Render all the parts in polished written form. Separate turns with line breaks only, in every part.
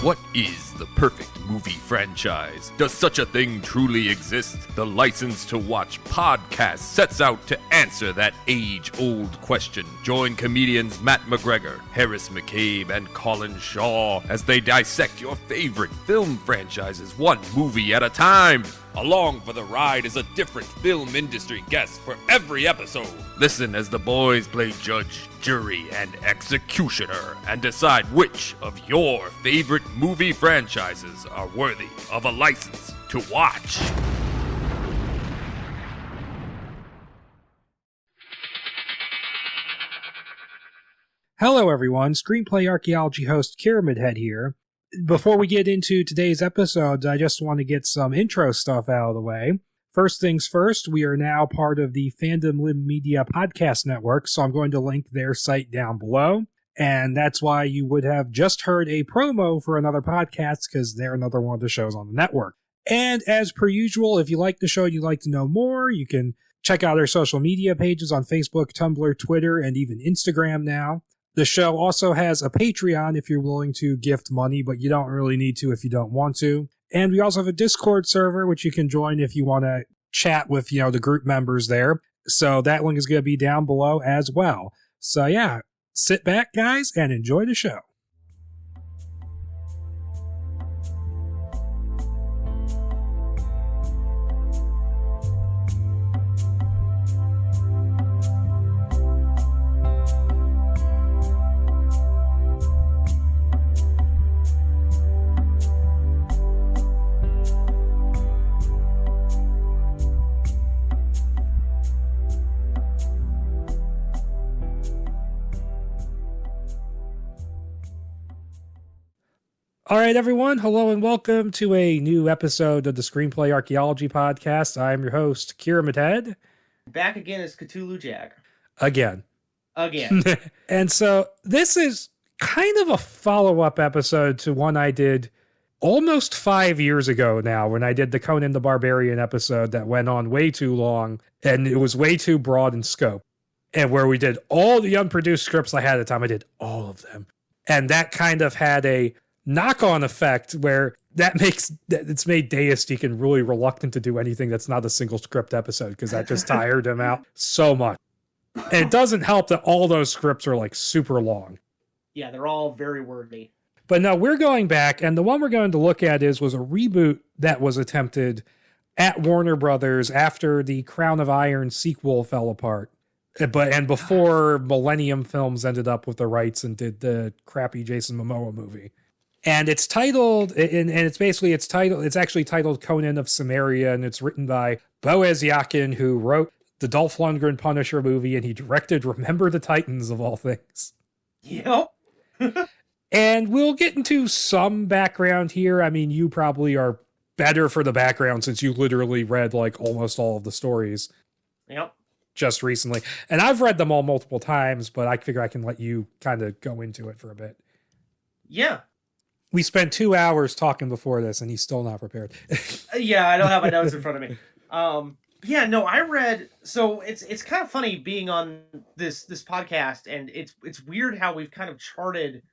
What is the perfect movie franchise? Does such a thing truly exist? The License to Watch podcast sets out to answer that age-old question. Join comedians Matt McGregor, Harris McCabe, and Colin Shaw as they dissect your favorite film franchises one movie at a time. Along for the ride is a different film industry guest for every episode. Listen as the boys play judge, jury, and executioner and decide which of your favorite movie franchises are worthy of a license to watch.
Hello everyone, Screenplay Archaeology host KiramidHead here. Before we get into today's episode, I just want to get some intro stuff out of the way. First things first, we are now part of the Fandom Limb Media podcast network, so I'm going to link their site down below. And that's why you would have just heard a promo for another podcast, because they're another one of the shows on the network. And as per usual, if you like the show and you'd like to know more, you can check out our social media pages on Facebook, Tumblr, Twitter, and even Instagram now. The show also has a Patreon if you're willing to gift money, but you don't really need to if you don't want to. And we also have a Discord server, which you can join if you want to chat with, the group members there. So that link is going to be down below as well. So yeah, sit back, guys, and enjoy the show. All right, everyone. Hello and welcome to a new episode of the Screenplay Archaeology podcast. I'm your host, KiramidHead.
Back again is KtuluJack.
Again. And so this is kind of a follow-up episode to one I did almost 5 years ago now, when I did the Conan the Barbarian episode that went on way too long and it was way too broad in scope. And where we did all the unproduced scripts I had at the time. I did all of them. And that kind of had a knock-on effect where it's made Deus Deacon really reluctant to do anything that's not a single script episode, because that just tired him out so much. And it doesn't help that all those scripts are like super long.
Yeah, they're all very wordy.
But no, we're going back, and the one we're going to look at was a reboot that was attempted at Warner Brothers after the Crown of Iron sequel fell apart. And before Millennium Films ended up with the rights and did the crappy Jason Momoa movie. And it's titled, it's actually titled Conan of Cimmeria, and it's written by Boaz Yawkin, who wrote the Dolph Lundgren Punisher movie, and he directed Remember the Titans, of all things.
Yep.
And we'll get into some background here. I mean, you probably are better for the background since you literally read like almost all of the stories.
Yep.
Just recently. And I've read them all multiple times, but I figure I can let you kind of go into it for a bit.
Yeah.
We spent 2 hours talking before this, and he's still not prepared.
Yeah, I don't have my notes in front of me. I read. So it's kind of funny being on this podcast, and it's weird how we've kind of charted.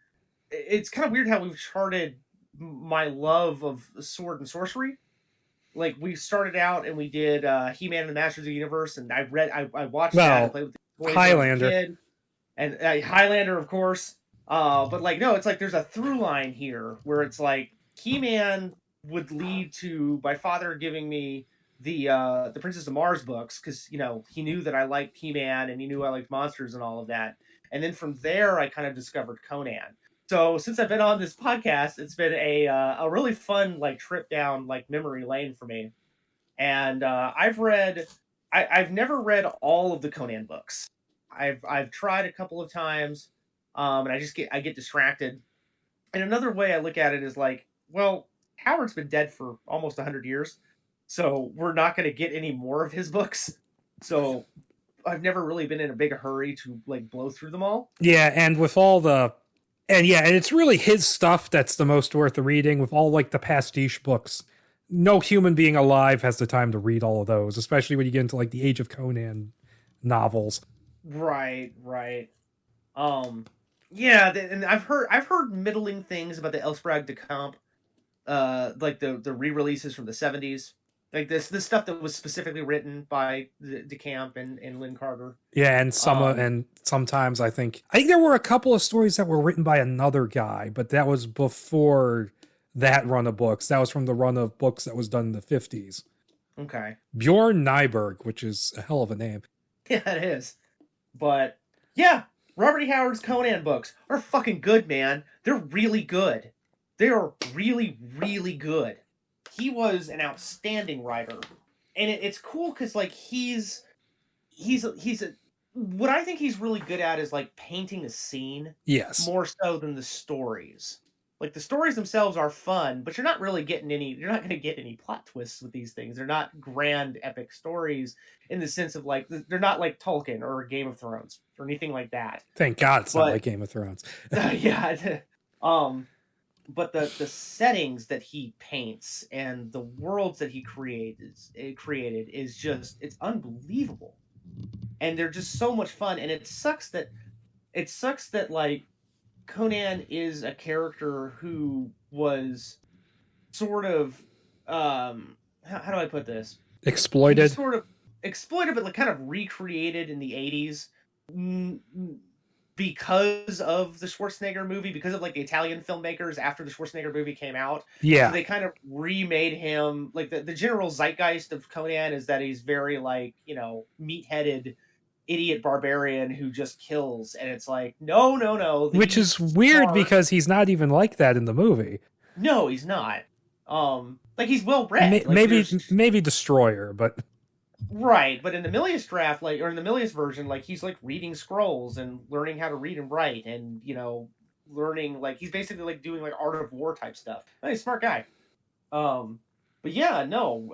It's kind of weird how we've charted my love of sword and sorcery. Like, we started out and we did He-Man and the Masters of the Universe, and I watched that. I played with the boys
Highlander,
and Highlander, of course. But it's like there's a through line here where it's like He-Man would lead to my father giving me the Princess of Mars books, because he knew that I liked He-Man and he knew I liked monsters and all of that. And then from there I kind of discovered Conan. So since I've been on this podcast, it's been a really fun trip down memory lane for me. And I've never read all of the Conan books. I've tried a couple of times. And I get distracted. And another way I look at it is Howard's been dead for almost 100 years, so we're not going to get any more of his books. So I've never really been in a big hurry to blow through them all.
Yeah, and with all and it's really his stuff that's the most worth the reading. With all the pastiche books, no human being alive has the time to read all of those, especially when you get into the Age of Conan novels.
Right. Yeah, and I've heard middling things about the Elsbrag de Camp, like the re-releases from the 70s. Like this stuff that was specifically written by de Camp and Lynn Carter.
Yeah, and sometimes I think there were a couple of stories that were written by another guy, but that was before that run of books. That was from the run of books that was done in the 50s.
Okay.
Bjorn Nyberg, which is a hell of a name.
Yeah, it is. But yeah, Robert E. Howard's Conan books are fucking good, man. They're really good. They are really, really good. He was an outstanding writer, and it's cool because like he's what I think he's really good at is like painting a scene.
Yes.
More so than the stories. Like the stories themselves are fun, but you're not going to get any plot twists with these things. They're not grand epic stories in the sense of like they're not like Tolkien or Game of Thrones or anything like that.
Thank God it's not like Game of Thrones.
Yeah. But the settings that he paints and the worlds that he created is just, it's unbelievable. And they're just so much fun. And it sucks that like Conan is a character who was sort of, how do I put this?
Exploited.
Sort of exploited, but like kind of recreated in the 80s. Because of the Schwarzenegger movie, because of like the Italian filmmakers after the Schwarzenegger movie came out.
Yeah.
So they kind of remade him. Like the general zeitgeist of Conan is that he's very like, meat-headed idiot barbarian who just kills. And it's like, no.
Which is weird because he's not even like that in the movie.
No, he's not. Like he's well-read.
Maybe Destroyer, but...
Right, but in the Milius draft, or in the Milius version, he's reading scrolls and learning how to read and write, and learning he's basically doing Art of War type stuff. He's a smart guy. But yeah, no.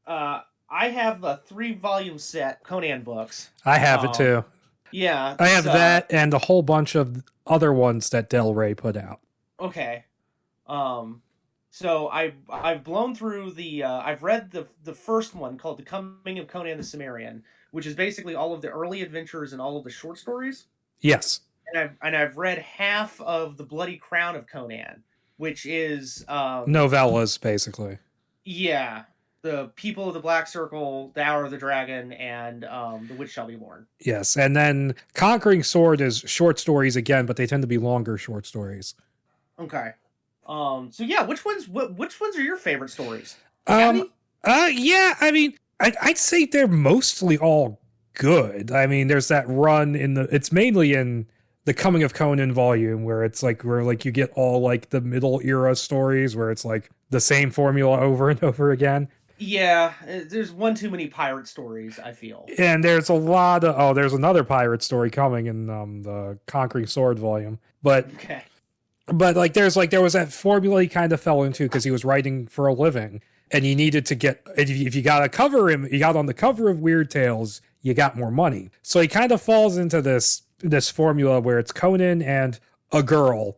I have a 3-volume set Conan books. I have
it too.
Yeah,
I have that and a whole bunch of other ones that Del Rey put out.
Okay. So I've blown through I've read the first one called The Coming of Conan the Sumerian, which is basically all of the early adventures and all of the short stories.
Yes.
And I've read half of The Bloody Crown of Conan, which is
novellas basically.
Yeah. The People of the Black Circle, The Hour of the Dragon, and The Witch Shall Be Born.
Yes, and then Conquering Sword is short stories again, but they tend to be longer short stories.
Okay. So yeah, which ones are your favorite stories?
Yeah, I mean, I'd say they're mostly all good. I mean, there's that run it's mainly in the Coming of Conan volume where it's where you get all the middle era stories where it's the same formula over and over again.
Yeah, there's one too many pirate stories, I feel.
And there's a lot of there's another pirate story coming in the Conquering Sword volume. But
okay.
But there was that formula he kind of fell into because he was writing for a living, and he needed to get, if you got to cover him, you got on the cover of Weird Tales, you got more money. So he kind of falls into this formula where it's Conan and a girl.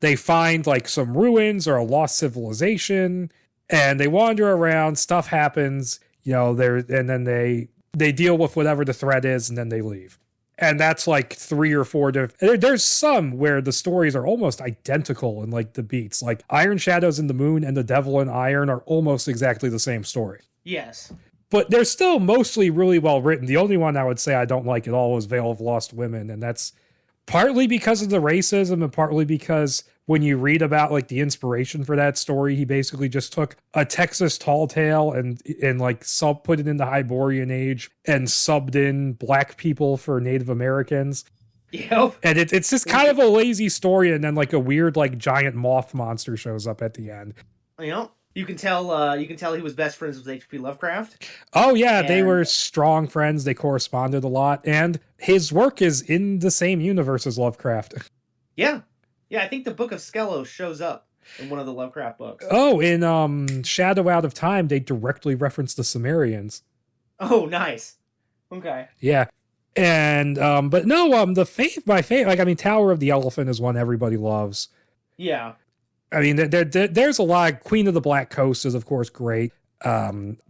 They find some ruins or a lost civilization, and they wander around. Stuff happens, and then they deal with whatever the threat is, and then they leave. And that's 3 or 4 different... There's some where the stories are almost identical in the beats. Iron Shadows in the Moon and The Devil in Iron are almost exactly the same story.
Yes.
But they're still mostly really well written. The only one I would say I don't like at all is Veil of Lost Women. And that's partly because of the racism and partly because when you read about the inspiration for that story, he basically just took a Texas tall tale and put it in the Hyborian Age and subbed in black people for Native Americans.
Yep.
And it's just kind of a lazy story, and then a weird giant moth monster shows up at the end.
Yep. You can tell he was best friends with H.P. Lovecraft.
Oh yeah, they were strong friends. They corresponded a lot, and his work is in the same universe as Lovecraft.
Yeah. Yeah, I think the Book of Skelos shows up in one of the Lovecraft books.
Oh, in Shadow Out of Time, they directly reference the Sumerians.
Oh, nice. Okay.
Yeah. And but no, my favorite, Tower of the Elephant is one everybody loves.
Yeah.
I mean, there's a lot. Queen of the Black Coast is, of course, great.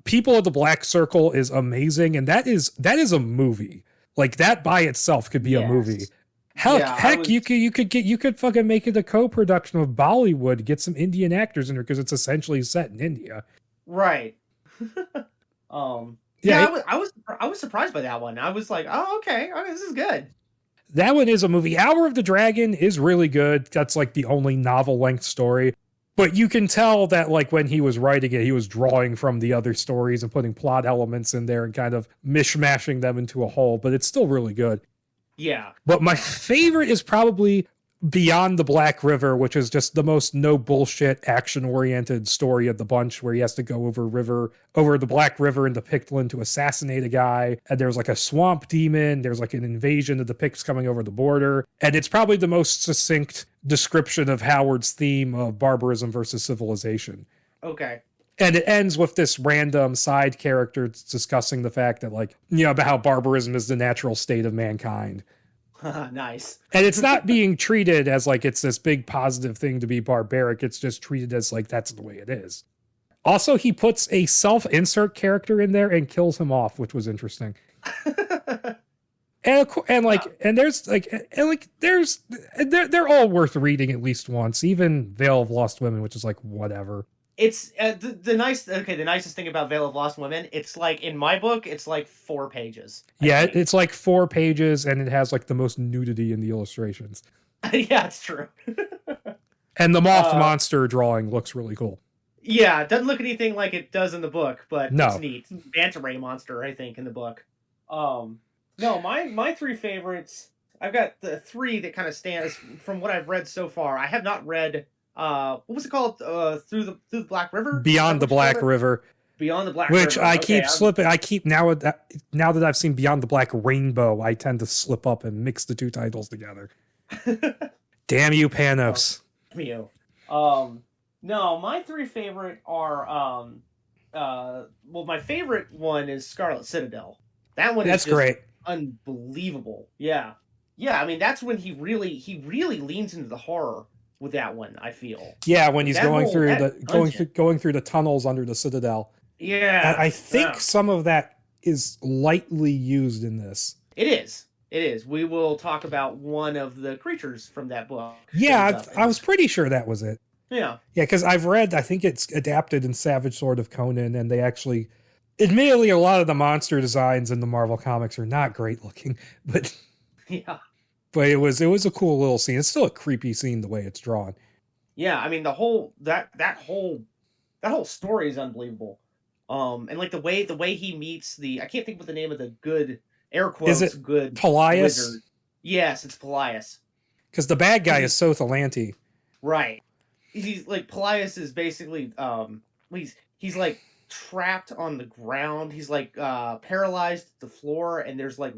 People of the Black Circle is amazing, and that is a movie. That by itself could be a movie. Heck, you could fucking make it a co-production of Bollywood, get some Indian actors in there because it's essentially set in India.
Right.
Yeah,
I was surprised by that one. I was like, oh, okay, this is good.
That one is a movie. Hour of the Dragon is really good. That's like the only novel-length story. But you can tell that like when he was writing it, he was drawing from the other stories and putting plot elements in there and kind of mishmashing them into a whole. But it's still really good.
Yeah.
But my favorite is probably Beyond the Black River, which is just the most no bullshit action oriented story of the bunch, where he has to go over the Black River into Pictland to assassinate a guy. And there's like a swamp demon. There's like an invasion of the Picts coming over the border. And it's probably the most succinct description of Howard's theme of barbarism versus civilization.
Okay.
And it ends with this random side character discussing the fact that, like, you know, about how barbarism is the natural state of mankind.
Nice.
And it's not being treated as like it's this big positive thing to be barbaric. It's just treated as like that's the way it is. Also, he puts a self-insert character in there and kills him off, which was interesting. They're all worth reading at least once. Even Veil of Lost Women, which is like whatever.
It's the nicest thing about Veil of Lost Women, it's like, in my book, it's like 4 pages.
Yeah, it's like 4 pages, and it has like the most nudity in the illustrations.
Yeah, it's true.
And the moth monster drawing looks really cool.
Yeah, it doesn't look anything like it does in the book, but
no.
It's neat. It's Manta Ray monster, I think, in the book. No, my 3 favorites, I've got the 3 that kind of stands from what I've read so far. I have not read... what was it called? Through the Black River?
Beyond the Black River.
Beyond the Black River.
Which I keep slipping. I keep now that I've seen Beyond the Black Rainbow, I tend to slip up and mix the 2 titles together. Damn you, Panos.
Damn you. No, my 3 favorite are my favorite one is Scarlet Citadel. That one is just
great.
Unbelievable. Yeah. Yeah, I mean that's when he really leans into the horror with that one, I feel.
Yeah, when he's going through the tunnels under the Citadel.
Yeah.
I think some of that is lightly used in this.
It is. We will talk about one of the creatures from that book.
Yeah, I was pretty sure that was it.
Yeah.
Yeah, because I think it's adapted in Savage Sword of Conan, and they actually... Admittedly, a lot of the monster designs in the Marvel comics are not great looking, but...
Yeah.
But it was a cool little scene. It's still a creepy scene the way it's drawn.
Yeah, I mean the whole that whole story is unbelievable. And like the way he meets I can't think what the name of the good air quotes
is it
good
Pelias?
wizard. Yes, it's Pelias.
Because the bad guy is Sothalanti.
Right. He's like Pelias is basically he's like trapped on the ground. He's like paralyzed at the floor, and there's like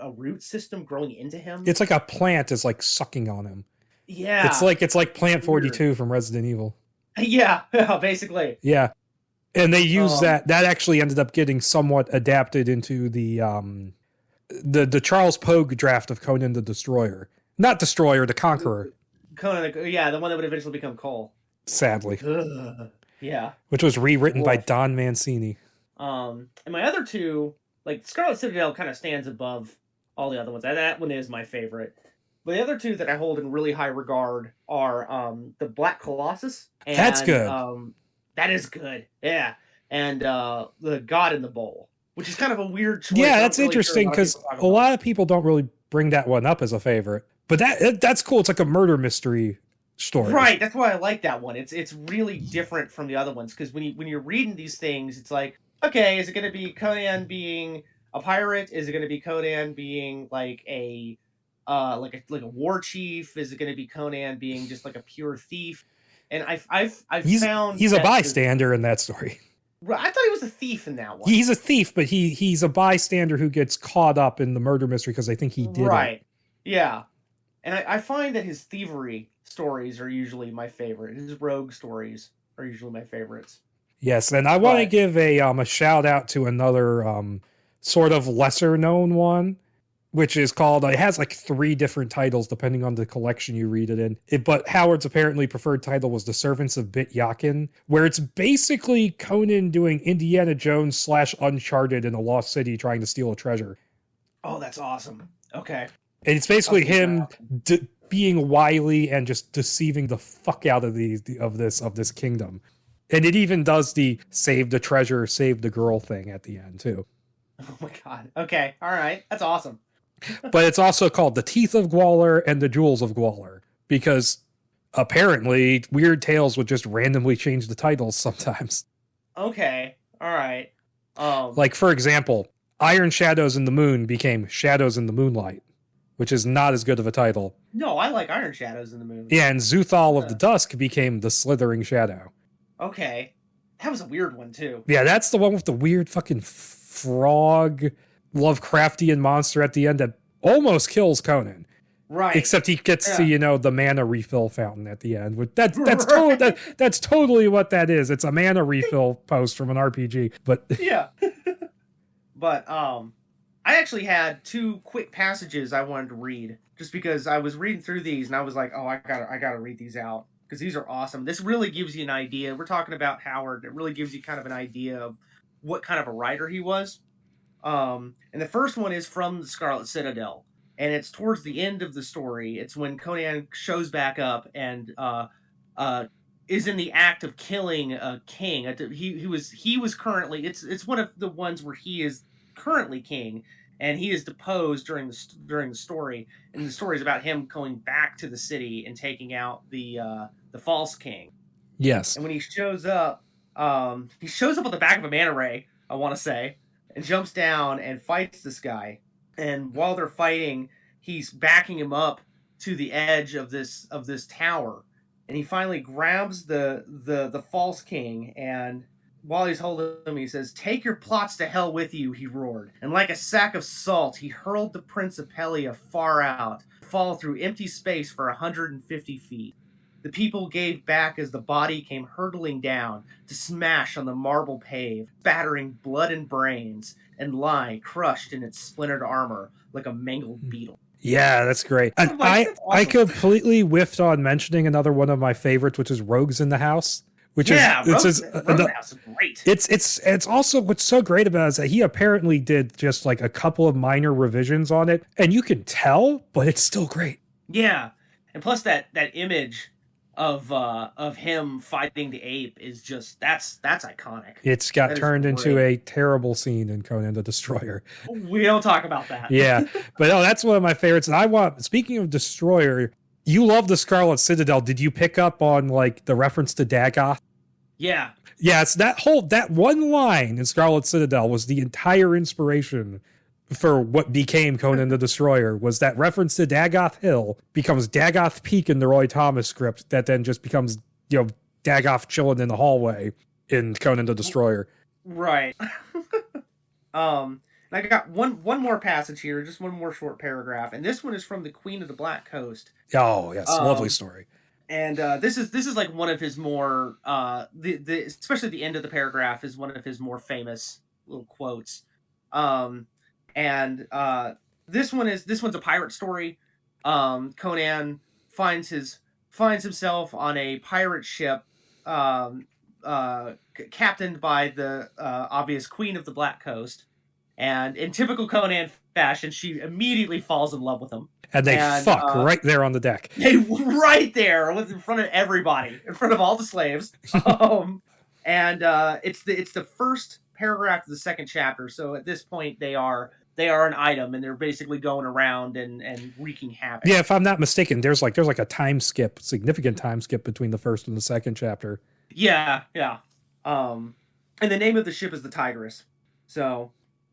a root system growing into him. It's
like a plant is like sucking on him.
Yeah.
It's like Plant 42 from Resident Evil.
Yeah, basically.
Yeah. And they use that actually ended up getting somewhat adapted into the Charles Pogue draft of Conan the Destroyer. Not Destroyer, the Conqueror.
Conan, the one that would eventually become Cole.
Sadly.
Yeah.
Which was rewritten by Don Mancini.
And my other 2, like Scarlet Citadel kind of stands above all the other ones. That one is my favorite. But the other 2 that I hold in really high regard are the Black Colossus. And,
that's good.
That is good. Yeah. And the God in the Bowl, which is kind of a weird choice.
Yeah, that's really interesting because a lot of people don't really bring that one up as a favorite. But that's cool. It's like a murder mystery story.
Right. That's why I like that one. It's really different from the other ones because when you're reading these things, it's like, okay, is it going to be Conan being a pirate? Is it going to be Conan being like a war chief? Is it going to be Conan being just like a pure thief? And I've found
he's a bystander in that story.
I thought he was a thief in that one.
He's a thief, but he's a bystander who gets caught up in the murder mystery because they think he did it.
Yeah. And I find that his thievery stories are usually my favorite. His rogue stories are usually my favorites.
Yes, and I want to give a shout out to another sort of lesser known one, which is called, it has like 3 different titles depending on the collection you read it in. But Howard's apparently preferred title was The Servants of Bit Yawkin, where it's basically Conan doing Indiana Jones / Uncharted in a lost city trying to steal a treasure.
Oh, that's awesome. Okay.
And it's basically
That's
him being wily and just deceiving the fuck out of this kingdom. And it even does the save the treasure, save the girl thing at the end too.
Oh my god. Okay. All right. That's awesome.
But it's also called the Teeth of Gwalar and the Jewels of Gwalar because apparently Weird Tales would just randomly change the titles sometimes.
Okay. All right.
Like, for example, Iron Shadows in the Moon became Shadows in the Moonlight, which is not as good of a title.
No, I like Iron Shadows in the Moon.
Yeah, and Zuthal of the Dusk became The Slithering Shadow.
Okay. That was a weird one, too.
Yeah, that's the one with the weird fucking frog Lovecraftian monster at the end that almost kills Conan.
Right.
Except he gets to, the mana refill fountain at the end. That's totally what that is. It's a mana refill post from an RPG. But
yeah. But I actually had 2 quick passages I wanted to read just because I was reading through these and I was like, oh, I gotta read these out because these are awesome. This really gives you an idea. We're talking about Howard. It really gives you kind of an idea of what kind of a writer he was. And the first one is from the Scarlet Citadel. And it's towards the end of the story. It's when Conan shows back up and is in the act of killing a king. He was currently it's one of the ones where he is currently king, and he is deposed during the story. And the story is about him going back to the city and taking out the false king.
Yes.
And when he shows up on the back of a manta ray, I want to say, and jumps down and fights this guy. And while they're fighting, he's backing him up to the edge of this tower, and he finally grabs the false king. And while he's holding him, he says, "Take your plots to hell with you," he roared. And like a sack of salt, he hurled the Prince of Pelia far out, to fall through empty space for 150 feet. The people gave back as the body came hurtling down to smash on the marble pave, battering blood and brains, and lie crushed in its splintered armor like a mangled beetle.
Yeah, that's great. And I completely whiffed on mentioning another one of my favorites, which is Rogues in the House. Which
Rogues in the House is great.
It's also what's so great about it is that he apparently did just like a couple of minor revisions on it, and you can tell, but it's still great.
Yeah, and plus that image of him fighting the ape is just that's iconic.
It's got turned into a terrible scene in Conan the Destroyer.
We don't talk about that.
Yeah, but no, that's one of my favorites. And speaking of Destroyer, you love the Scarlet Citadel. Did you pick up on like the reference to Dagoth?
Yeah.
Yeah, it's that one line in Scarlet Citadel was the entire inspiration for what became Conan the Destroyer. Was that reference to Dagoth Hill becomes Dagoth Peak in the Roy Thomas script that then just becomes, Dagoth chilling in the hallway in Conan the Destroyer.
Right. I got one more passage here, just one more short paragraph, and this one is from the Queen of the Black Coast.
Oh, yes, lovely story.
And this is like one of his more especially the end of the paragraph is one of his more famous little quotes. And this one's a pirate story. Conan finds himself on a pirate ship, captained by the obvious Queen of the Black Coast. And in typical Conan fashion, she immediately falls in love with him.
And they fuck right there on the deck.
Right there, in front of everybody, in front of all the slaves. And it's the first paragraph of the second chapter. So at this point, they are an item, and they're basically going around and wreaking havoc.
Yeah, if I'm not mistaken, there's like a time skip, significant time skip between the first and the second chapter.
Yeah. And the name of the ship is the Tigris. So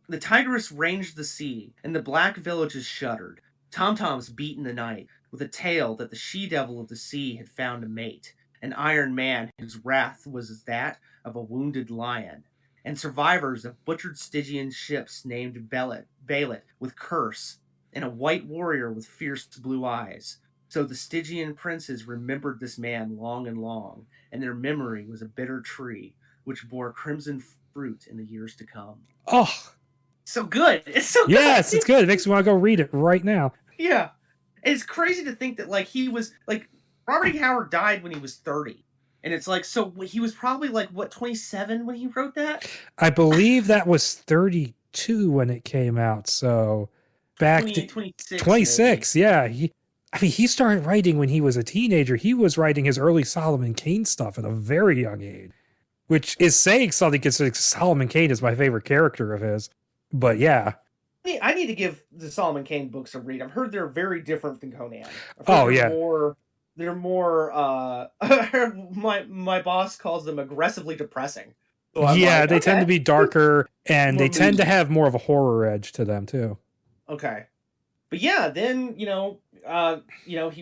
the Tigris ranged the sea, and the black villages shuddered. Tom-toms beat in the night, with a tale that the she-devil of the sea had found a mate, an iron man whose wrath was as that of a wounded lion, and survivors of butchered Stygian ships named Balit with curse, and a white warrior with fierce blue eyes. So the Stygian princes remembered this man long and long, and their memory was a bitter tree, which bore crimson fruit in the years to come.
Oh!
So good. It's so good.
Yes, it's good. It makes me want to go read it right now.
Yeah. It's crazy to think that, like, he was, like, Robert E. Howard died when he was 30. And it's like, so he was probably, like, 27 when he wrote that?
I believe that was 32 when it came out, so... back
26.
26, yeah. He started writing when he was a teenager. He was writing his early Solomon Kane stuff at a very young age, which is saying something because Solomon Kane is my favorite character of his. But yeah.
I need to give the Solomon Kane books a read. I've heard they're very different than Conan. They're more my boss calls them aggressively depressing. So
yeah, they tend to be darker and they tend to have more of a horror edge to them too.
Okay. But yeah, then, he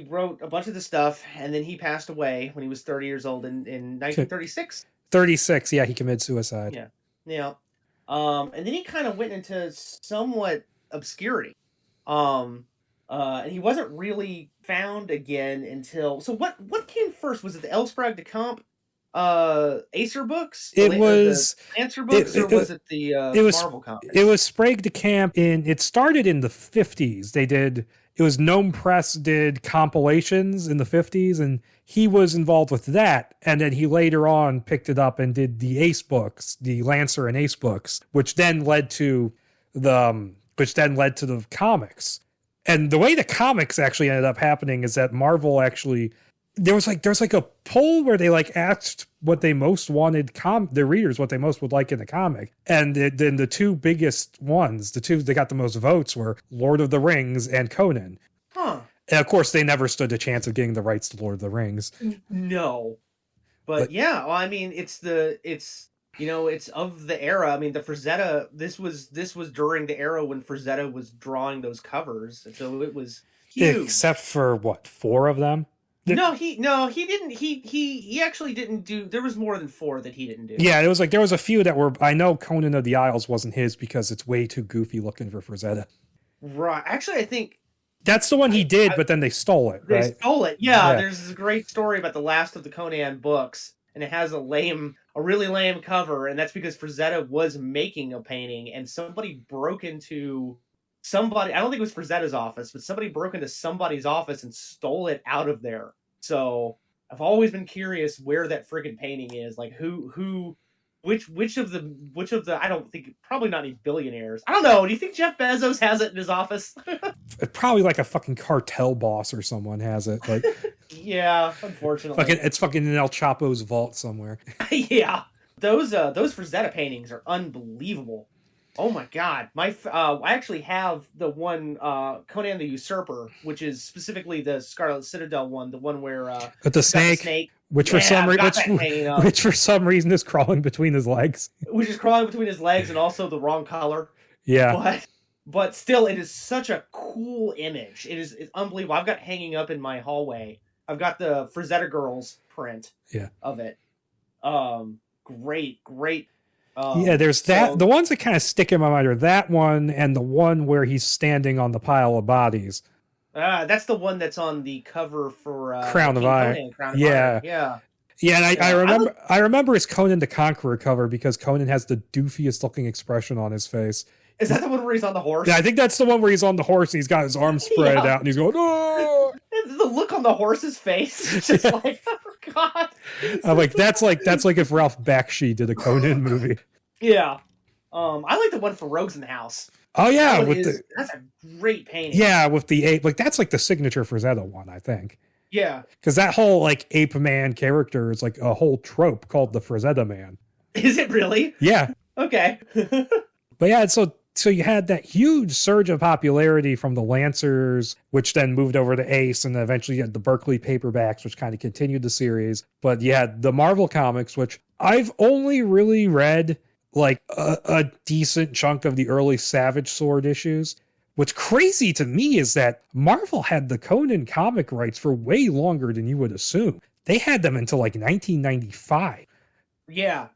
wrote a bunch of the stuff and then he passed away when he was 30 years old in 1936.
36, yeah, he committed suicide.
Yeah. Yeah. And then he kind of went into somewhat obscurity. And he wasn't really found again until... So what came first? Was it the Elsprag de Camp Acer books?
It was...
The Lancer books, or was it the Marvel comics?
It was Sprague de Camp it started in the 50s. It was Gnome Press did compilations in the 50s, and he was involved with that. And then he later on picked it up and did the Ace books, the Lancer and Ace books, which then led to the comics. And the way the comics actually ended up happening is that Marvel actually, there was a poll where they asked what they most wanted their readers, what they most would like in the comic. And then the two biggest ones, they got the most votes were Lord of the Rings and Conan.
Huh.
And of course they never stood a chance of getting the rights to Lord of the Rings.
No. But yeah, well, I mean, it's of the era. I mean, the Frazetta, this was during the era when Frazetta was drawing those covers. So it was huge.
Except for what, 4 of them?
No, he didn't. He actually didn't do. There was more than 4 that he didn't do.
Yeah, it was there was a few that were. I know Conan of the Isles wasn't his because it's way too goofy looking for Frazetta.
Right. Actually, I think
that's the one he did, but then they stole it. Right?
They stole it. Yeah. There's this great story about the last of the Conan books, and it has a really lame cover, and that's because Frazetta was making a painting, and somebody broke into. I don't think it was Frazetta's office, but somebody broke into somebody's office and stole it out of there. So I've always been curious where that friggin' painting is. Like which of the I don't think, probably not any billionaires. I don't know. Do you think Jeff Bezos has it in his office?
Probably like a fucking cartel boss or someone has it. Like
yeah, unfortunately.
It's fucking in El Chapo's vault somewhere.
Yeah. Those Frazetta paintings are unbelievable. Oh my god! I actually have the one Conan the Usurper, which is specifically the Scarlet Citadel one, the one where
with the snake, which for some reason is crawling between his legs.
Which is crawling between his legs and also the wrong color.
Yeah,
but still, it is such a cool image. It's unbelievable. I've got hanging up in my hallway. I've got the Frazetta Girls print. Of it. Great.
There's that. The ones that kind of stick in my mind are that one and the one where he's standing on the pile of bodies.
That's the one that's on the cover for
Crown of Iron.
Yeah.
And I remember his Conan the Conqueror cover because Conan has the doofiest looking expression on his face.
Is that the one where he's on the horse?
Yeah, I think that's the one where he's on the horse and he's got his arms spread out and he's going, oh!
The look on the horse's face, it's just like, oh god.
I'm like, that's like if Ralph Bakshi did a Conan movie.
Yeah. I like the one for Rogues in the House.
Oh yeah,
that's a great painting.
Yeah, with the ape, that's like the signature Frazetta one, I think.
Yeah.
Because that whole ape man character is like a whole trope called the Frazetta Man.
Is it really?
Yeah.
Okay.
But yeah, so you had that huge surge of popularity from the Lancers, which then moved over to Ace, and then eventually you had the Berkeley paperbacks, which kind of continued the series. But you had the Marvel comics, which I've only really read a decent chunk of the early Savage Sword issues. What's crazy to me is that Marvel had the Conan comic rights for way longer than you would assume. They had them until 1995.
Yeah.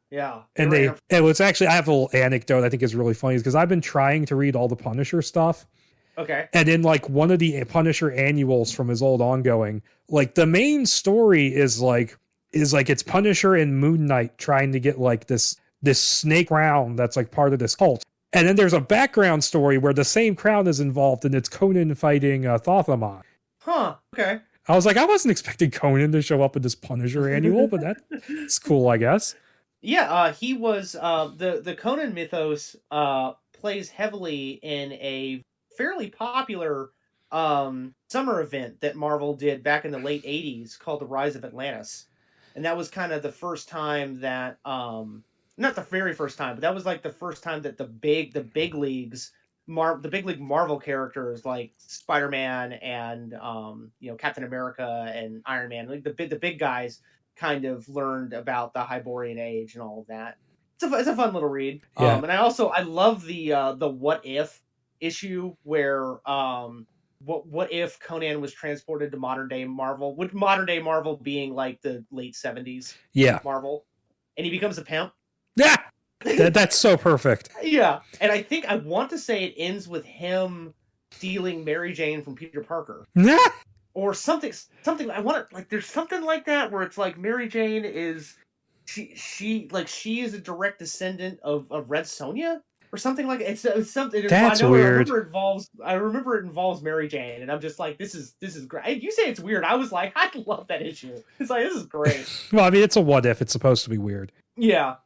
And I have a little anecdote I think is really funny, is because I've been trying to read all the Punisher stuff.
Okay.
And in one of the Punisher annuals from his old ongoing, the main story is it's Punisher and Moon Knight trying to get this snake crown that's part of this cult. And then there's a background story where the same crown is involved and it's Conan fighting Thothamon.
Huh. Okay.
I was like, I wasn't expecting Conan to show up in this Punisher annual, but that's cool, I guess.
Yeah, he was the Conan mythos plays heavily in a fairly popular summer event that Marvel did back in the late 80s called The Rise of Atlantis. And that was kind of the first time that not the very first time, but that was like the first time that the big leagues the big league Marvel characters like Spider-Man and Captain America and Iron Man, like the big guys, kind of learned about the Hyborian Age and all of that. It's a fun little read.
Yeah.
And I love the what if issue where what if Conan was transported to modern day Marvel, with modern day Marvel being like the late 70s Marvel, and he becomes a pimp.
Yeah. That's so perfect.
Yeah. And I want to say it ends with him stealing Mary Jane from Peter Parker.
Yeah.
Or something I want to, like, there's something like that where it's like Mary Jane is she is a direct descendant of Red Sonja or something like it's something.
That's weird.
I remember it involves Mary Jane, and I'm just like, this is great. You say it's weird. I was like, I love that issue. It's like, this is great.
Well, I mean, it's a what if. It's supposed to be weird.
Yeah.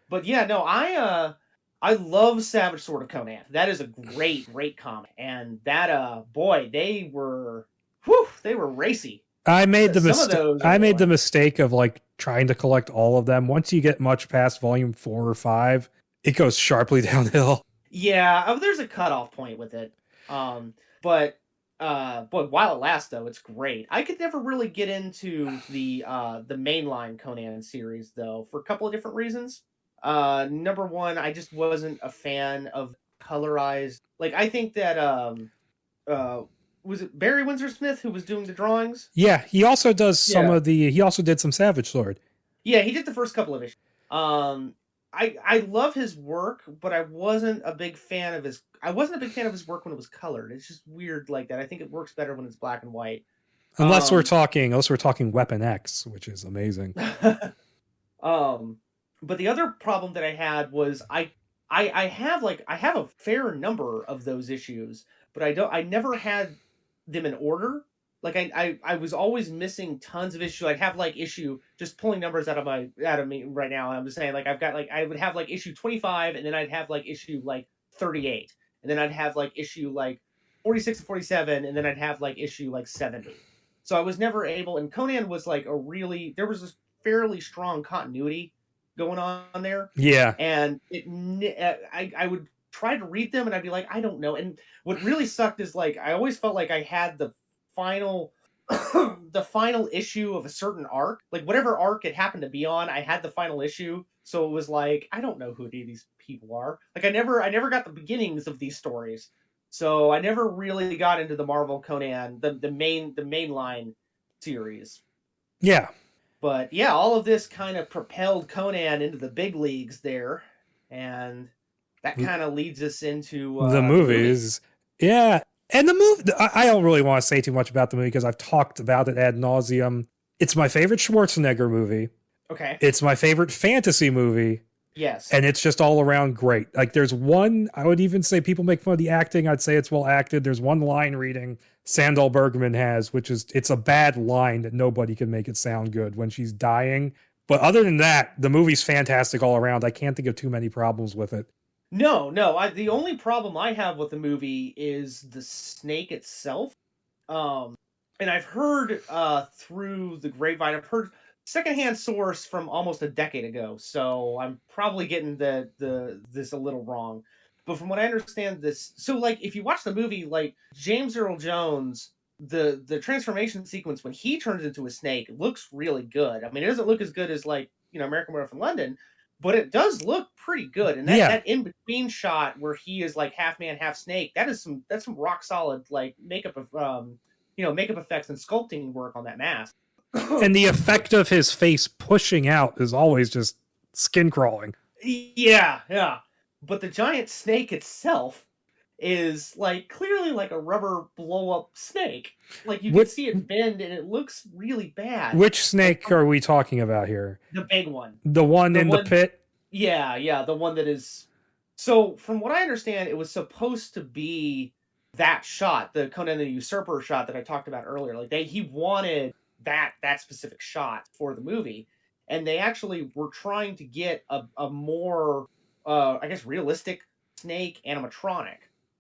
But yeah, no, I love Savage Sword of Conan. That is a great comic, and that boy, they were racy.
I made the mistake of like trying to collect all of them. Once you get much past volume 4 or 5, it goes sharply downhill.
Yeah, there's a cutoff point with it. But while it lasts, though, it's great. I could never really get into the mainline Conan series, though, for a couple of different reasons. Number one, I just wasn't a fan of colorized. Like, I think that was it Barry Windsor Smith who was doing the drawings?
Yeah, he also does he also did some Savage Sword.
Yeah, he did the first couple of issues. I love his work, but I wasn't a big fan of his work when it was colored. It's just weird like that. I think it works better when it's black and white.
Unless we're talking Weapon X, which is amazing.
But the other problem that I had was I have a fair number of those issues, but I never had them in order. Like I was always missing tons of issues. I'd have like issue, just pulling numbers out of me right now. I'm just saying, like, I've got like, I would have like issue 25, and then I'd have like issue like 38, and then I'd have like issue like 46 and 47, and then I'd have like issue like 70. So I was never able, and Conan was like there was this fairly strong continuity going on there.
Yeah. And
I would try to read them, and I'd be like, I don't know. And what really sucked is like, I always felt like I had the final issue of a certain arc, like whatever arc it happened to be on, I had the final issue. So it was like, I don't know who any of these people are. Like I never got the beginnings of these stories. So I never really got into the Marvel Conan, the mainline series.
Yeah.
But yeah, all of this kind of propelled Conan into the big leagues there, and that kind of leads us into
the movies. Yeah. And the movie, I don't really want to say too much about the movie because I've talked about it ad nauseum. It's my favorite Schwarzenegger movie.
Okay.
It's my favorite fantasy movie.
Yes.
And it's just all around great. Like there's one, I would even say people make fun of the acting. I'd say it's well acted. There's one line reading Sandal Bergman has, which is, it's a bad line that nobody can make it sound good when she's dying. But other than that, the movie's fantastic all around. I can't think of too many problems with it.
No. The only problem I have with the movie is the snake itself. And I've heard through the grapevine, I've heard secondhand source from almost a decade ago, so I'm probably getting this a little wrong. But from what I understand, so like if you watch the movie, like James Earl Jones, the transformation sequence when he turns into a snake looks really good. I mean, it doesn't look as good as like American Werewolf in London, but it does look pretty good. And that in between shot where he is like half man, half snake, that's some rock solid like makeup effects and sculpting work on that mask.
And the effect of his face pushing out is always just skin crawling.
Yeah. But the giant snake itself is like clearly like a rubber blow up snake. Like you can see it bend and it looks really bad.
Which snake are we talking about here?
The big one.
The one in the pit?
Yeah. The one that is. So from what I understand, it was supposed to be that shot, the Conan the Usurper shot that I talked about earlier. Like he wanted that specific shot for the movie, and they actually were trying to get a more I guess realistic snake animatronic.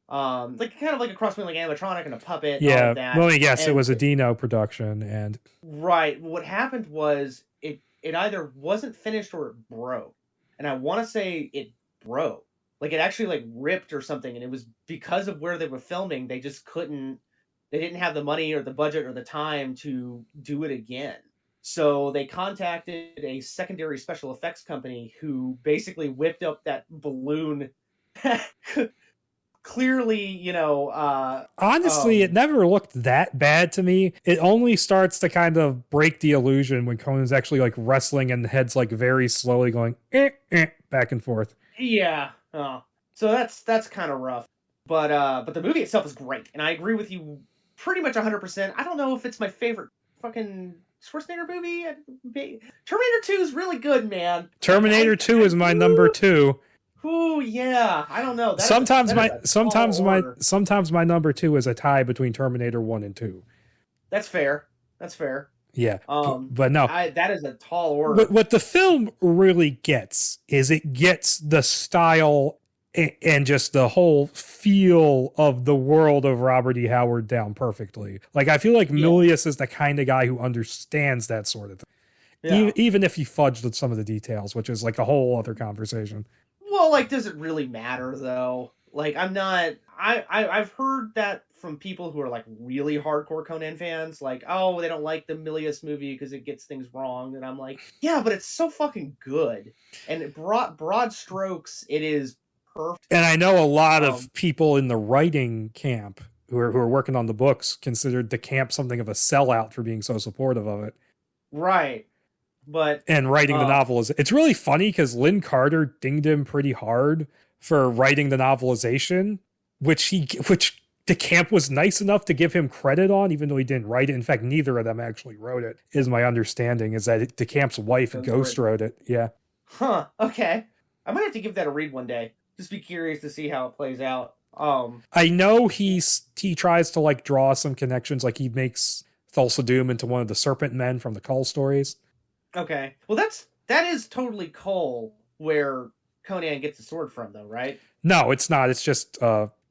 like kind of like a cross between like animatronic and a puppet. And all
Yeah,
of that.
well, yes,
And
it was a Dino production, and
right. What happened was it either wasn't finished or it broke, and I want to say it broke. Like it actually like ripped or something, and it was because of where they were filming. They just couldn't. They didn't have the money or the budget or the time to do it again. So they contacted a secondary special effects company who basically whipped up that balloon. Clearly, you know.
honestly, it never looked that bad to me. It only starts to kind of break the illusion when Conan's actually like wrestling and the head's like very slowly going back and forth.
Yeah. So that's kind of rough. But the movie itself is great, and I agree with you pretty much 100%. I don't know if it's my favorite fucking Schwarzenegger movie. Terminator 2 is really good, man.
Terminator 2 is my number 2.
Ooh, yeah. I don't know.
Sometimes my number 2 is a tie between Terminator 1 and 2.
That's fair.
Yeah. But no.
That is a tall order.
What the film really gets is it gets the style and just the whole feel of the world of Robert E. Howard down perfectly. Like, I feel like Milius is the kind of guy who understands that sort of thing. Yeah. Even if he fudged some of the details, which is like a whole other conversation.
Well, like, does it really matter, though? Like, I've heard that from people who are, like, really hardcore Conan fans. Like, oh, they don't like the Milius movie because it gets things wrong. And I'm like, yeah, but it's so fucking good. And broad strokes, it is perfect.
And I know a lot of people in the writing camp who are working on the books considered the camp something of a sellout for being so supportive of it.
Right.
And writing the novel it's really funny because Lynn Carter dinged him pretty hard for writing the novelization, which the camp was nice enough to give him credit on, even though he didn't write it. In fact, neither of them actually wrote it, is my understanding, is that the camp's wife ghost wrote it. Yeah.
Huh. Okay. I might have to give that a read one day. Just be curious to see how it plays out.
I know he tries to like draw some connections, like he makes Thulsa Doom into one of the Serpent Men from the Cull stories.
Okay. Well, that is totally Cull where Conan gets the sword from, though, right?
No, it's not. It's just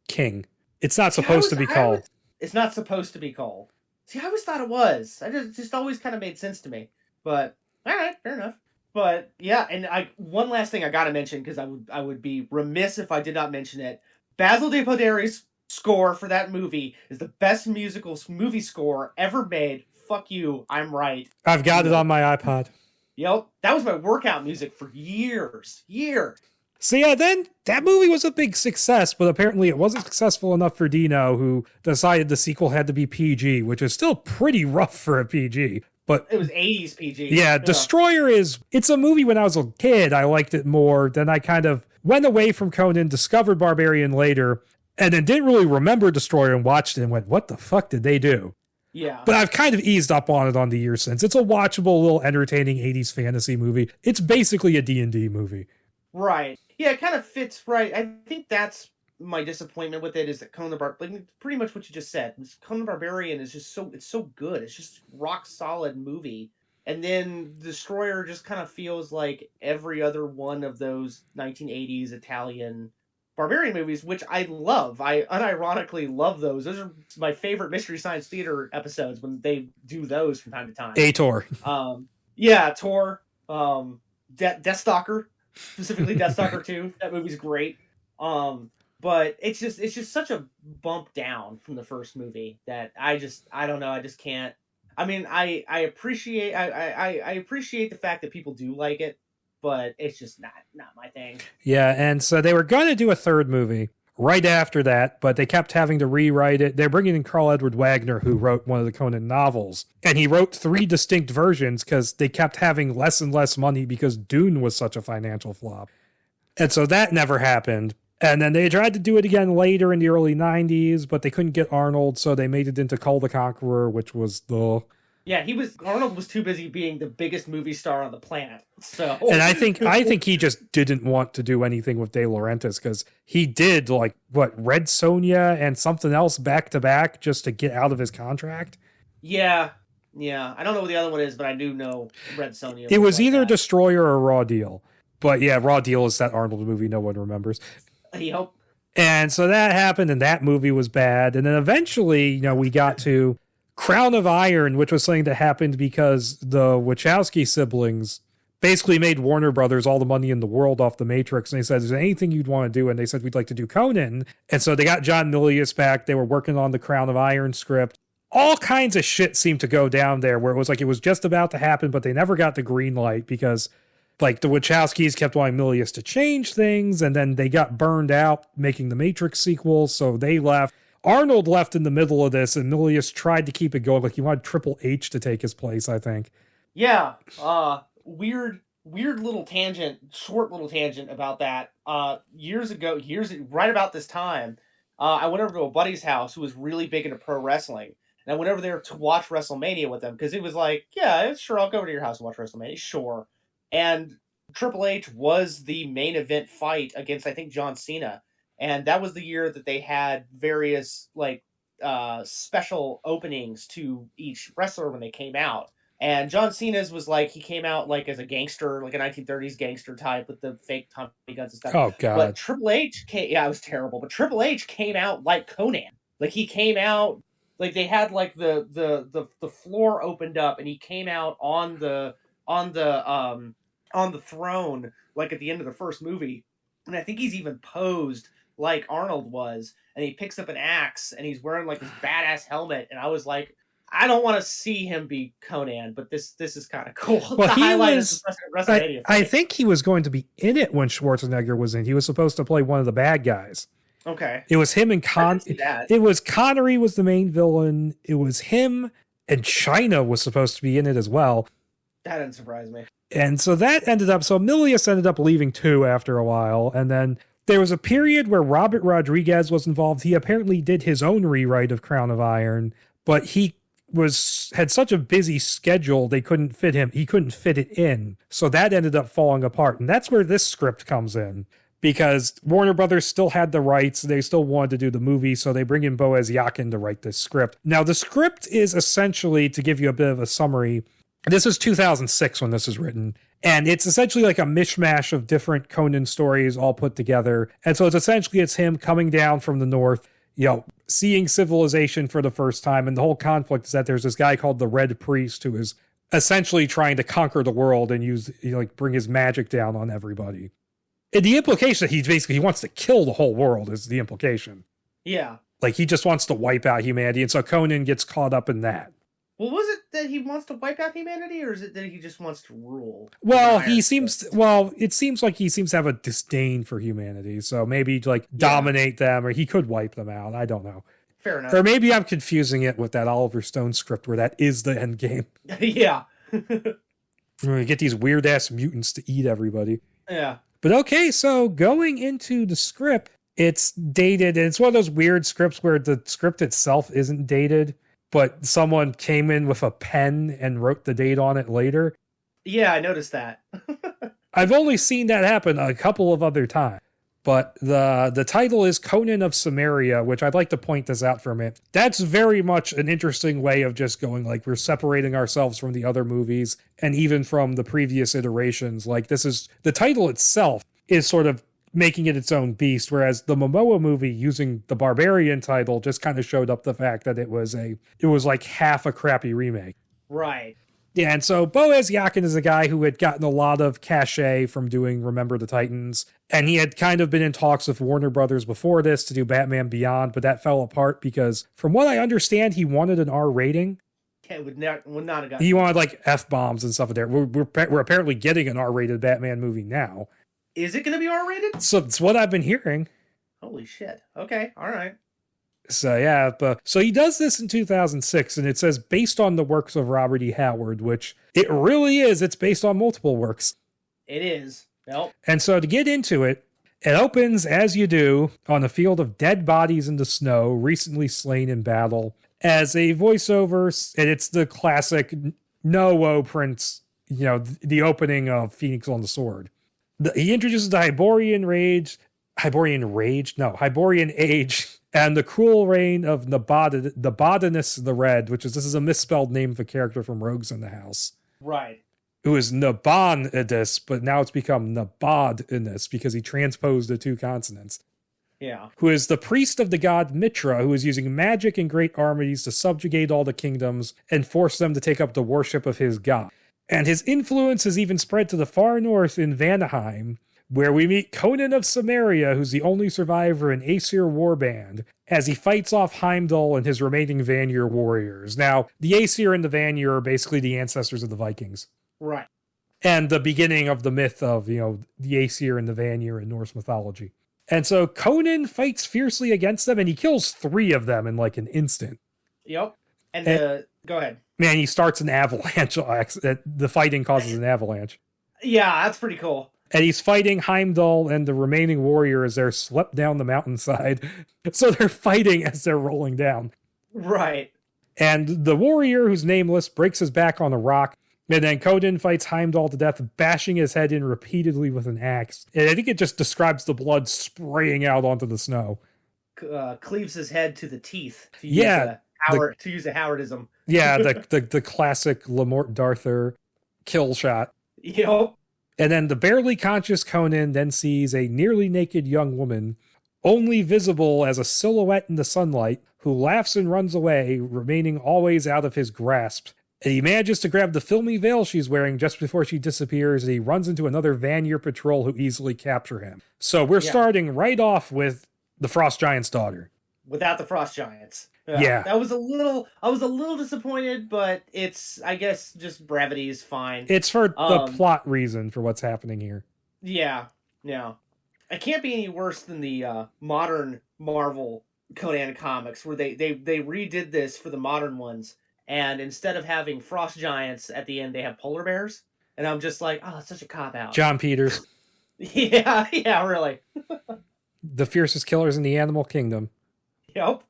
King. It's not supposed to be Cull.
It's not supposed to be Cull. See, I always thought it was. It just always kind of made sense to me. But all right, fair enough. But yeah, and one last thing I gotta mention, because I would be remiss if I did not mention it. Basil de Poderi's score for that movie is the best movie score ever made. Fuck you, I'm right.
I've got it on my iPod.
Yep, that was my workout music for years.
So yeah, then that movie was a big success, but apparently it wasn't successful enough for Dino, who decided the sequel had to be PG, which is still pretty rough for a PG. But
it was 80s PG.
Yeah, Destroyer it's a movie when I was a kid, I liked it more. Then I kind of went away from Conan, discovered Barbarian later, and then didn't really remember Destroyer and watched it and went, what the fuck did they do?
Yeah.
But I've kind of eased up on it on the years since. It's a watchable, little entertaining 80s fantasy movie. It's basically a D&D movie.
Right. Yeah, it kind of fits right. I think that's my disappointment with it, is that Conan the Barbarian, like, pretty much what you just said. Conan the Barbarian is just it's so good. It's just rock solid movie. And then Destroyer just kind of feels like every other one of those 1980s Italian Barbarian movies, which I love. I unironically love those. Those are my favorite Mystery Science Theater episodes, when they do those from time to time.
Tor.
Yeah, Tor. Deathstalker. Specifically Deathstalker 2. That movie's great. But it's just such a bump down from the first movie that I don't know, I just can't. I mean, I appreciate the fact that people do like it, but it's just not my thing.
Yeah, and so they were going to do a third movie right after that, but they kept having to rewrite it. They're bringing in Carl Edward Wagner, who wrote one of the Conan novels, and he wrote 3 distinct versions because they kept having less and less money because Dune was such a financial flop. And so that never happened. And then they tried to do it again later in the early 90s, but they couldn't get Arnold, so they made it into Kull the Conqueror, which was the...
Yeah, Arnold was too busy being the biggest movie star on the planet. So,
and I think he just didn't want to do anything with De Laurentiis, because he did Red Sonja and something else back to back just to get out of his contract.
Yeah. I don't know what the other one is, but I do know Red Sonja.
It was either Destroyer or Raw Deal. But yeah, Raw Deal is that Arnold movie no one remembers.
Yep.
And so that happened, and that movie was bad. And then eventually, we got to Crown of Iron, which was something that happened because the Wachowski siblings basically made Warner Brothers all the money in the world off The Matrix. And they said, is there anything you'd want to do? And they said, we'd like to do Conan. And so they got John Milius back. They were working on the Crown of Iron script. All kinds of shit seemed to go down there where it was like it was just about to happen, but they never got the green light because like the Wachowskis kept wanting Milius to change things, and then they got burned out making the Matrix sequels, so they left. Arnold left in the middle of this, and Milius tried to keep it going. Like he wanted Triple H to take his place, I think.
Yeah, weird little tangent, short little tangent about that. Years ago, right about this time, I went over to a buddy's house who was really big into pro wrestling. And I went over there to watch WrestleMania with them because it was like, yeah, sure, I'll go over to your house and watch WrestleMania, sure. And Triple H was the main event fight against, I think, John Cena. And that was the year that they had various special openings to each wrestler when they came out. And John Cena's was like, he came out like as a gangster, like a 1930s gangster type with the fake Tommy guns and stuff.
Oh, God.
But Triple H it was terrible. But Triple H came out like Conan. Like he came out, like they had like the floor opened up and he came out on the throne, like at the end of the first movie. And I think he's even posed like Arnold was, and he picks up an axe and he's wearing like this badass helmet. And I was like, I don't want to see him be Conan, but this is kind of cool.
Well, I think he was going to be in it when Schwarzenegger was in. He was supposed to play one of the bad guys.
Okay.
It was him and it was Connery was the main villain. It was him, and China was supposed to be in it as well.
That didn't surprise me.
And so that ended up, so Milius ended up leaving too after a while. And then there was a period where Robert Rodriguez was involved. He apparently did his own rewrite of Crown of Iron, but he had such a busy schedule, they couldn't fit him. He couldn't fit it in. So that ended up falling apart. And that's where this script comes in, because Warner Brothers still had the rights. They still wanted to do the movie. So they bring in Boaz Yawkin to write this script. Now the script is essentially, to give you a bit of a summary, this is 2006 when this is written. And it's essentially like a mishmash of different Conan stories all put together. And so it's him coming down from the north, seeing civilization for the first time. And the whole conflict is that there's this guy called the Red Priest who is essentially trying to conquer the world and bring his magic down on everybody. And the implication that he wants to kill the whole world is the implication.
Yeah.
Like he just wants to wipe out humanity. And so Conan gets caught up in that.
Well, was it that he wants to wipe out humanity, or is it that he just wants to rule?
Well, it seems like he seems to have a disdain for humanity. So maybe dominate them, or he could wipe them out. I don't know.
Fair enough.
Or maybe I'm confusing it with that Oliver Stone script where that is the end game.
Yeah.
We get these weird ass mutants to eat everybody.
Yeah.
But okay, so going into the script, it's dated, and it's one of those weird scripts where the script itself isn't dated, but someone came in with a pen and wrote the date on it later.
Yeah, I noticed that.
I've only seen that happen a couple of other times. But the title is Conan of Cimmeria, which I'd like to point this out for a minute. That's very much an interesting way of just going, like, we're separating ourselves from the other movies and even from the previous iterations. Like, the title itself is sort of making it its own beast, whereas the Momoa movie using the Barbarian title just kind of showed up the fact that it was like half a crappy remake.
Right.
Yeah, and so Boaz Yawkin is a guy who had gotten a lot of cachet from doing Remember the Titans, and he had kind of been in talks with Warner Brothers before this to do Batman Beyond, but that fell apart because, from what I understand, he wanted an R rating.
Yeah, would not have gotten.
He wanted like F-bombs and stuff there. We're apparently getting an R-rated Batman movie now.
Is it going to be R-rated?
So it's what I've been hearing.
Holy shit. Okay, all right.
So yeah, so he does this in 2006, and it says based on the works of Robert E. Howard, which it really is. It's based on multiple works.
It is. Nope.
And so to get into it, it opens, as you do, on a field of dead bodies in the snow, recently slain in battle, as a voiceover, and it's the classic No Prince, the opening of Phoenix on the Sword. He introduces the Hyborian Age, and the cruel reign of Nabonidus the Red, this is a misspelled name of a character from Rogues in the House.
Right.
Who is Nabonidus, but now it's become Nabonidus because he transposed the two consonants.
Yeah.
who is the priest of the god Mitra, who is using magic and great armies to subjugate all the kingdoms and force them to take up the worship of his god. And his influence has even spread to the far north in Vanaheim, where we meet Conan of Cimmeria, who's the only survivor in Aesir warband, as he fights off Heimdall and his remaining Vanir warriors. Now, the Aesir and the Vanir are basically the ancestors of the Vikings.
Right.
And the beginning of the myth of, the Aesir and the Vanir in Norse mythology. And so Conan fights fiercely against them, and he kills 3 of them in like an instant.
Yep. And go ahead.
Man, he starts an avalanche. The fighting causes an avalanche.
Yeah, that's pretty cool.
And he's fighting Heimdall and the remaining warrior as they're swept down the mountainside. So they're fighting as they're rolling down.
Right.
And the warrior, who's nameless, breaks his back on a rock. And then Conan fights Heimdall to death, bashing his head in repeatedly with an axe. And I think it just describes the blood spraying out onto the snow.
Cleaves his head to the teeth. To
use
a Howardism.
Yeah, the classic Lamort Darthur kill shot.
Yep.
And then the barely conscious Conan then sees a nearly naked young woman, only visible as a silhouette in the sunlight, who laughs and runs away, remaining always out of his grasp. And he manages to grab the filmy veil she's wearing just before she disappears, and he runs into another Vanir patrol who easily capture him. So we're starting right off with the Frost Giant's daughter.
Without the Frost Giants.
Yeah.
I was a little disappointed, but it's, I guess, just brevity is fine.
It's for the plot reason for what's happening here.
Yeah. It can't be any worse than the modern Marvel Conan comics, where they redid this for the modern ones. And instead of having frost giants at the end, they have polar bears. And I'm just like, oh, that's such a cop-out.
John Peters.
Yeah, really.
The fiercest killers in the animal kingdom.
Yep.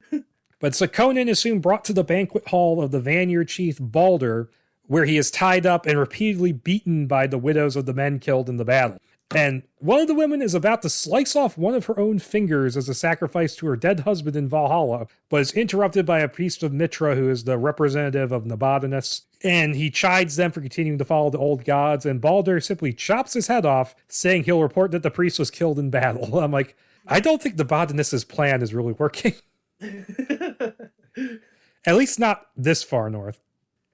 But so Conan is soon brought to the banquet hall of the Vanir chief Balder, where he is tied up and repeatedly beaten by the widows of the men killed in the battle. And one of the women is about to slice off one of her own fingers as a sacrifice to her dead husband in Valhalla, but is interrupted by a priest of Mitra who is the representative of Nabonidus. And he chides them for continuing to follow the old gods, and Balder simply chops his head off, saying he'll report that the priest was killed in battle. I'm like, I don't think Nabonidus' plan is really working. At least not this far north.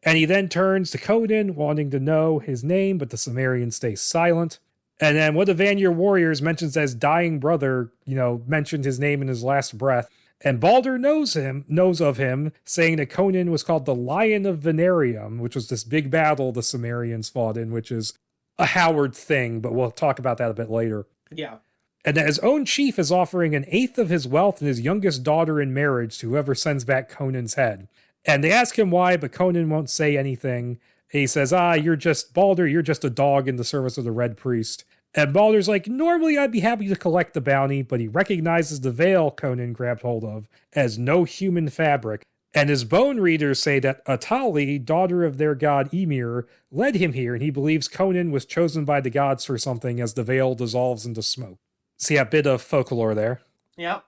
And he then turns to Conan, wanting to know his name, but the Sumerian stays silent. And then one of the Vanir warriors mentions that his dying brother, mentioned his name in his last breath. And Balder knows of him, saying that Conan was called the Lion of Venarium, which was this big battle the Sumerians fought in, which is a Howard thing, but we'll talk about that a bit later.
Yeah.
And that his own chief is offering 1/8 of his wealth and his youngest daughter in marriage to whoever sends back Conan's head. And they ask him why, but Conan won't say anything. And he says, Balder, you're just a dog in the service of the Red Priest. And Balder's like, normally I'd be happy to collect the bounty, but he recognizes the veil Conan grabbed hold of as no human fabric. And his bone readers say that Atali, daughter of their god Ymir, led him here, and he believes Conan was chosen by the gods for something as the veil dissolves into smoke. See a bit of folklore there.
Yep.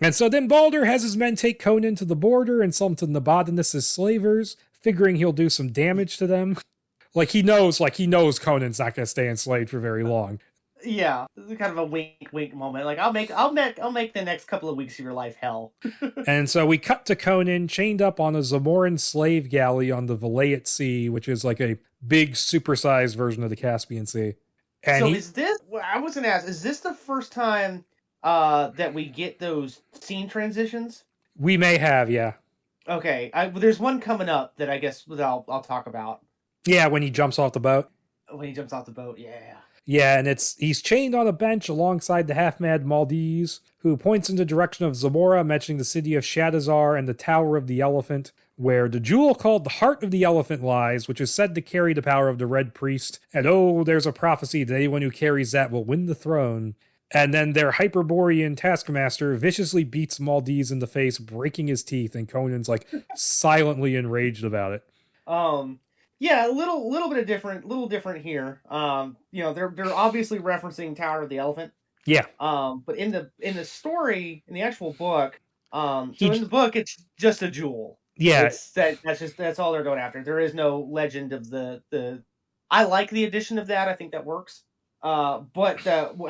And so then Balder has his men take Conan to the border and sell him to Nabonidus as slavers, figuring he'll do some damage to them. He knows Conan's not going to stay enslaved for very long.
Yeah, this is kind of a wink moment. I'll make the next couple of weeks of your life hell.
And so we cut to Conan chained up on a Zamoran slave galley on the Vilayet Sea, which is like a big supersized version of the Caspian Sea. And
is this? I was going to ask. Is this the first time that we get those scene transitions?
We may have, yeah.
Okay, there's one coming up that I guess I'll talk about.
Yeah, when he jumps off the boat.
When he jumps off the boat, yeah.
Yeah, and he's chained on a bench alongside the half-mad Maldives, who points in the direction of Zamora, mentioning the city of Shadazar and the Tower of the Elephant, where the jewel called the Heart of the Elephant lies, which is said to carry the power of the Red Priest. And there's a prophecy that anyone who carries that will win the throne. And then their Hyperborean taskmaster viciously beats Maldives in the face, breaking his teeth, and Conan's silently enraged about it.
Yeah, a little bit different here. They're obviously referencing Tower of the Elephant.
Yeah.
But in the story, in the actual book, in the book it's just a jewel.
Yeah.
That's all they're going after. There is no legend of the I like the addition of that. I think that works. But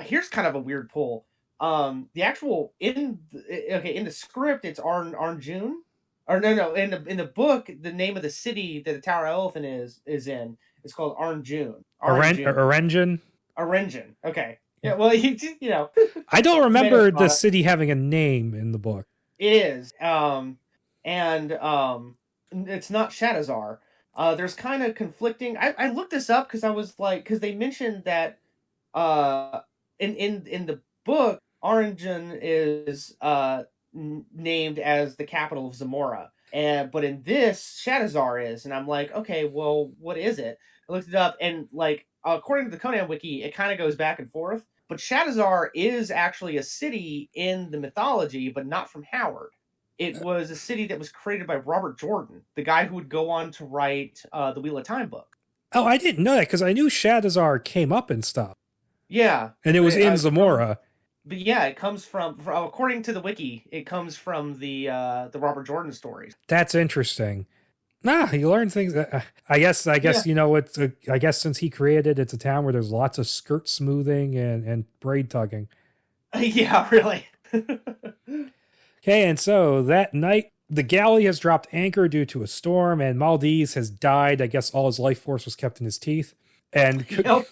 here's kind of a weird pull. The actual in the script it's Arjun, or no in the book the name of the city that the Tower Elephant is in is called Arjun.
Arenjin.
Arenjin. Okay. Yeah. Well, you know.
I don't remember the city having a name in the book.
It is. And it's not Shadazar. There's kind of conflicting. I looked this up because I was like, because they mentioned that in the book, Arjun is named as the capital of Zamora, but in this, Shadazar is, and I'm like, okay, well, what is it? I looked it up, and like according to the Conan wiki, it kind of goes back and forth. But Shadazar is actually a city in the mythology, but not from Howard. It was a city that was created by Robert Jordan, the guy who would go on to write the Wheel of Time book.
Oh, I didn't know that because I knew Shadazar came up and stuff.
Yeah.
And it was in Zamora.
But yeah, it comes from according to the wiki, it comes from the Robert Jordan stories.
That's interesting. You learn things. I guess yeah. You know, I guess since he created it's a town where there's lots of skirt smoothing and braid tugging.
Yeah, really.
Okay, and so that night, the galley has dropped anchor due to a storm, and Maldives has died. I guess all his life force was kept in his teeth. And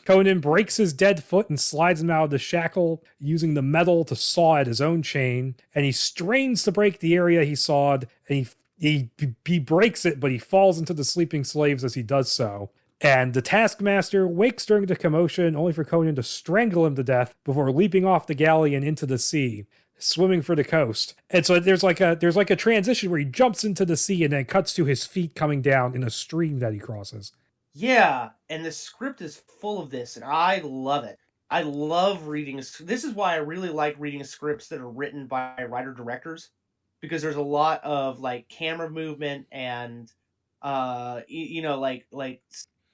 Conan breaks his dead foot and slides him out of the shackle, using the metal to saw at his own chain. And he strains to break the area he sawed, and he breaks it, but he falls into the sleeping slaves as he does so. And the Taskmaster wakes during the commotion, only for Conan to strangle him to death before leaping off the galley and into the sea, swimming for the coast. And so there's like a transition where he jumps into the sea and then cuts to his feet coming down in a stream that he crosses.
Yeah, and the script is full of this, and I love it. I love reading. This is why I really like reading scripts that are written by writer-directors, because there's a lot of like camera movement and like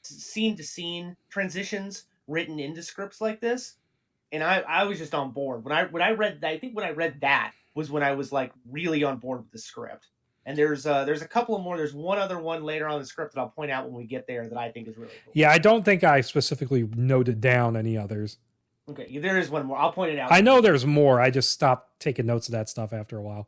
scene-to-scene transitions written into scripts like this. And I was just on board when I read that. I think when I read that was when I was like really on board with the script. And there's a couple of more. There's one other one later on in the script that I'll point out when we get there that I think is really cool.
Yeah, I don't think I specifically noted down any others.
Okay, there is one more. I'll point it out.
I know there's more. I just stopped taking notes of that stuff after a while.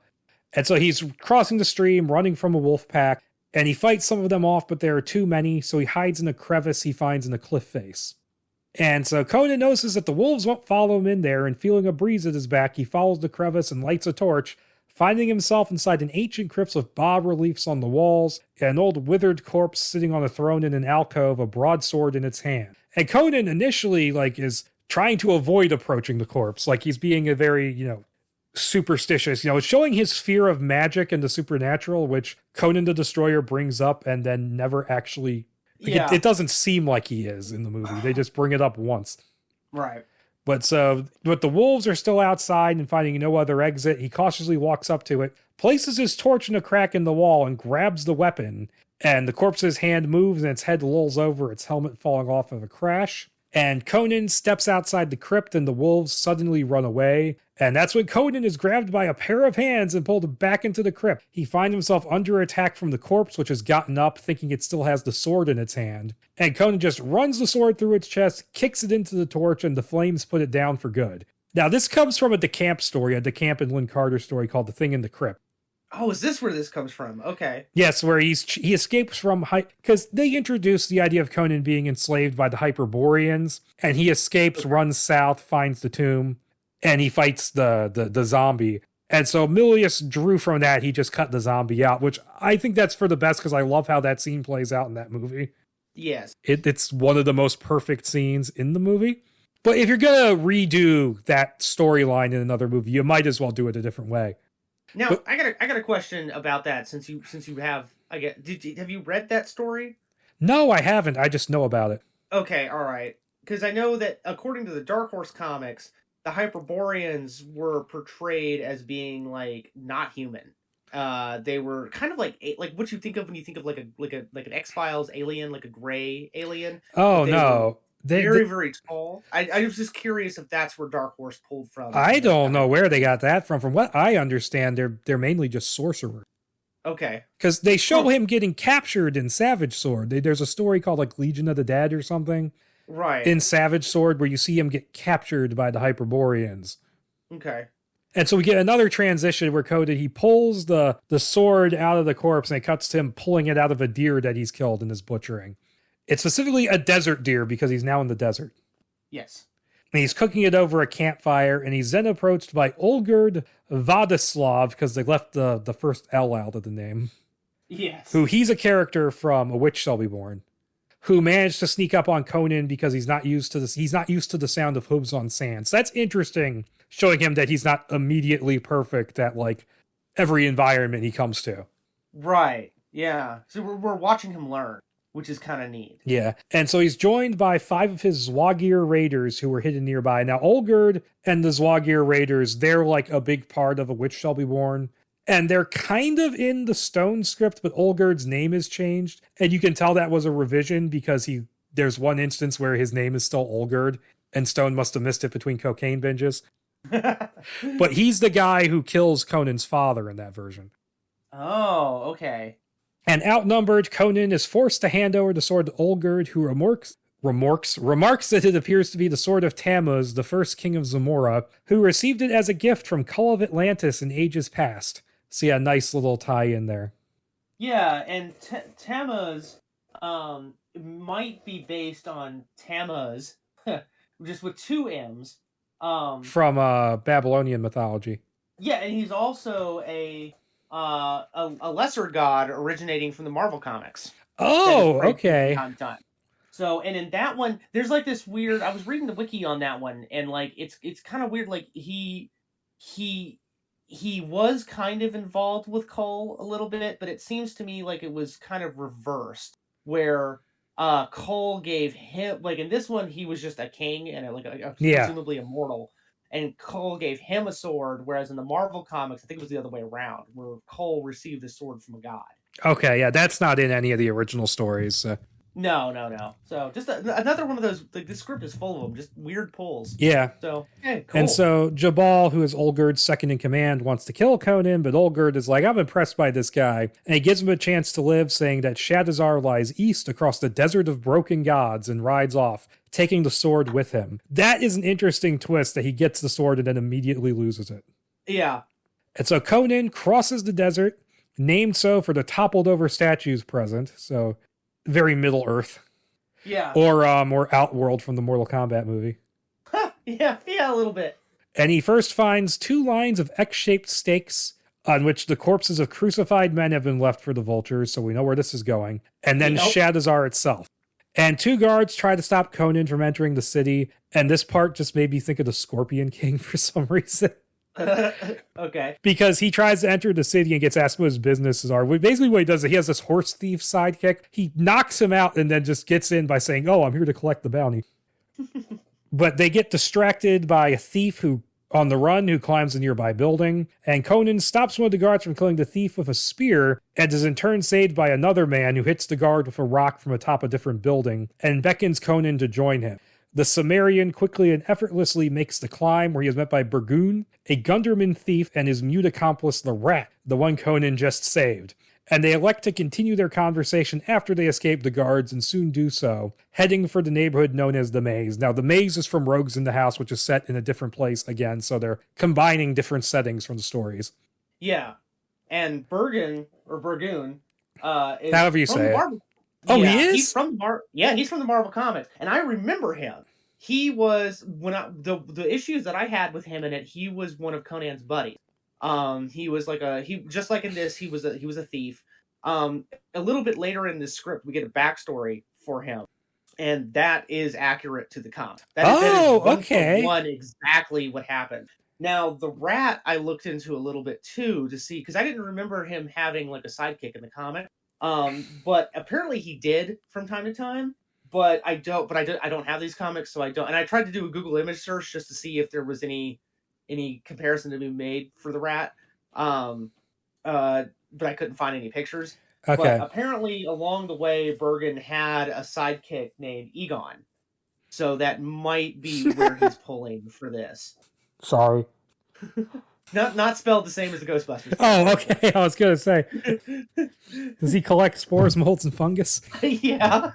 And so he's crossing the stream, running from a wolf pack, and he fights some of them off, but there are too many, so he hides in a crevice he finds in a cliff face. And so Conan notices that the wolves won't follow him in there, and feeling a breeze at his back, he follows the crevice and lights a torch, finding himself inside an ancient crypt with bas-reliefs on the walls, and an old withered corpse sitting on a throne in an alcove, a broadsword in its hand. And Conan initially, is trying to avoid approaching the corpse, he's being a very, superstitious, it's showing his fear of magic and the supernatural, which Conan the Destroyer brings up and then never actually... It doesn't seem like he is in the movie. They just bring it up once.
Right.
But the wolves are still outside, and finding no other exit, he cautiously walks up to it, places his torch in a crack in the wall, and grabs the weapon. And the corpse's hand moves, and its head lolls over, its helmet falling off of a crash. And Conan steps outside the crypt, and the wolves suddenly run away. And that's when Conan is grabbed by a pair of hands and pulled back into the crypt. He finds himself under attack from the corpse, which has gotten up, thinking it still has the sword in its hand. And Conan just runs the sword through its chest, kicks it into the torch, and the flames put it down for good. Now, this comes from a DeCamp story, a DeCamp and Lynn Carter story called The Thing in the Crypt.
Oh, is this where this comes from? Okay.
Yes, where he escapes from... Because they introduced the idea of Conan being enslaved by the Hyperboreans, and he escapes, runs south, finds the tomb, and he fights the zombie. And so Milius drew from that, he just cut the zombie out, which I think that's for the best, because I love how that scene plays out in that movie.
Yes.
It's one of the most perfect scenes in the movie. But if you're going to redo that storyline in another movie, you might as well do it a different way.
Now, I got a question about that since you have have you read that story?
No, I haven't. I just know about it.
Okay, all right. Because I know that according to the Dark Horse comics, the Hyperboreans were portrayed as being not human. They were kind of like what you think of when you think of like an X-Files alien, like a gray alien.
Oh no.
Very tall. I was just curious if that's where Dark Horse pulled from.
I don't know where they got that from. From what I understand, they're mainly just sorcerers.
Okay.
Because they show him getting captured in Savage Sword. There's a story called Legion of the Dead or something.
Right.
In Savage Sword where you see him get captured by the Hyperboreans.
Okay.
And so we get another transition where Conan, he pulls the sword out of the corpse and it cuts to him pulling it out of a deer that he's killed in his butchering. It's specifically a desert deer because he's now in the desert.
Yes.
And he's cooking it over a campfire, and he's then approached by Olgerd Vladislav, because they left the first L out of the name.
Yes.
Who he's a character from A Witch Shall Be Born, who managed to sneak up on Conan because he's not used to this. He's not used to the sound of hooves on sand. So that's interesting, showing him that he's not immediately perfect at like every environment he comes to.
Right. Yeah. So we're watching him learn, which is kind of neat.
Yeah. And so he's joined by 5 of his Zwagir raiders who were hidden nearby. Now, Olgerd and the Zwagir raiders, they're like a big part of A Witch Shall Be Born. And they're kind of in the Stone script, but Olgerd's name is changed. And you can tell that was a revision because there's one instance where his name is still Olgerd, and Stone must have missed it between cocaine binges. But he's the guy who kills Conan's father in that version.
Oh, okay.
And outnumbered, Conan is forced to hand over the sword to Olgerd, who remarks that it appears to be the sword of Tammuz, the first king of Zamora, who received it as a gift from Kull of Atlantis in ages past. So yeah, nice little tie-in there.
Yeah, and Tammuz might be based on Tammuz, just with 2 M's.
From Babylonian mythology.
Yeah, and he's also a lesser god originating from the Marvel comics.
Oh, okay.
Time. So, and in that one, there's like this weird. I was reading the wiki on that one, and like it's kind of weird. Like he was kind of involved with Kull a little bit, but it seems to me like it was kind of reversed, where Kull gave him, like in this one he was just a king and presumably immortal, and Kull gave him a sword, whereas in the Marvel comics I think it was the other way around, where Kull received the sword from a god. Okay,
yeah, that's not in any of the original stories.
No. So just another one of those. Like, the script is full of them, just weird pulls.
Yeah.
So hey, cool.
And so Jabal, who is Olgerd's second in command, wants to kill Conan, but Olgerd is like, I'm impressed by this guy, and he gives him a chance to live, saying that Shadazar lies east across the desert of broken gods, and rides off, taking the sword with him. That is an interesting twist, that he gets the sword and then immediately loses it.
Yeah.
And so Conan crosses the desert, named so for the toppled over statues present. So very Middle Earth.
Yeah.
Or Outworld from the Mortal Kombat movie.
Yeah, a little bit.
And he first finds 2 lines of X-shaped stakes on which the corpses of crucified men have been left for the vultures, so we know where this is going. And then Shadazar itself. And 2 guards try to stop Conan from entering the city, and this part just made me think of the Scorpion King for some reason.
Okay.
Because he tries to enter the city and gets asked what his businesses are. Basically what he does is he has this horse thief sidekick. He knocks him out and then just gets in by saying, oh, I'm here to collect the bounty. But they get distracted by a thief on the run who climbs a nearby building. And Conan stops one of the guards from killing the thief with a spear and is in turn saved by another man who hits the guard with a rock from atop a different building and beckons Conan to join him. The Sumerian quickly and effortlessly makes the climb, where he is met by Burgoon, a Gunderman thief, and his mute accomplice, the Rat, the one Conan just saved. And they elect to continue their conversation after they escape the guards, and soon do so, heading for the neighborhood known as the Maze. Now, the Maze is from Rogues in the House, which is set in a different place again, so they're combining different settings from the stories.
Yeah. And Burgoon, is
however you say it. Oh,
yeah,
he is?
He's from the Marvel comics, and I remember him. He was the issues that I had with him in it. He was one of Conan's buddies. He was just like in this. He was a thief. A little bit later in the script, we get a backstory for him, and that is accurate to the comic. That is
okay.
One exactly what happened. Now the Rat I looked into a little bit too to see, because I didn't remember him having like a sidekick in the comic. But apparently he did from time to time, but I don't have these comics, so I don't. And I tried to do a Google image search just to see if there was any comparison to be made for the Rat. But I couldn't find any pictures.
Okay.
But apparently along the way, Bergen had a sidekick named Egon. So that might be where he's pulling for this.
Sorry.
Not spelled the same as the Ghostbusters.
Oh, okay. I was going to say. Does he collect spores, molds, and fungus?
Yeah.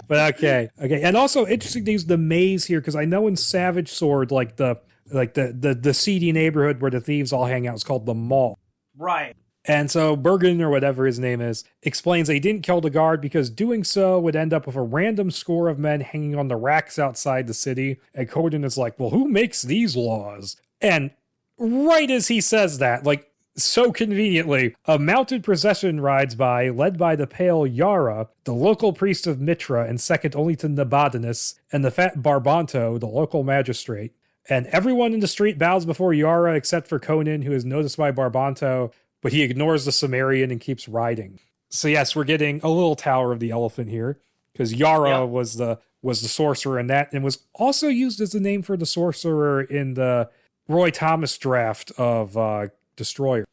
But okay. And also, interesting to use the maze here, because I know in Savage Sword, like the like the seedy neighborhood where the thieves all hang out is called the Mall.
Right.
And so Bergen, or whatever his name is, explains they didn't kill the guard because doing so would end up with a random score of men hanging on the racks outside the city. And Conan is like, well, who makes these laws? And right as he says that, like, so conveniently, a mounted procession rides by, led by the pale Yara, the local priest of Mitra and second only to Nabonidus, and the fat Barbanto, the local magistrate. And everyone in the street bows before Yara except for Conan, who is noticed by Barbanto, but he ignores the Sumerian and keeps riding. So yes, we're getting a little Tower of the Elephant here, because Yara was the sorcerer in that, and was also used as the name for the sorcerer in the Roy Thomas draft of Destroyer.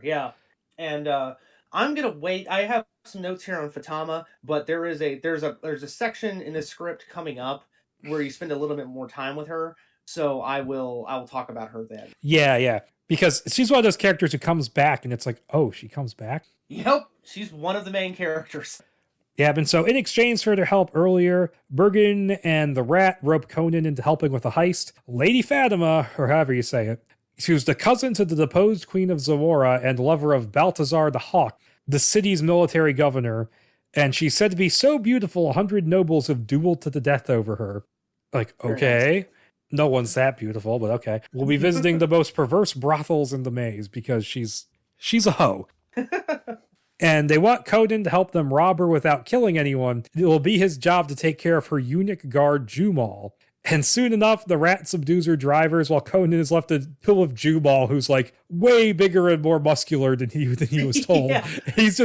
Yeah. And I'm gonna wait. I have some notes here on Fatama, but there's a section in the script coming up where you spend a little bit more time with her. So I will talk about her then. Yeah.
Because she's one of those characters who comes back, and it's like, oh, she comes back?
Yep, she's one of the main characters.
Yeah, and so in exchange for their help earlier, Bergen and the rat rope Conan into helping with the heist. Lady Fatima, or however you say it, she was the cousin to the deposed Queen of Zawara and lover of Balthazar the Hawk, the city's military governor, and she's said to be so beautiful 100 nobles have dueled to the death over her. Like, okay. No one's that beautiful, but okay. We'll be visiting the most perverse brothels in the maze because she's a hoe. And they want Conan to help them rob her without killing anyone. It will be his job to take care of her eunuch guard, Jumal. And soon enough, the rat subdues her drivers while Conan is left a pill of Jumal, who's like way bigger and more muscular than he was told.
Yeah.
This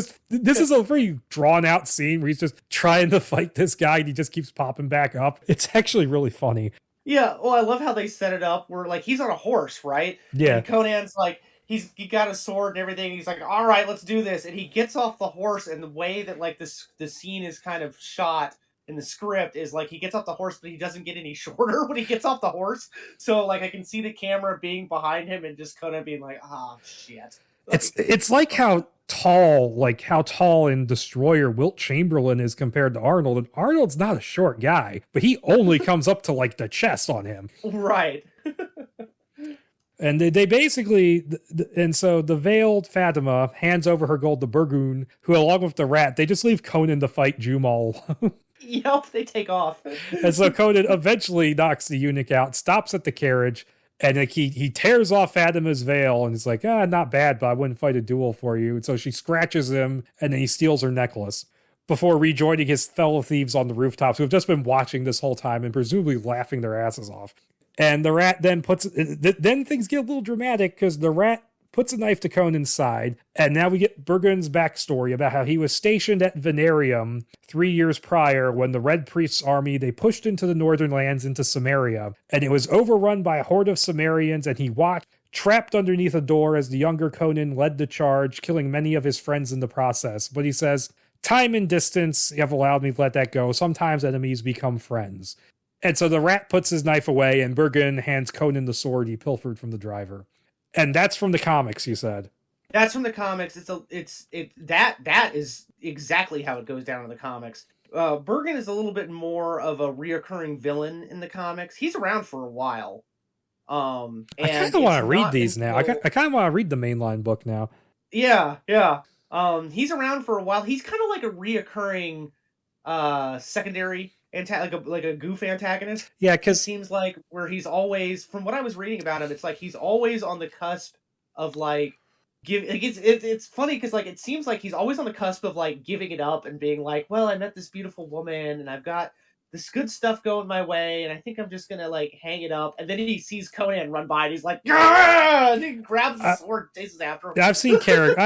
is a very drawn out scene where he's just trying to fight this guy and he just keeps popping back up. It's actually really funny.
Yeah, well, I love how they set it up where, like, he's on a horse, right?
Yeah.
And Conan's like, he got a sword and everything. He's like, all right, let's do this. And he gets off the horse, and the way that, like, the scene is kind of shot in the script is, like, he gets off the horse, but he doesn't get any shorter when he gets off the horse. So, like, I can see the camera being behind him and just Conan being like, ah, shit.
It's like how tall in Destroyer Wilt Chamberlain is compared to Arnold, and Arnold's not a short guy, but he only comes up to like the chest on him.
Right.
And they basically, and so the veiled Fatima hands over her gold to Burgoon, who along with the rat, they just leave Conan to fight Jumal.
Yep, they take off.
And so Conan eventually knocks the eunuch out, stops at the carriage, and like he tears off Fatima's veil, and he's like, not bad, but I wouldn't fight a duel for you. And so she scratches him, and then he steals her necklace before rejoining his fellow thieves on the rooftops who have just been watching this whole time and presumably laughing their asses off. And the rat then then things get a little dramatic because the rat puts a knife to Conan's side, and now we get Burgon's backstory about how he was stationed at Venarium 3 years prior when the Red Priest's army, they pushed into the northern lands into Cimmeria, and it was overrun by a horde of Cimmerians, and he watched, trapped underneath a door as the younger Conan led the charge, killing many of his friends in the process. But he says, time and distance have allowed me to let that go. Sometimes enemies become friends. And so the rat puts his knife away, and Burgon hands Conan the sword he pilfered from the driver. And that's from the comics, you said.
That's from the comics. That is exactly how it goes down in the comics. Burgon is a little bit more of a reoccurring villain in the comics. He's around for a while.
I kind of want to read these now. I kind of want to read the mainline book now.
Yeah. He's around for a while. He's kind of like a reoccurring secondary like a goof antagonist.
Yeah, because
it seems like where he's always, from what I was reading about him, it's like he's always on the cusp of like it's funny because like it seems like he's always on the cusp of like giving it up and being like, well, I met this beautiful woman and I've got this good stuff going my way and I think I'm just gonna like hang it up. And then he sees Conan run by and he's like, yeah, and he grabs the sword, chases after him.
I've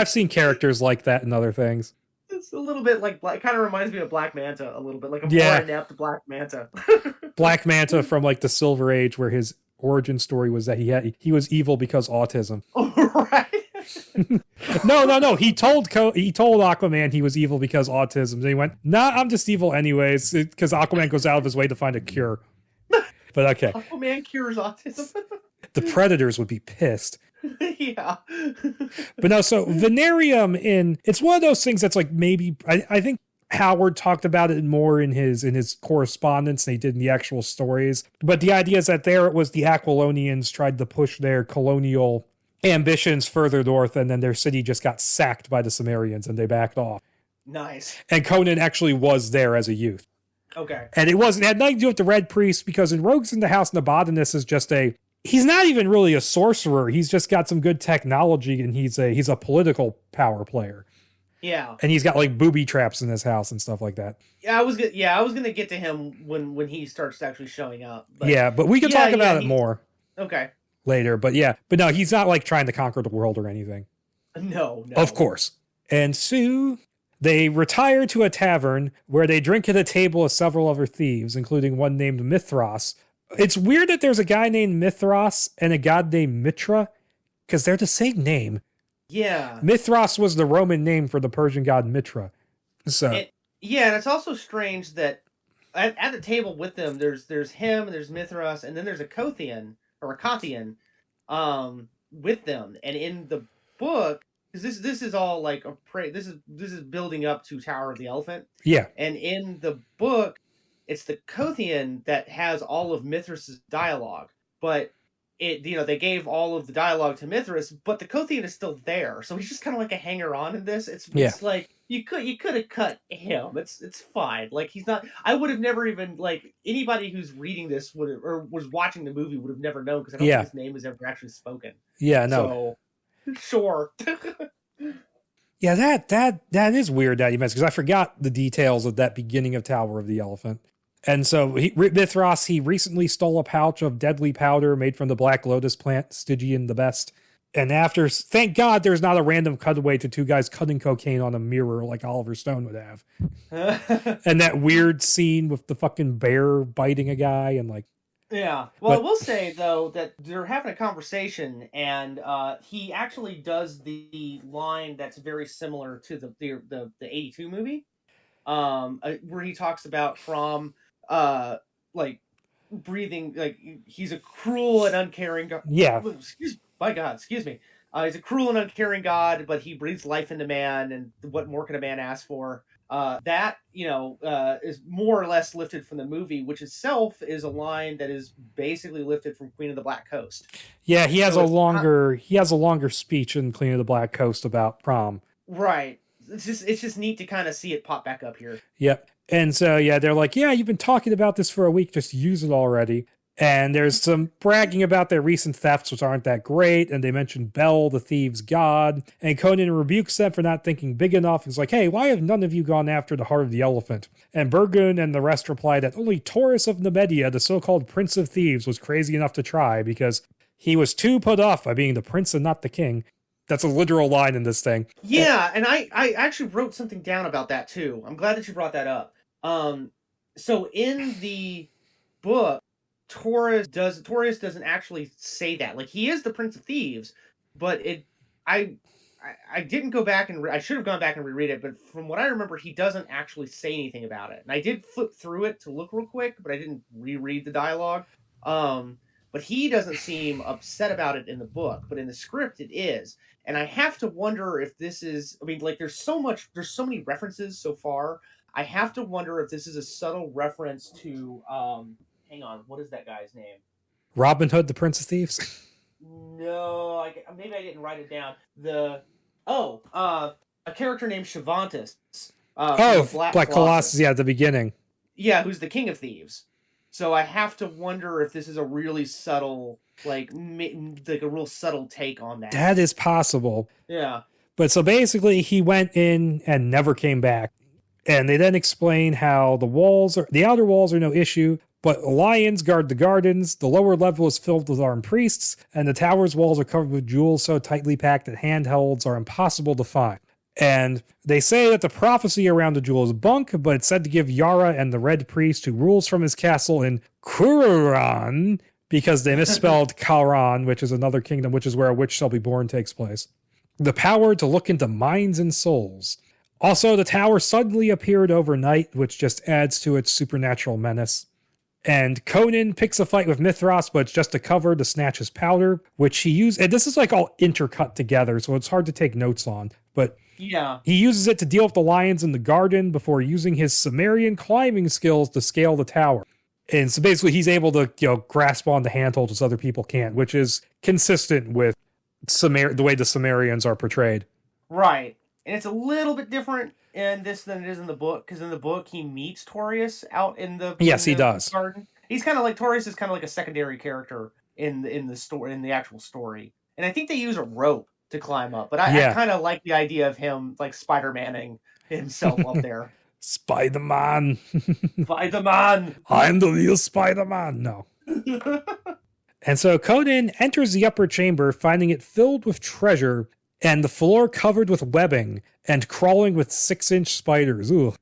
seen characters like that in other things.
It's a little bit like, it kind of reminds me of Black Manta a little bit, like a more inept Black Manta.
Black Manta from like the Silver Age, where his origin story was that he was evil because autism.
Oh, right.
No. He told Aquaman he was evil because autism. And he went, nah, I'm just evil anyways, because Aquaman goes out of his way to find a cure. But okay.
Aquaman cures autism.
The Predators would be pissed.
Yeah.
But no, so Venarium it's one of those things that's like maybe I think Howard talked about it more in his correspondence than he did in the actual stories. But the idea is that there it was the Aquilonians tried to push their colonial ambitions further north, and then their city just got sacked by the Cimmerians and they backed off.
Nice.
And Conan actually was there as a youth.
Okay.
And it had nothing to do with the Red Priest, because in Rogues in the House, Nabonidus is just he's not even really a sorcerer. He's just got some good technology, and he's a political power player.
Yeah.
And he's got like booby traps in his house and stuff like that.
I was gonna get to him when he starts actually showing up.
But but we can talk about it more.
Okay.
Later. But no, he's not like trying to conquer the world or anything.
No.
Of course. And so they retire to a tavern where they drink at a table of several other thieves, including one named Mithras. It's weird that there's a guy named Mithras and a god named Mitra, because they're the same name.
Yeah.
Mithras was the Roman name for the Persian god Mitra. So
and it's also strange that at the table with them, there's him, and there's Mithras, and then there's a Kothian or a Kothian with them. And in the book, because this is all like this is building up to Tower of the Elephant.
Yeah.
And in the book, it's the Kothian that has all of Mithras's dialogue, but they gave all of the dialogue to Mithras, but the Kothian is still there, so he's just kind of like a hanger-on in this. It's like you could have cut him. It's fine. Like, he's not. I would have never even, like, anybody who's reading this or was watching the movie would have never known, because I don't think his name was ever actually spoken. Yeah, no. So, sure.
Yeah, that is weird that you mentioned, because I forgot the details of that beginning of Tower of the Elephant. And so Mithras, he recently stole a pouch of deadly powder made from the black lotus plant, Stygian the best. And thank God there's not a random cutaway to two guys cutting cocaine on a mirror like Oliver Stone would have. And that weird scene with the fucking bear biting a guy and like.
Yeah. Well, I will say, though, that they're having a conversation, and he actually does the line that's very similar to the 82 movie, where he talks about from like breathing, like he's a cruel and uncaring god.
Yeah.
Excuse me. He's a cruel and uncaring god, but he breathes life into man, and what more can a man ask for? That is more or less lifted from the movie, which itself is a line that is basically lifted from Queen of the Black Coast.
Yeah, he has a longer speech in Queen of the Black Coast about prom.
Right. It's just neat to kind of see it pop back up here.
Yep. And so, they're like, you've been talking about this for a week, just use it already. And there's some bragging about their recent thefts, which aren't that great. And they mention Bel, the thieves' god. And Conan rebukes them for not thinking big enough. He's like, hey, why have none of you gone after the heart of the elephant? And Burgun and the rest reply that only Taurus of Nemedia, the so-called prince of thieves, was crazy enough to try, because he was too put off by being the prince and not the king. That's a literal line in this thing.
Yeah, and I actually wrote something down about that, too. I'm glad that you brought that up. So in the book, Taurus doesn't actually say that. Like, he is the Prince of Thieves, but I didn't go back and I should have gone back and reread it, but from what I remember, he doesn't actually say anything about it. And I did flip through it to look real quick, but I didn't reread the dialogue. But he doesn't seem upset about it in the book, but in the script it is. And I have to wonder if this is, I mean, like, there's so many references so far. I have to wonder if this is a subtle reference to, hang on, what is that guy's name?
Robin Hood, the Prince of Thieves?
No, maybe I didn't write it down. A character named Shavantis.
Black Colossus, at the beginning.
Yeah, who's the King of Thieves. So I have to wonder if this is a really subtle, like a real subtle take on that.
That is possible.
Yeah.
But so basically, he went in and never came back. And they then explain how the outer walls are no issue, but lions guard the gardens, the lower level is filled with armed priests, and the tower's walls are covered with jewels so tightly packed that handhelds are impossible to find. And they say that the prophecy around the jewel is bunk, but it's said to give Yara and the Red Priest, who rules from his castle in Kururan, because they misspelled Kalran, which is another kingdom, which is where A Witch Shall Be Born takes place, the power to look into minds and souls. Also, the tower suddenly appeared overnight, which just adds to its supernatural menace. And Conan picks a fight with Mithras, but it's just a cover to snatch his powder, which he used. And this is like all intercut together, so it's hard to take notes on. But
Yeah.
He uses it to deal with the lions in the garden before using his Sumerian climbing skills to scale the tower. And so basically he's able to, grasp on the handholds as other people can't, which is consistent with the way the Sumerians are portrayed.
Right. And it's a little bit different in this than it is in the book, because in the book he meets Taurus out in the
he does.
garden. He's kind of like Taurus is kind of like a secondary character in the story, in the actual story. And I think they use a rope to climb up, but I kind of like the idea of him like Spider-Manning himself up there.
Spider-Man.
Spider-Man.
I'm the real Spider-Man. No. And so Conan enters the upper chamber, finding it filled with treasure and the floor covered with webbing and crawling with 6-inch spiders. Ooh.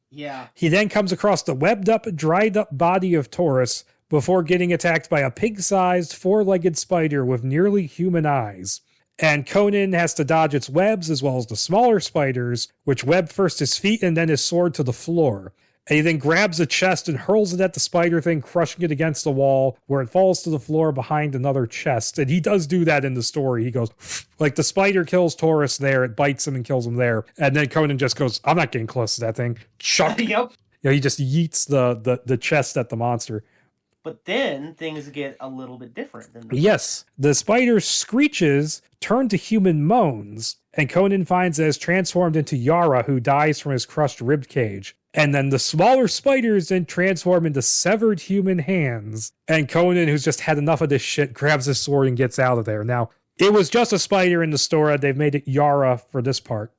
Yeah.
He then comes across the webbed up, dried up body of Taurus before getting attacked by a pig-sized, 4-legged spider with nearly human eyes. And Conan has to dodge its webs as well as the smaller spiders, which web first his feet and then his sword to the floor. And he then grabs a chest and hurls it at the spider thing, crushing it against the wall, where it falls to the floor behind another chest. And he does do that in the story. He goes, like the spider kills Taurus there, it bites him and kills him there. And then Conan just goes, I'm not getting close to that thing. Chuck.
Yep.
He just yeets the chest at the monster.
But then things get a little bit different.
Yes. The spider's screeches turn to human moans, and Conan finds it has transformed into Yara, who dies from his crushed rib cage. And then the smaller spiders then transform into severed human hands. And Conan, who's just had enough of this shit, grabs his sword and gets out of there. Now, it was just a spider in the story. They've made it Yara for this part.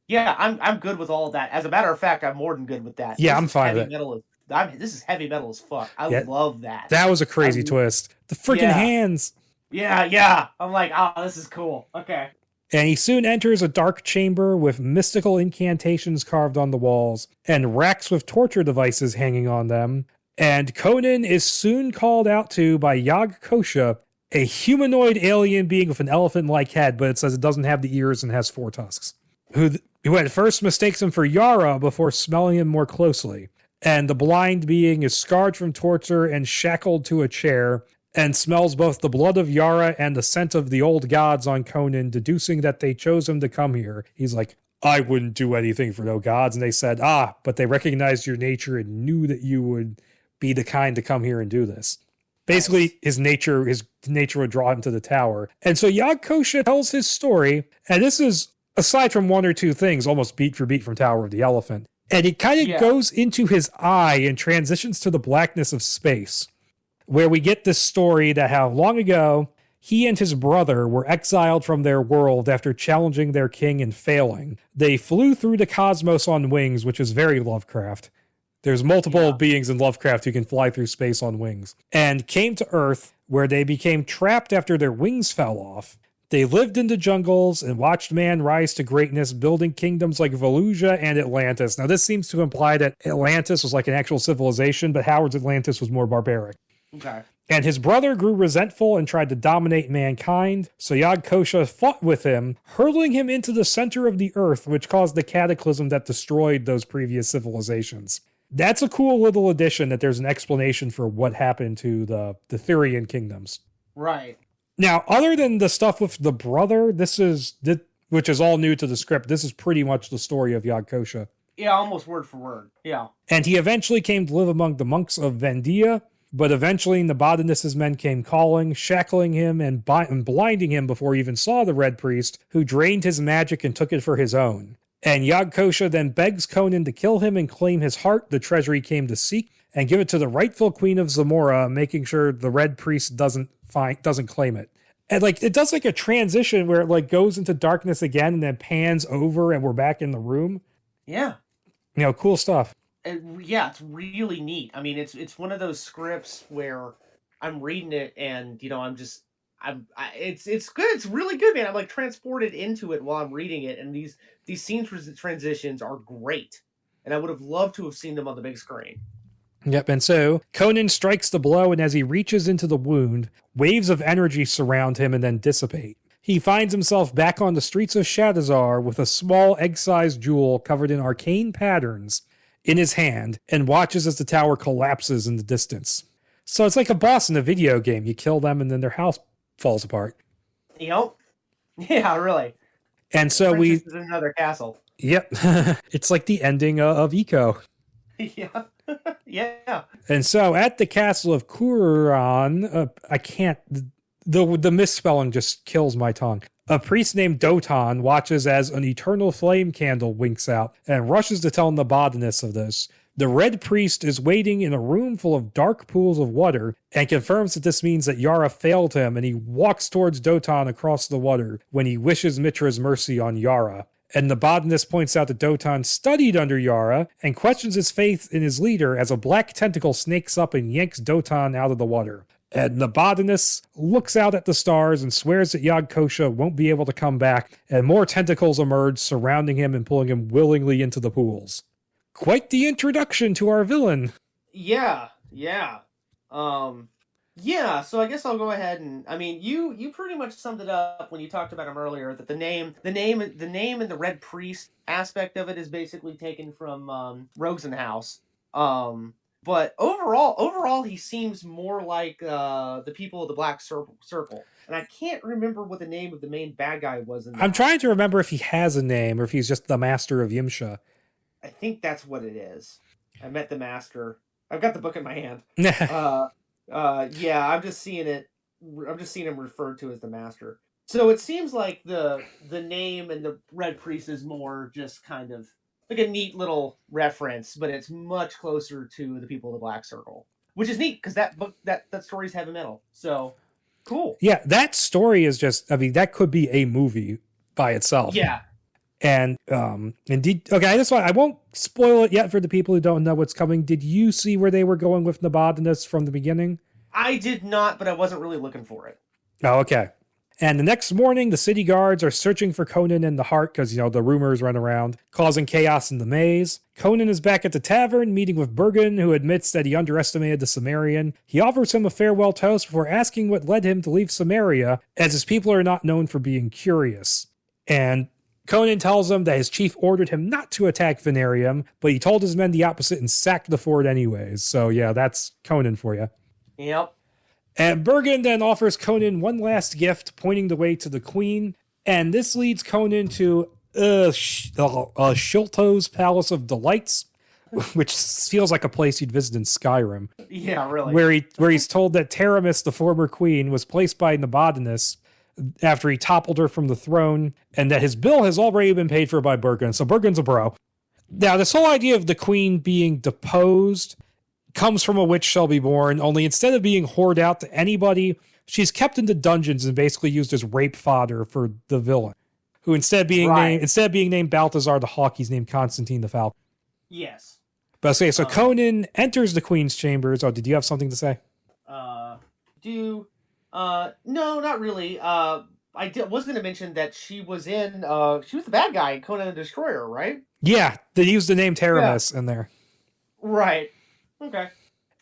Yeah, I'm good with all of that. As a matter of fact, I'm more than good with that.
Yeah, I'm fine with it.
This is heavy metal as fuck. I love that.
That was a crazy twist. The freaking hands.
Yeah. I'm like, this is cool. Okay.
And he soon enters a dark chamber with mystical incantations carved on the walls and racks with torture devices hanging on them. And Conan is soon called out to by Yag-Kosha, a humanoid alien being with an elephant-like head, but it says it doesn't have the ears and has 4 tusks, who at first mistakes him for Yara before smelling him more closely. And the blind being is scarred from torture and shackled to a chair, and smells both the blood of Yara and the scent of the old gods on Conan, deducing that they chose him to come here. He's like, I wouldn't do anything for no gods. And they said, but they recognized your nature and knew that you would be the kind to come here and do this. Basically, his nature would draw him to the tower. And so Yag-Kosha tells his story, and this is, aside from 1 or 2 things, almost beat for beat from Tower of the Elephant. And it kind of goes into his eye and transitions to the blackness of space, where we get this story that how long ago he and his brother were exiled from their world after challenging their king and failing. They flew through the cosmos on wings, which is very Lovecraft. There's multiple beings in Lovecraft who can fly through space on wings. And came to Earth, where they became trapped after their wings fell off. They lived in the jungles and watched man rise to greatness, building kingdoms like Volusia and Atlantis. Now, this seems to imply that Atlantis was like an actual civilization, but Howard's Atlantis was more barbaric.
Okay.
And his brother grew resentful and tried to dominate mankind, so Yag-Kosha fought with him, hurling him into the center of the earth, which caused the cataclysm that destroyed those previous civilizations. That's a cool little addition that there's an explanation for what happened to the Therian kingdoms.
Right.
Now, other than the stuff with the brother, which is all new to the script, this is pretty much the story of Yag-Kosha.
Yeah, almost word for word. Yeah.
And he eventually came to live among the monks of Vendia, but eventually Nabonidus' men came calling, shackling him and blinding him before he even saw the Red Priest, who drained his magic and took it for his own. And Yag-Kosha then begs Conan to kill him and claim his heart, the treasure he came to seek, and give it to the rightful queen of Zamora, making sure the Red Priest doesn't claim it. And it does a transition where it goes into darkness again and then pans over and we're back in the room.
Yeah.
Cool stuff.
It's really neat. I mean, it's one of those scripts where I'm reading it and it's good. It's really good, man. I'm transported into it while I'm reading it, and these scene transitions are great. And I would have loved to have seen them on the big screen.
Yep, and so Conan strikes the blow, and as he reaches into the wound, waves of energy surround him and then dissipate. He finds himself back on the streets of Shadazar with a small egg-sized jewel covered in arcane patterns in his hand and watches as the tower collapses in the distance. So it's like a boss in a video game. You kill them and then their house falls apart.
Yep. Yeah, really.
And so
Princess is in another castle.
Yep. It's like the ending of Eco.
Yeah. Yeah.
And so at the castle of Kuran, I can't, the misspelling just kills my tongue. A priest named Doton watches as an eternal flame candle winks out and rushes to tell Nabonidus of this. The red priest is waiting in a room full of dark pools of water and confirms that this means that Yara failed him, and he walks towards Doton across the water when he wishes Mitra's mercy on Yara. And Nabonidus points out that Doton studied under Yara and questions his faith in his leader as a black tentacle snakes up and yanks Doton out of the water. And Nabonidus looks out at the stars and swears that Yog-Kosha won't be able to come back, and more tentacles emerge, surrounding him and pulling him willingly into the pools. Quite the introduction to our villain.
Yeah. Yeah, so I guess I'll go ahead and, I mean, you pretty much summed it up when you talked about him earlier, that the name and the Red Priest aspect of it is basically taken from Rosenhaus. But overall, he seems more like the people of the Black Circle. And I can't remember what the name of the main bad guy was in that.
I'm trying to remember if he has a name or if he's just the master of Yimsha.
I think that's what it is. I met the master. I've got the book in my hand. Yeah, I'm just seeing it. I'm just seeing him referred to as the master. So it seems like the name and the Red Priest is more just kind of like a neat little reference, but it's much closer to the people of the Black Circle, which is neat because that book, that story's heavy metal. So cool.
Yeah, that story is just, I mean, that could be a movie by itself.
Yeah.
And indeed, okay, that's why I won't spoil it yet for the people who don't know what's coming. Did you see where they were going with Nabonidus from the beginning?
I did not, but I wasn't really looking for it.
Oh, okay. And the next morning, the city guards are searching for Conan in the heart because, you know, the rumors run around, causing chaos in the maze. Conan is back at the tavern, meeting with Bergen, who admits that he underestimated the Sumerian. He offers him a farewell toast before asking what led him to leave Cimmeria, as his people are not known for being curious. And Conan tells him that his chief ordered him not to attack Venarium, but he told his men the opposite and sacked the fort anyways. So yeah, that's Conan for you.
Yep.
And Bergen then offers Conan one last gift, pointing the way to the queen. And this leads Conan to Shilto's Palace of Delights, which feels like a place you'd visit in Skyrim.
Yeah, really.
Where he's told that Taramis, the former queen, was placed by Nabonidus after he toppled her from the throne, and that his bill has already been paid for by Bergen. So Bergen's a bro. Now, this whole idea of the queen being deposed comes from A Witch Shall Be Born, only instead of being whored out to anybody, she's kept into dungeons and basically used as rape fodder for the villain, who instead of being named Balthazar the Hawk, he's named Constantine the Falcon.
Yes.
But okay, so Conan enters the queen's chambers. Oh, did you have something to say?
No, not really. Was going to mention that she was the bad guy in Conan the Destroyer, right?
Yeah, they used the name Taramis in there.
Right. Okay.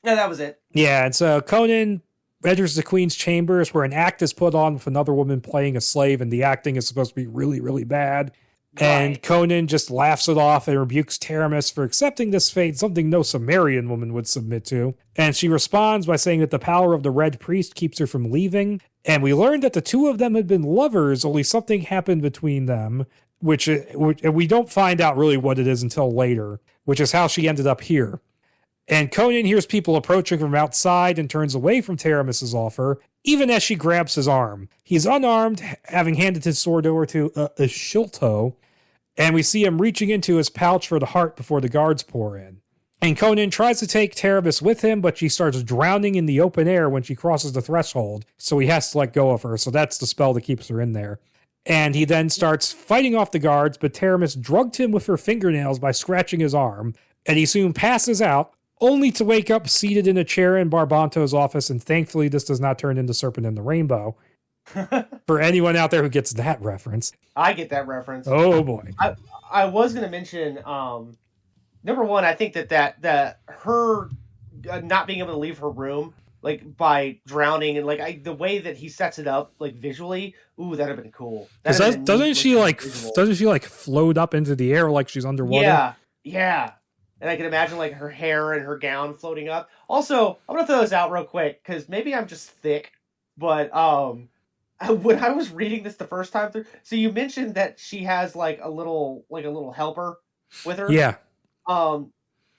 Yeah, that was it.
Yeah, and so Conan enters the queen's chambers where an act is put on with another woman playing a slave, and the acting is supposed to be really, really bad. Right. And Conan just laughs it off and rebukes Taramis for accepting this fate, something no Sumerian woman would submit to. And she responds by saying that the power of the Red Priest keeps her from leaving. And we learned that the two of them had been lovers, only something happened between them, which we don't find out really what it is until later, which is how she ended up here. And Conan hears people approaching from outside and turns away from Taramis's offer, even as she grabs his arm. He's unarmed, having handed his sword over to Shilto, and we see him reaching into his pouch for the heart before the guards pour in. And Conan tries to take Taramis with him, but she starts drowning in the open air when she crosses the threshold, so he has to let go of her, so that's the spell that keeps her in there. And he then starts fighting off the guards, but Taramis drugged him with her fingernails by scratching his arm, and he soon passes out, only to wake up seated in a chair in Barbanto's office, and thankfully this does not turn into Serpent in the Rainbow. For anyone out there who gets that reference.
I get that reference.
Oh boy.
I was going to mention, number one, I think that her not being able to leave her room, like by drowning, and like the way that he sets it up, like visually, ooh, that'd have been cool.
Doesn't she float up into the air like she's underwater?
Yeah. And I can imagine like her hair and her gown floating up. Also, I'm gonna throw this out real quick because maybe I'm just thick, but when I was reading this the first time through, so you mentioned that she has like a little helper with her.
Yeah.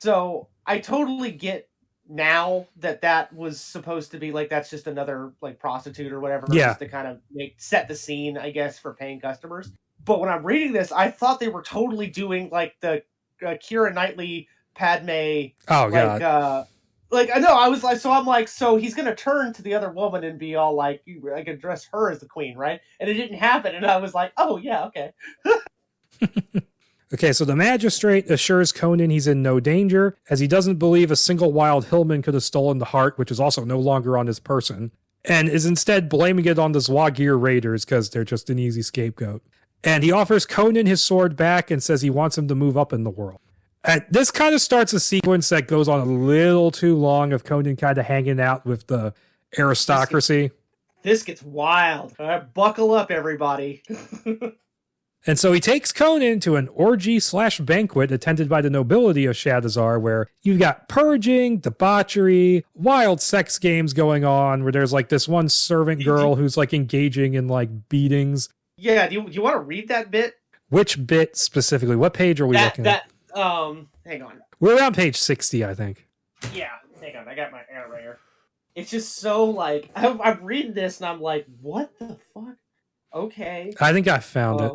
So I totally get now that was supposed to be like, that's just another like prostitute or whatever, just to kind of set the scene, I guess, for paying customers. But when I'm reading this, I thought they were totally doing like the Keira Knightley Padme.
Oh god.
Like I know, I was like, so I'm like, so he's gonna turn to the other woman and be all like, I can address her as the queen, right? And it didn't happen, and I was like, oh yeah, okay.
Okay, so the magistrate assures Conan he's in no danger, as he doesn't believe a single wild hillman could have stolen the heart, which is also no longer on his person, and is instead blaming it on the Zwagir raiders because they're just an easy scapegoat. And he offers Conan his sword back and says he wants him to move up in the world. And this kind of starts a sequence that goes on a little too long of Conan kind of hanging out with the aristocracy.
This gets wild. All right, buckle up, everybody.
And so he takes Conan to an orgy/banquet attended by the nobility of Shadazar, where you've got purging, debauchery, wild sex games going on, where there's like this one servant girl who's like engaging in like beatings.
Yeah, do you want to read that bit?
Which bit specifically? What page are we looking at?
Hang on.
We're around page 60, I think.
Yeah, hang on. I got it right here. It's just so like, I'm reading this and I'm like, what the fuck? Okay.
I think I found it.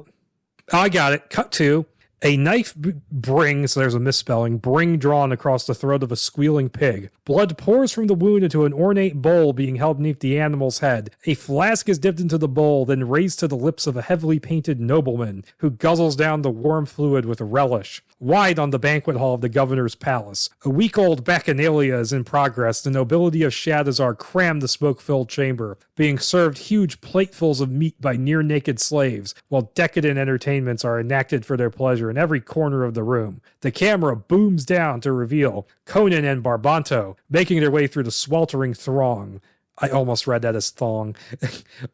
Oh, I got it. Cut to a knife bring, so there's a misspelling, bring drawn across the throat of a squealing pig. Blood pours from the wound into an ornate bowl being held beneath the animal's head. A flask is dipped into the bowl, then raised to the lips of a heavily painted nobleman, who guzzles down the warm fluid with relish. Wide on the banquet hall of the governor's palace, a week-old bacchanalia is in progress. The nobility of Shadazar cram the smoke-filled chamber, being served huge platefuls of meat by near-naked slaves, while decadent entertainments are enacted for their pleasure in every corner of the room. The camera booms down to reveal Conan and Barbanto making their way through the sweltering throng. I almost read that as thong.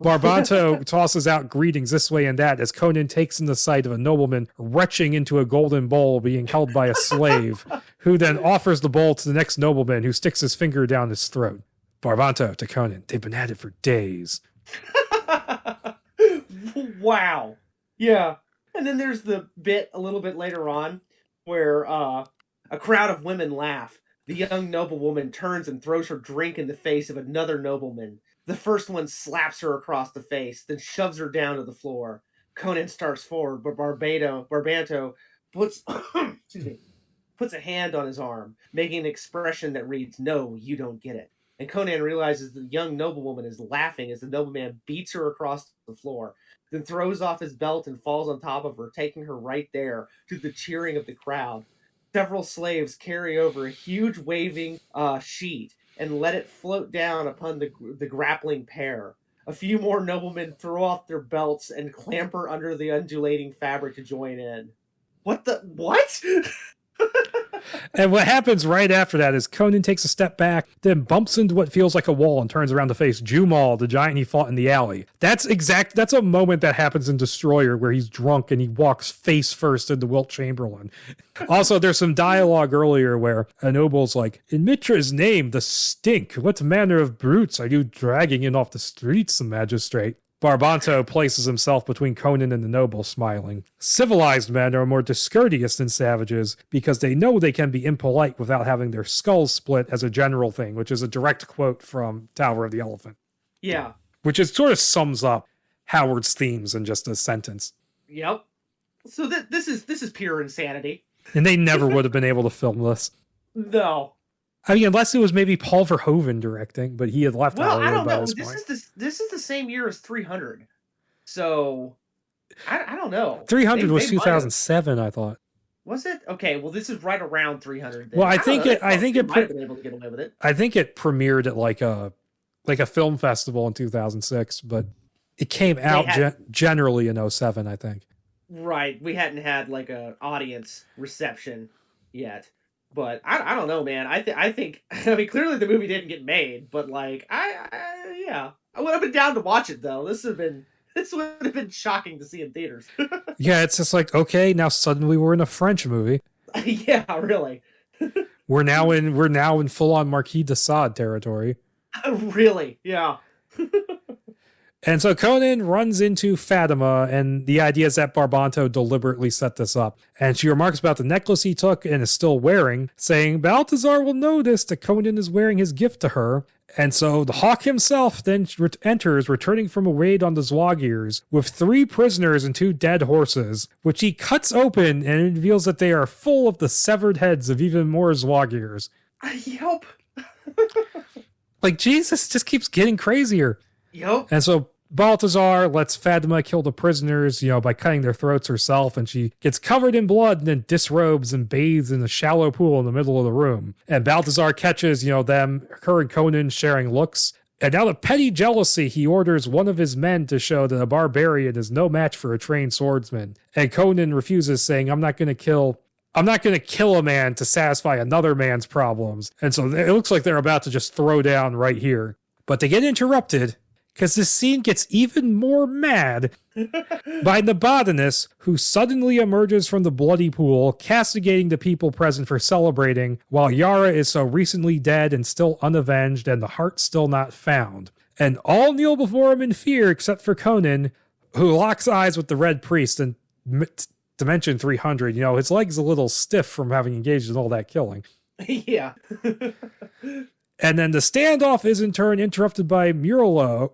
Barbanto tosses out greetings this way and that as Conan takes in the sight of a nobleman retching into a golden bowl being held by a slave, who then offers the bowl to the next nobleman, who sticks his finger down his throat. Barbanto to Conan, they've been at it for days.
Wow. Yeah. And then there's the bit a little bit later on where a crowd of women laugh. The young noblewoman turns and throws her drink in the face of another nobleman. The first one slaps her across the face, then shoves her down to the floor. Conan starts forward, but Barbanto puts puts a hand on his arm, making an expression that reads, "No, you don't get it." And Conan realizes the young noblewoman is laughing as the nobleman beats her across the floor, then throws off his belt and falls on top of her, taking her right there to the cheering of the crowd. Several slaves carry over a huge waving sheet and let it float down upon the grappling pair. A few more noblemen throw off their belts and clamber under the undulating fabric to join in. What?
And what happens right after that is Conan takes a step back, then bumps into what feels like a wall and turns around to face Jumal, the giant he fought in the alley. That's a moment that happens in Destroyer where he's drunk and he walks face first into Wilt Chamberlain. Also, there's some dialogue earlier where a noble's like, "In Mitra's name, the stink, what manner of brutes are you dragging in off the streets, magistrate?" Barbanto places himself between Conan and the noble, smiling. "Civilized men are more discourteous than savages because they know they can be impolite without having their skulls split as a general thing," which is a direct quote from Tower of the Elephant.
Yeah.
Which is sort of sums up Howard's themes in just a sentence.
Yep. So this is pure insanity.
And they never would have been able to film this.
No.
I mean, unless it was maybe Paul Verhoeven directing, but he had left
Hollywood
I don't
know.
This
is the same year as 300. So, I don't know.
300 was 2007, I thought.
Was it? Okay, well, this is right around 300. Then.
Well, I think it
might have been able to get away with it.
I think it premiered at like a film festival in 2006, but it came out generally in 07, I think.
Right. We hadn't had like a audience reception yet. But I don't know, man. I think I mean, clearly the movie didn't get made, but like I would have been down to watch it though. This would have been shocking to see in theaters.
Yeah, it's just like, okay, now suddenly we're in a French movie.
Yeah, really.
We're now in full on Marquis de Sade territory.
Really? Yeah.
And so Conan runs into Fatima, and the idea is that Barbanto deliberately set this up. And she remarks about the necklace he took and is still wearing, saying Balthazar will notice that Conan is wearing his gift to her. And so the hawk himself then enters, returning from a raid on the Zwagirs, with 3 prisoners and 2 dead horses, which he cuts open and reveals that they are full of the severed heads of even more Zwagirs.
Yep.
Like, Jesus just keeps getting crazier.
Yep.
And so Balthazar lets Fatima kill the prisoners, by cutting their throats herself, and she gets covered in blood and then disrobes and bathes in a shallow pool in the middle of the room. And Balthazar catches, her and Conan sharing looks. And out of petty jealousy, he orders one of his men to show that a barbarian is no match for a trained swordsman. And Conan refuses, saying, I'm not going to kill a man to satisfy another man's problems. And so it looks like they're about to just throw down right here. But they get interrupted, because this scene gets even more mad by Nabonidus, who suddenly emerges from the bloody pool, castigating the people present for celebrating, while Yara is so recently dead and still unavenged, and the heart still not found. And all kneel before him in fear, except for Conan, who locks eyes with the Red Priest. And Dimension 300, his leg's a little stiff from having engaged in all that killing.
Yeah.
And then the standoff is in turn interrupted by Murillo,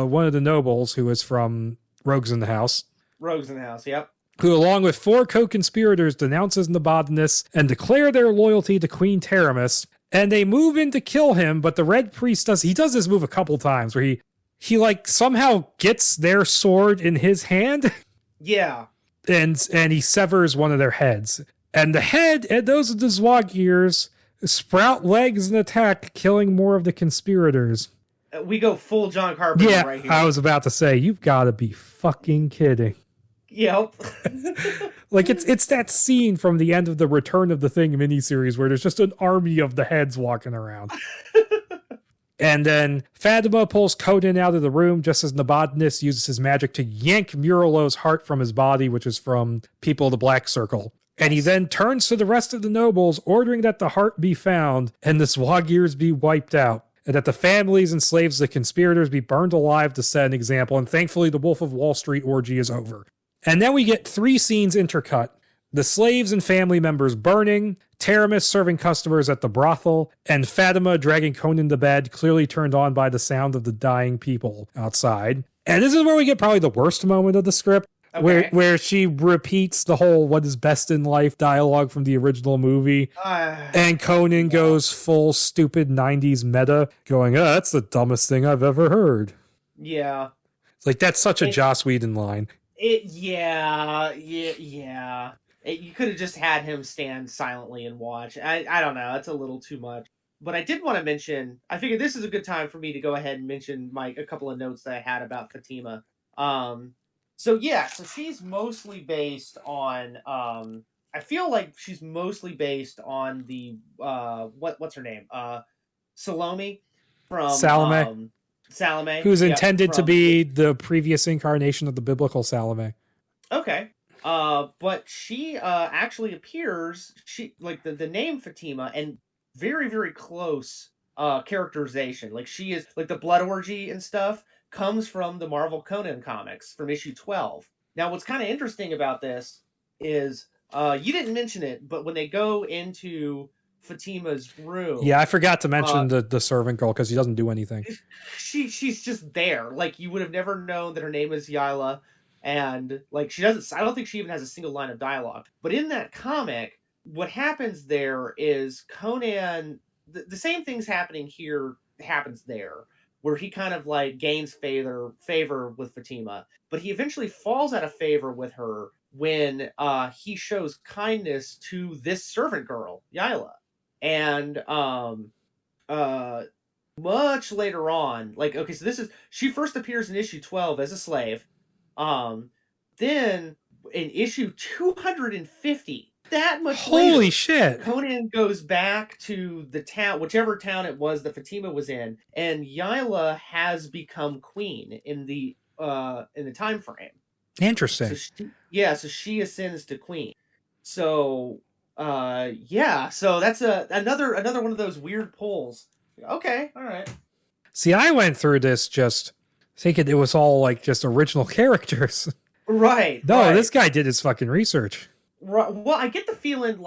one of the nobles who is from Rogues in the House.
Rogues in the House, yep.
Who, along with 4 co-conspirators, denounces Nabonidus and declare their loyalty to Queen Taramis. And they move in to kill him, but the Red Priest does this move a couple times where he somehow gets their sword in his hand.
Yeah.
And he severs one of their heads. And the head and those of the Zwagirs sprout legs and attack, killing more of the conspirators.
We go full John Carpenter right here.
I was about to say, you've got to be fucking kidding.
Yep.
Like, it's that scene from the end of the Return of the Thing miniseries where there's just an army of the heads walking around. And then Fatima pulls Conan out of the room just as Nabonidus uses his magic to yank Murillo's heart from his body, which is from people of the Black Circle. And he then turns to the rest of the nobles, ordering that the heart be found and the Zwagirs be wiped out, and that the families and slaves of the conspirators be burned alive to set an example. And thankfully, the Wolf of Wall Street orgy is over. And then we get 3 scenes intercut. The slaves and family members burning, Taramis serving customers at the brothel, and Fatima dragging Conan to bed, clearly turned on by the sound of the dying people outside. And this is where we get probably the worst moment of the script. Okay. Where she repeats the whole what is best in life dialogue from the original movie. And Conan goes full stupid 90s meta, going, that's the dumbest thing I've ever heard.
Yeah.
It's like, that's such a Joss Whedon line.
You could have just had him stand silently and watch. I don't know. It's a little too much. But I did want to mention, I figured this is a good time for me to go ahead and mention a couple of notes that I had about Fatima. So she's mostly based on, I feel like she's mostly based on the, what's her name? Salome from... Salome.
Who's intended to be the previous incarnation of the biblical Salome.
Okay. But she actually appears, the name Fatima, and very, very close characterization. Like, she is, like, the blood orgy and stuff comes from the Marvel Conan comics from issue 12. Now, what's kind of interesting about this is, you didn't mention it, but when they go into Fatima's room... Yeah,
I forgot to mention the servant girl, because she doesn't do anything.
She's just there. Like, you would have never known that her name is Yala, and, like, I don't think she even has a single line of dialogue. But in that comic, what happens there is Conan... The same thing's happening here happens there, where he kind of like gains favor with Fatima, but he eventually falls out of favor with her when he shows kindness to this servant girl, Yila. And much later on, she first appears in issue 12 as a slave. Then in issue 250, that much
Holy
later,
shit.
Conan goes back to the town, whichever town it was that Fatima was in, and Yila has become queen in the time frame.
Interesting.
So she ascends to queen. So so that's another one of those weird pulls. Okay, all right.
See, I went through this just Thinking it was all like just original characters.
Right.
No,
right.
this guy did his fucking research.
Right. Well, I get the feeling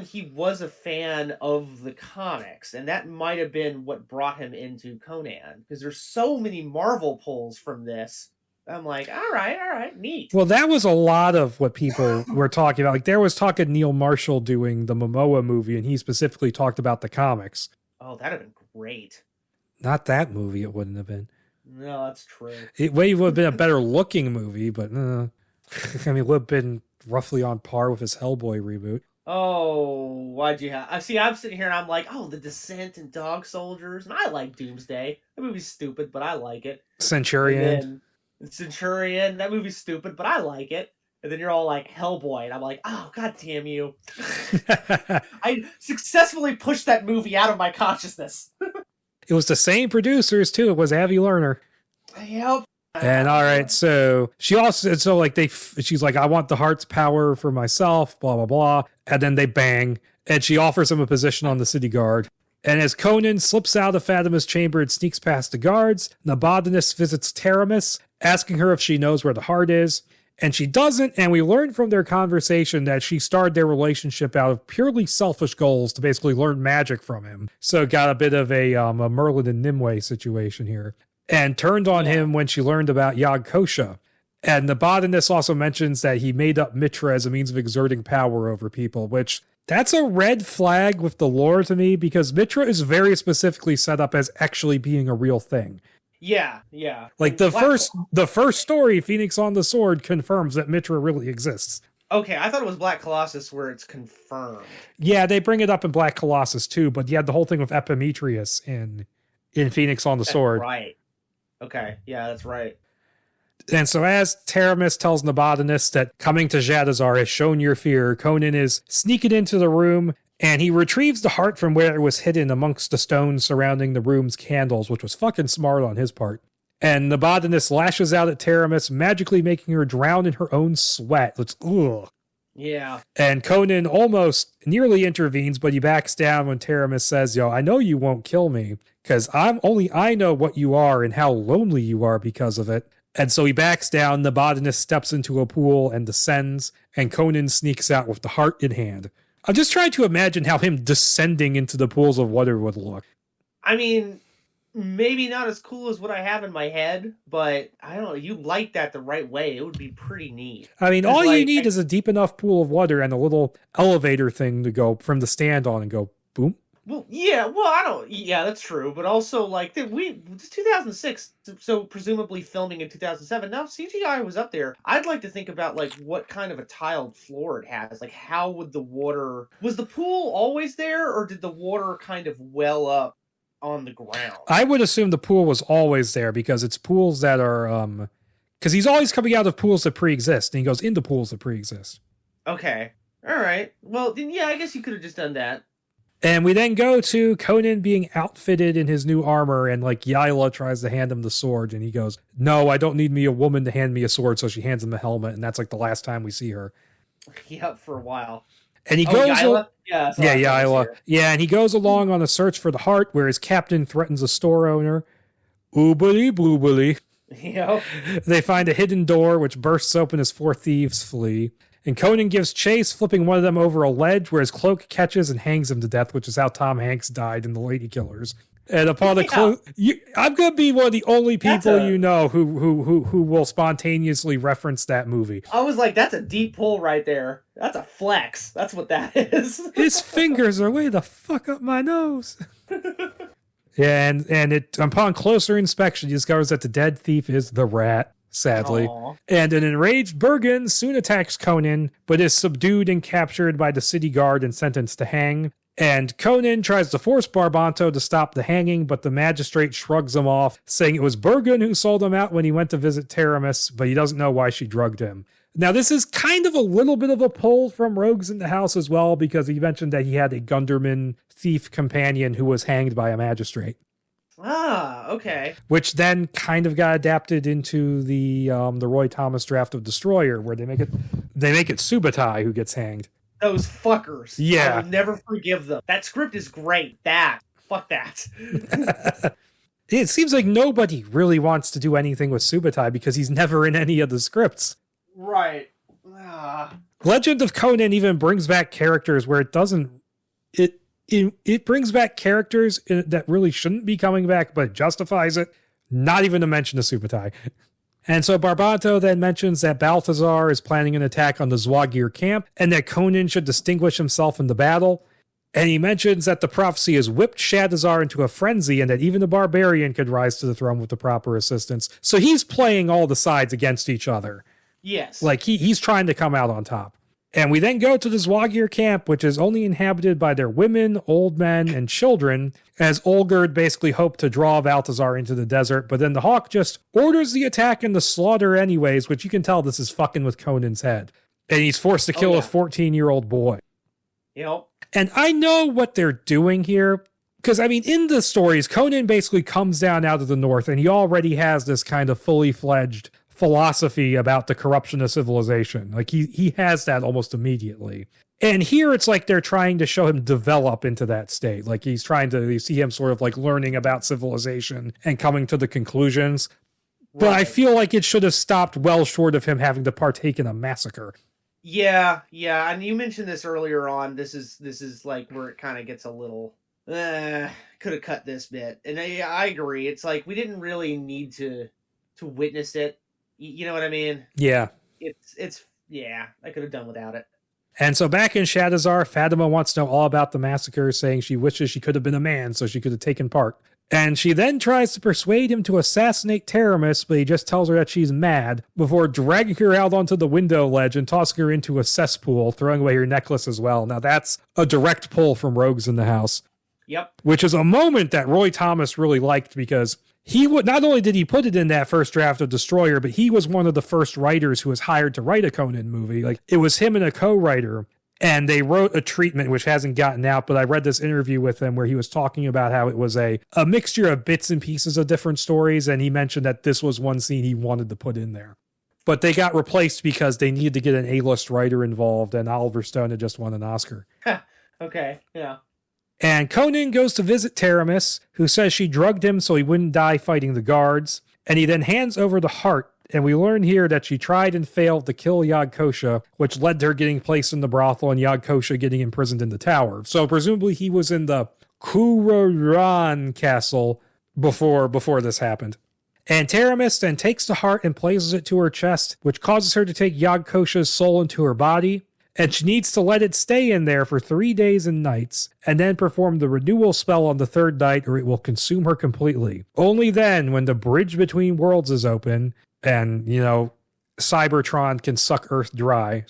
he was a fan of the comics, and that might have been what brought him into Conan, because there's so many Marvel pulls from this. I'm like, all right, neat.
Well, that was a lot of what people were talking about. Like, there was talk of Neil Marshall doing the Momoa movie, and he specifically talked about the comics.
Oh, that'd have been great.
Not that movie, it wouldn't have been.
No, that's true.
It would have been a better looking movie, but I mean, it would have been roughly on par with his Hellboy reboot.
Oh, why'd you have... See, I'm sitting here and I'm like, oh, The Descent and Dog Soldiers, and I like Doomsday. That movie's stupid, but I like it.
Centurion.
Centurion, that movie's stupid, but I like it. And then you're all like, Hellboy, and I'm like, oh, god damn you. I successfully pushed that movie out of my consciousness.
It was the same producers, too. It was Avi Lerner.
Yep.
And all right, so she also, she's like, I want the heart's power for myself, blah, blah, blah. And then they bang, and she offers him a position on the city guard. And as Conan slips out of Fatima's chamber and sneaks past the guards, Nabonidus visits Taramis, asking her if she knows where the heart is. And she doesn't, and we learn from their conversation that she started their relationship out of purely selfish goals to basically learn magic from him. So got a bit of a Merlin and Nimue situation here. And turned on him when she learned about Yog Kosha. And Nabonidus also mentions that he made up Mitra as a means of exerting power over people, which that's a red flag with the lore to me, because Mitra is very specifically set up as actually being a real thing.
Yeah.
Like the first story, Phoenix on the Sword, confirms that Mitra really exists.
Okay, I thought it was Black Colossus where it's confirmed.
Yeah, they bring it up in Black Colossus too, but you had the whole thing with Epimetheus in Phoenix on the Sword.
Right. Okay, yeah, that's right.
And so as Taramis tells Nabonidus that coming to Jadazar has shown your fear, Conan is sneaking into the room, and he retrieves the heart from where it was hidden amongst the stones surrounding the room's candles, which was fucking smart on his part. And Nabonidus lashes out at Taramis, magically making her drown in her own sweat. It's ugh.
Yeah.
And Conan almost nearly intervenes, but he backs down when Taramis says, I know you won't kill me, because I know what you are and how lonely you are because of it. And so he backs down, Nabonidus steps into a pool and descends, and Conan sneaks out with the heart in hand. I'm just trying to imagine how him descending into the pools of water would look.
I mean, maybe not as cool as what I have in my head, but I don't know, you light that the right way, it would be pretty neat.
I mean, all you need is a deep enough pool of water and a little elevator thing to go from the stand on and go boom.
Well, yeah, that's true, but also, like, it's 2006, so presumably filming in 2007. Now, CGI was up there. I'd like to think about, like, what kind of a tiled floor it has. Like, how would was the pool always there, or did the water kind of well up on the ground?
I would assume the pool was always there, because it's pools that are, because he's always coming out of pools that pre-exist, and he goes into pools that pre-exist.
Okay. All right. Well, then, yeah, I guess you could have just done that.
And we then go to Conan being outfitted in his new armor, and like Yaila tries to hand him the sword, and he goes, no, I don't need me a woman to hand me a sword, so she hands him a helmet, and that's like the last time we see her.
Yep, for a while.
And he goes...
Yaila? Yeah,
Yaila. Yeah, and he goes along on a search for the heart, where his captain threatens a store owner. Oobly bloobly.
Yep.
They find a hidden door, which bursts open as 4 thieves flee. And Conan gives chase, flipping one of them over a ledge where his cloak catches and hangs him to death, which is how Tom Hanks died in The Lady Killers. And upon the cloak, I'm going to be one of the only people who will spontaneously reference that movie.
I was like, that's a deep pull right there. That's a flex. That's what that is.
His fingers are way the fuck up my nose. Yeah, and upon closer inspection, he discovers that the dead thief is the rat. Sadly.
Aww.
And an enraged Bergen soon attacks Conan, but is subdued and captured by the city guard and sentenced to hang. And Conan tries to force Barbanto to stop the hanging, but the magistrate shrugs him off, saying it was Bergen who sold him out when he went to visit Taramis, but he doesn't know why she drugged him. Now, this is kind of a little bit of a pull from Rogues in the House as well, because he mentioned that he had a Gunderman thief companion who was hanged by a magistrate.
Ah, okay.
Which then kind of got adapted into the Roy Thomas draft of Destroyer, where they make it Subutai who gets hanged.
Those fuckers.
Yeah.
I will never forgive them. That script is great. Fuck that.
It seems like nobody really wants to do anything with Subutai because he's never in any of the scripts.
Right.
Legend of Conan even brings back characters where it doesn't... It brings back characters that really shouldn't be coming back, but justifies it. Not even to mention the Subutai. And so Barbato then mentions that Balthazar is planning an attack on the Zwagir camp, and that Conan should distinguish himself in the battle. And he mentions that the prophecy has whipped Shadazar into a frenzy, and that even the barbarian could rise to the throne with the proper assistance. So he's playing all the sides against each other.
Yes.
Like, he's trying to come out on top. And we then go to the Zwagir camp, which is only inhabited by their women, old men, and children, as Olgerd basically hoped to draw Balthazar into the desert, but then the Hawk just orders the attack and the slaughter anyways, which you can tell this is fucking with Conan's head. And he's forced to kill a 14-year-old boy.
Yep.
And I know what they're doing here, because, I mean, in the stories, Conan basically comes down out of the north, and he already has this kind of fully fledged philosophy about the corruption of civilization. Like, he has that almost immediately. And here it's like they're trying to show him develop into that state. Like, he's trying to, you see him sort of like learning about civilization and coming to the conclusions. But I feel like it should have stopped well short of him having to partake in a massacre.
Yeah, and you mentioned this earlier on. This is like where it kind of gets a little, could have cut this bit. And I agree. It's like we didn't really need to witness it. You know what I mean?
Yeah.
It's I could have done without it.
And so back in Shadazar, Fatima wants to know all about the massacre, saying she wishes she could have been a man so she could have taken part. And she then tries to persuade him to assassinate Taramis, but he just tells her that she's mad before dragging her out onto the window ledge and tossing her into a cesspool, throwing away her necklace as well. Now that's a direct pull from Rogues in the House.
Yep.
Which is a moment that Roy Thomas really liked because he would not only did he put it in that first draft of Destroyer, but he was one of the first writers who was hired to write a Conan movie. Like, it was him and a co-writer, and they wrote a treatment which hasn't gotten out, but I read this interview with him where he was talking about how it was a mixture of bits and pieces of different stories, and he mentioned that this was one scene he wanted to put in there. But they got replaced because they needed to get an A-list writer involved, and Oliver Stone had just won an Oscar.
Okay, yeah.
And Conan goes to visit Taramis, who says she drugged him so he wouldn't die fighting the guards. And he then hands over the heart, and we learn here that she tried and failed to kill Yagkosha, which led to her getting placed in the brothel and Yagkosha getting imprisoned in the tower. So presumably he was in the Kuroran castle before this happened. And Taramis then takes the heart and places it to her chest, which causes her to take Yagkosha's soul into her body. And she needs to let it stay in there for 3 days and nights, and then perform the renewal spell on the third night, or it will consume her completely. Only then, when the bridge between worlds is open, and, Cybertron can suck Earth dry,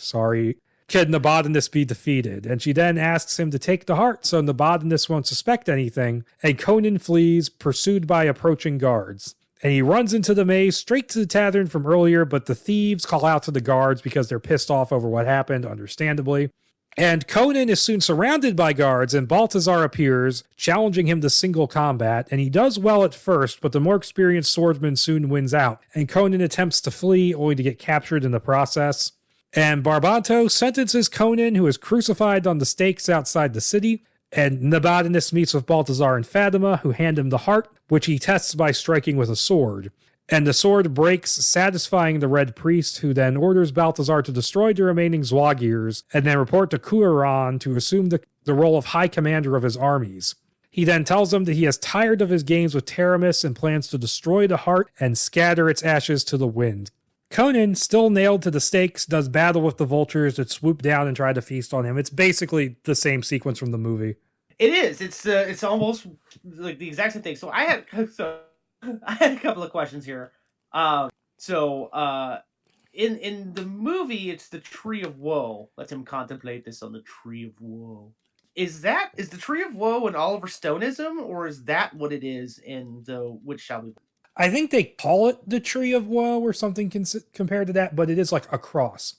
can Nabonidus be defeated. And she then asks him to take the heart so Nabonidus won't suspect anything, and Conan flees, pursued by approaching guards. And he runs into the maze straight to the tavern from earlier, but the thieves call out to the guards because they're pissed off over what happened, understandably. And Conan is soon surrounded by guards, and Balthazar appears, challenging him to single combat, and he does well at first, but the more experienced swordsman soon wins out, and Conan attempts to flee, only to get captured in the process. And Barbato sentences Conan, who is crucified on the stakes outside the city, and Nabonidus meets with Balthazar and Fatima, who hand him the heart, which he tests by striking with a sword. And the sword breaks, satisfying the Red Priest, who then orders Balthazar to destroy the remaining Zwagirs, and then report to Kuran to assume the role of High Commander of his armies. He then tells them that he is tired of his games with Taramis and plans to destroy the heart and scatter its ashes to the wind. Conan, still nailed to the stakes, does battle with the vultures that swoop down and try to feast on him. It's basically the same sequence from the movie.
It is. It's almost like the exact same thing. So I had a couple of questions here. In the movie, it's the Tree of Woe. Let him contemplate this on the Tree of Woe. Is the Tree of Woe an Oliver Stoneism, or is that what it is in the Which Shall We?
I think they call it the Tree of Woe or something compared to that, but it is like a cross.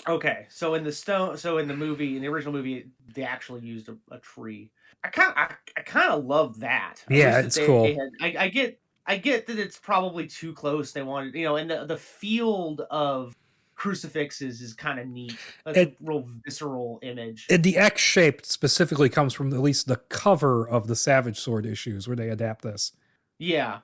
Okay, so in the movie, in the original movie, they actually used a tree. I kind of love that.
Yeah, it's cool.
I get that it's probably too close. They wanted, and the field of crucifixes is kind of neat. That's a real visceral image. And
the X shape specifically comes from at least the cover of the Savage Sword issues where they adapt this.
Yeah.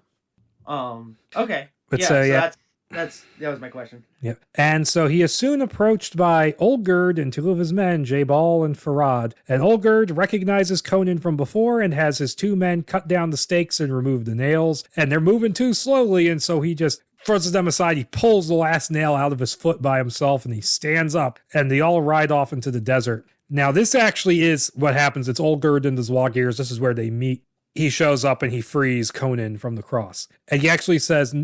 Okay.
But
yeah.
so,
So
yeah.
that was my question.
Yep. And so he is soon approached by Olgerd and two of his men, Jabal and Farad. And Olgerd recognizes Conan from before and has his two men cut down the stakes and remove the nails. And they're moving too slowly, and so he just throws them aside. He pulls the last nail out of his foot by himself, and he stands up, and they all ride off into the desert. Now, this actually is what happens. It's Olgerd and the Zwagirs. This is where they meet. He shows up and he frees Conan from the cross. And he actually says,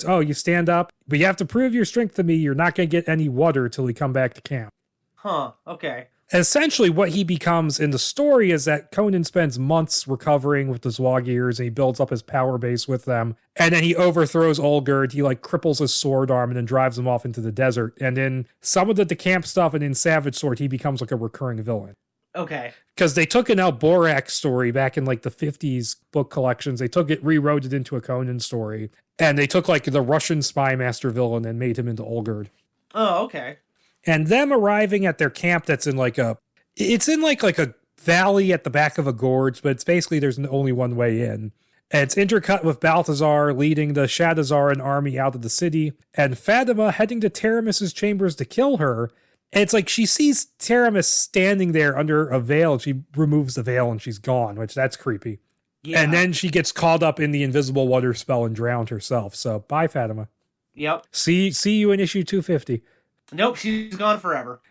oh, you stand up, but you have to prove your strength to me. You're not going to get any water till we come back to camp.
Huh, okay.
Essentially, what he becomes in the story is that Conan spends months recovering with the Zwagirs, and he builds up his power base with them. And then he overthrows Olgerd. He cripples his sword arm and then drives him off into the desert. And in some of the camp stuff and in Savage Sword, he becomes a recurring villain.
Okay.
Because they took an Alborak story back in the 50s book collections. They rewrote it into a Conan story. And they took the Russian spy master villain and made him into Olgerd.
Oh, okay.
And them arriving at their camp that's in it's in a valley at the back of a gorge, but it's basically there's only one way in. And it's intercut with Balthazar leading the Shadazaran army out of the city, and Fatima heading to Taramis's chambers to kill her. And it's she sees Taramis standing there under a veil, and she removes the veil and she's gone, which that's creepy. Yeah. And then she gets caught up in the invisible water spell and drowned herself. So bye, Fatima.
Yep.
See you in issue 250.
Nope, she's gone forever.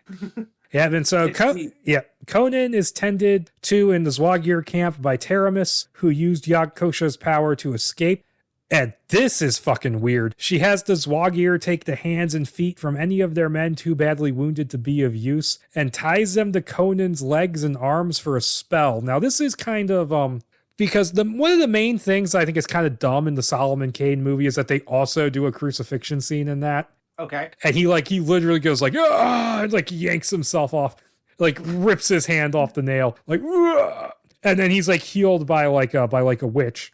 Yeah, and so Conan is tended to in the Zwagir camp by Taramis, who used Yagkosha's power to escape. And this is fucking weird. She has the Zwagir take the hands and feet from any of their men too badly wounded to be of use, and ties them to Conan's legs and arms for a spell. Now, this is kind of because one of the main things I think is kind of dumb in the Solomon Kane movie is that they also do a crucifixion scene in that.
Okay.
And he literally goes ah, and yanks himself off, rips his hand off the nail, ah! And then he's healed by a witch.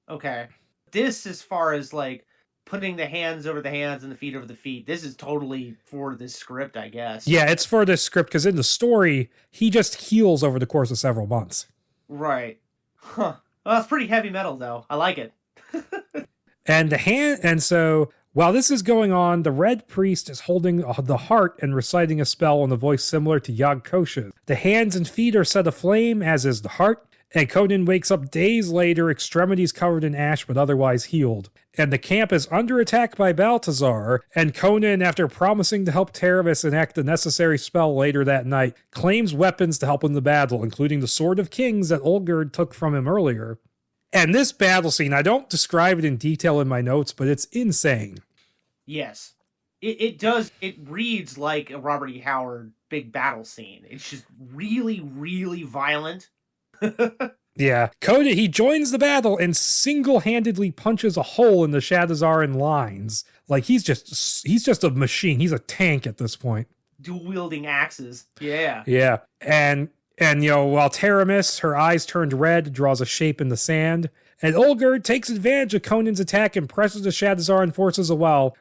Okay. This, as far as putting the hands over the hands and the feet over the feet, this is totally for this script, I guess.
Yeah, it's for this script because in the story he just heals over the course of several months.
Right. Huh. Well, that's pretty heavy metal, though. I like it.
And so while this is going on, the Red Priest is holding the heart and reciting a spell in a voice similar to Yagkosha's. The hands and feet are set aflame, as is the heart, and Conan wakes up days later, extremities covered in ash but otherwise healed. And the camp is under attack by Balthazar, and Conan, after promising to help Taramis enact the necessary spell later that night, claims weapons to help in the battle, including the Sword of Kings that Olgerd took from him earlier. And this battle scene, I don't describe it in detail in my notes, but it's insane.
Yes. It does. It reads like a Robert E. Howard big battle scene. It's just really, really violent.
Yeah. Conan, he joins the battle and single-handedly punches a hole in the Shadazaran lines. He's just a machine. He's a tank at this point.
Dual-wielding axes. Yeah.
Yeah. And while Taramis, her eyes turned red, draws a shape in the sand, and Olgerd takes advantage of Conan's attack and presses the Shadazaran forces while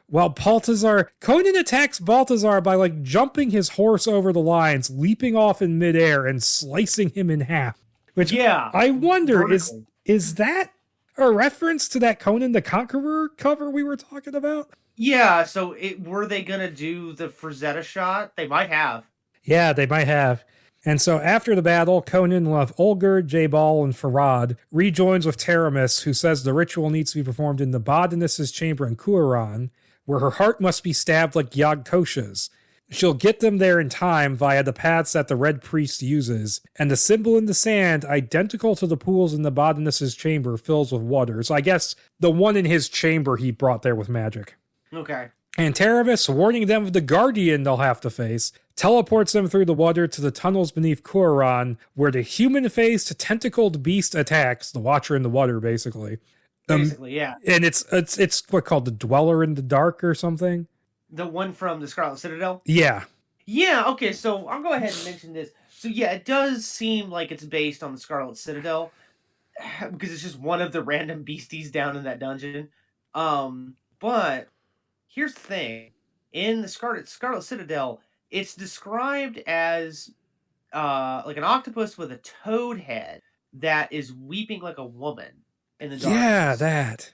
Conan attacks Balthazar by jumping his horse over the lines, leaping off in midair and slicing him in half. Which, yeah, I wonder, vertically. Is that a reference to that Conan the Conqueror cover we were talking about?
Yeah, so were they going to do the Frazetta shot? They might have.
Yeah, they might have. And so after the battle, Conan left Olgerd, Jabal, and Farad, rejoins with Taramis, who says the ritual needs to be performed in the Bodinus's chamber in Kuaran, where her heart must be stabbed like Yagkosha's. She'll get them there in time via the paths that the Red Priest uses, and the symbol in the sand, identical to the pools in the Bodinus's chamber, fills with water. So I guess the one in his chamber he brought there with magic.
Okay.
And Taramis, warning them of the Guardian they'll have to face, teleports them through the water to the tunnels beneath Kuaran, where the human-faced, tentacled beast attacks, the Watcher in the water, basically.
Basically, yeah.
And it's what called the Dweller in the Dark or something?
The one from the Scarlet Citadel?
Yeah.
Yeah, okay, so I'll go ahead and mention this. So yeah, it does seem like it's based on the Scarlet Citadel, because it's just one of the random beasties down in that dungeon. But here's the thing. In the Scarlet Citadel, it's described as an octopus with a toad head that is weeping like a woman. in the dark.
Yeah, that.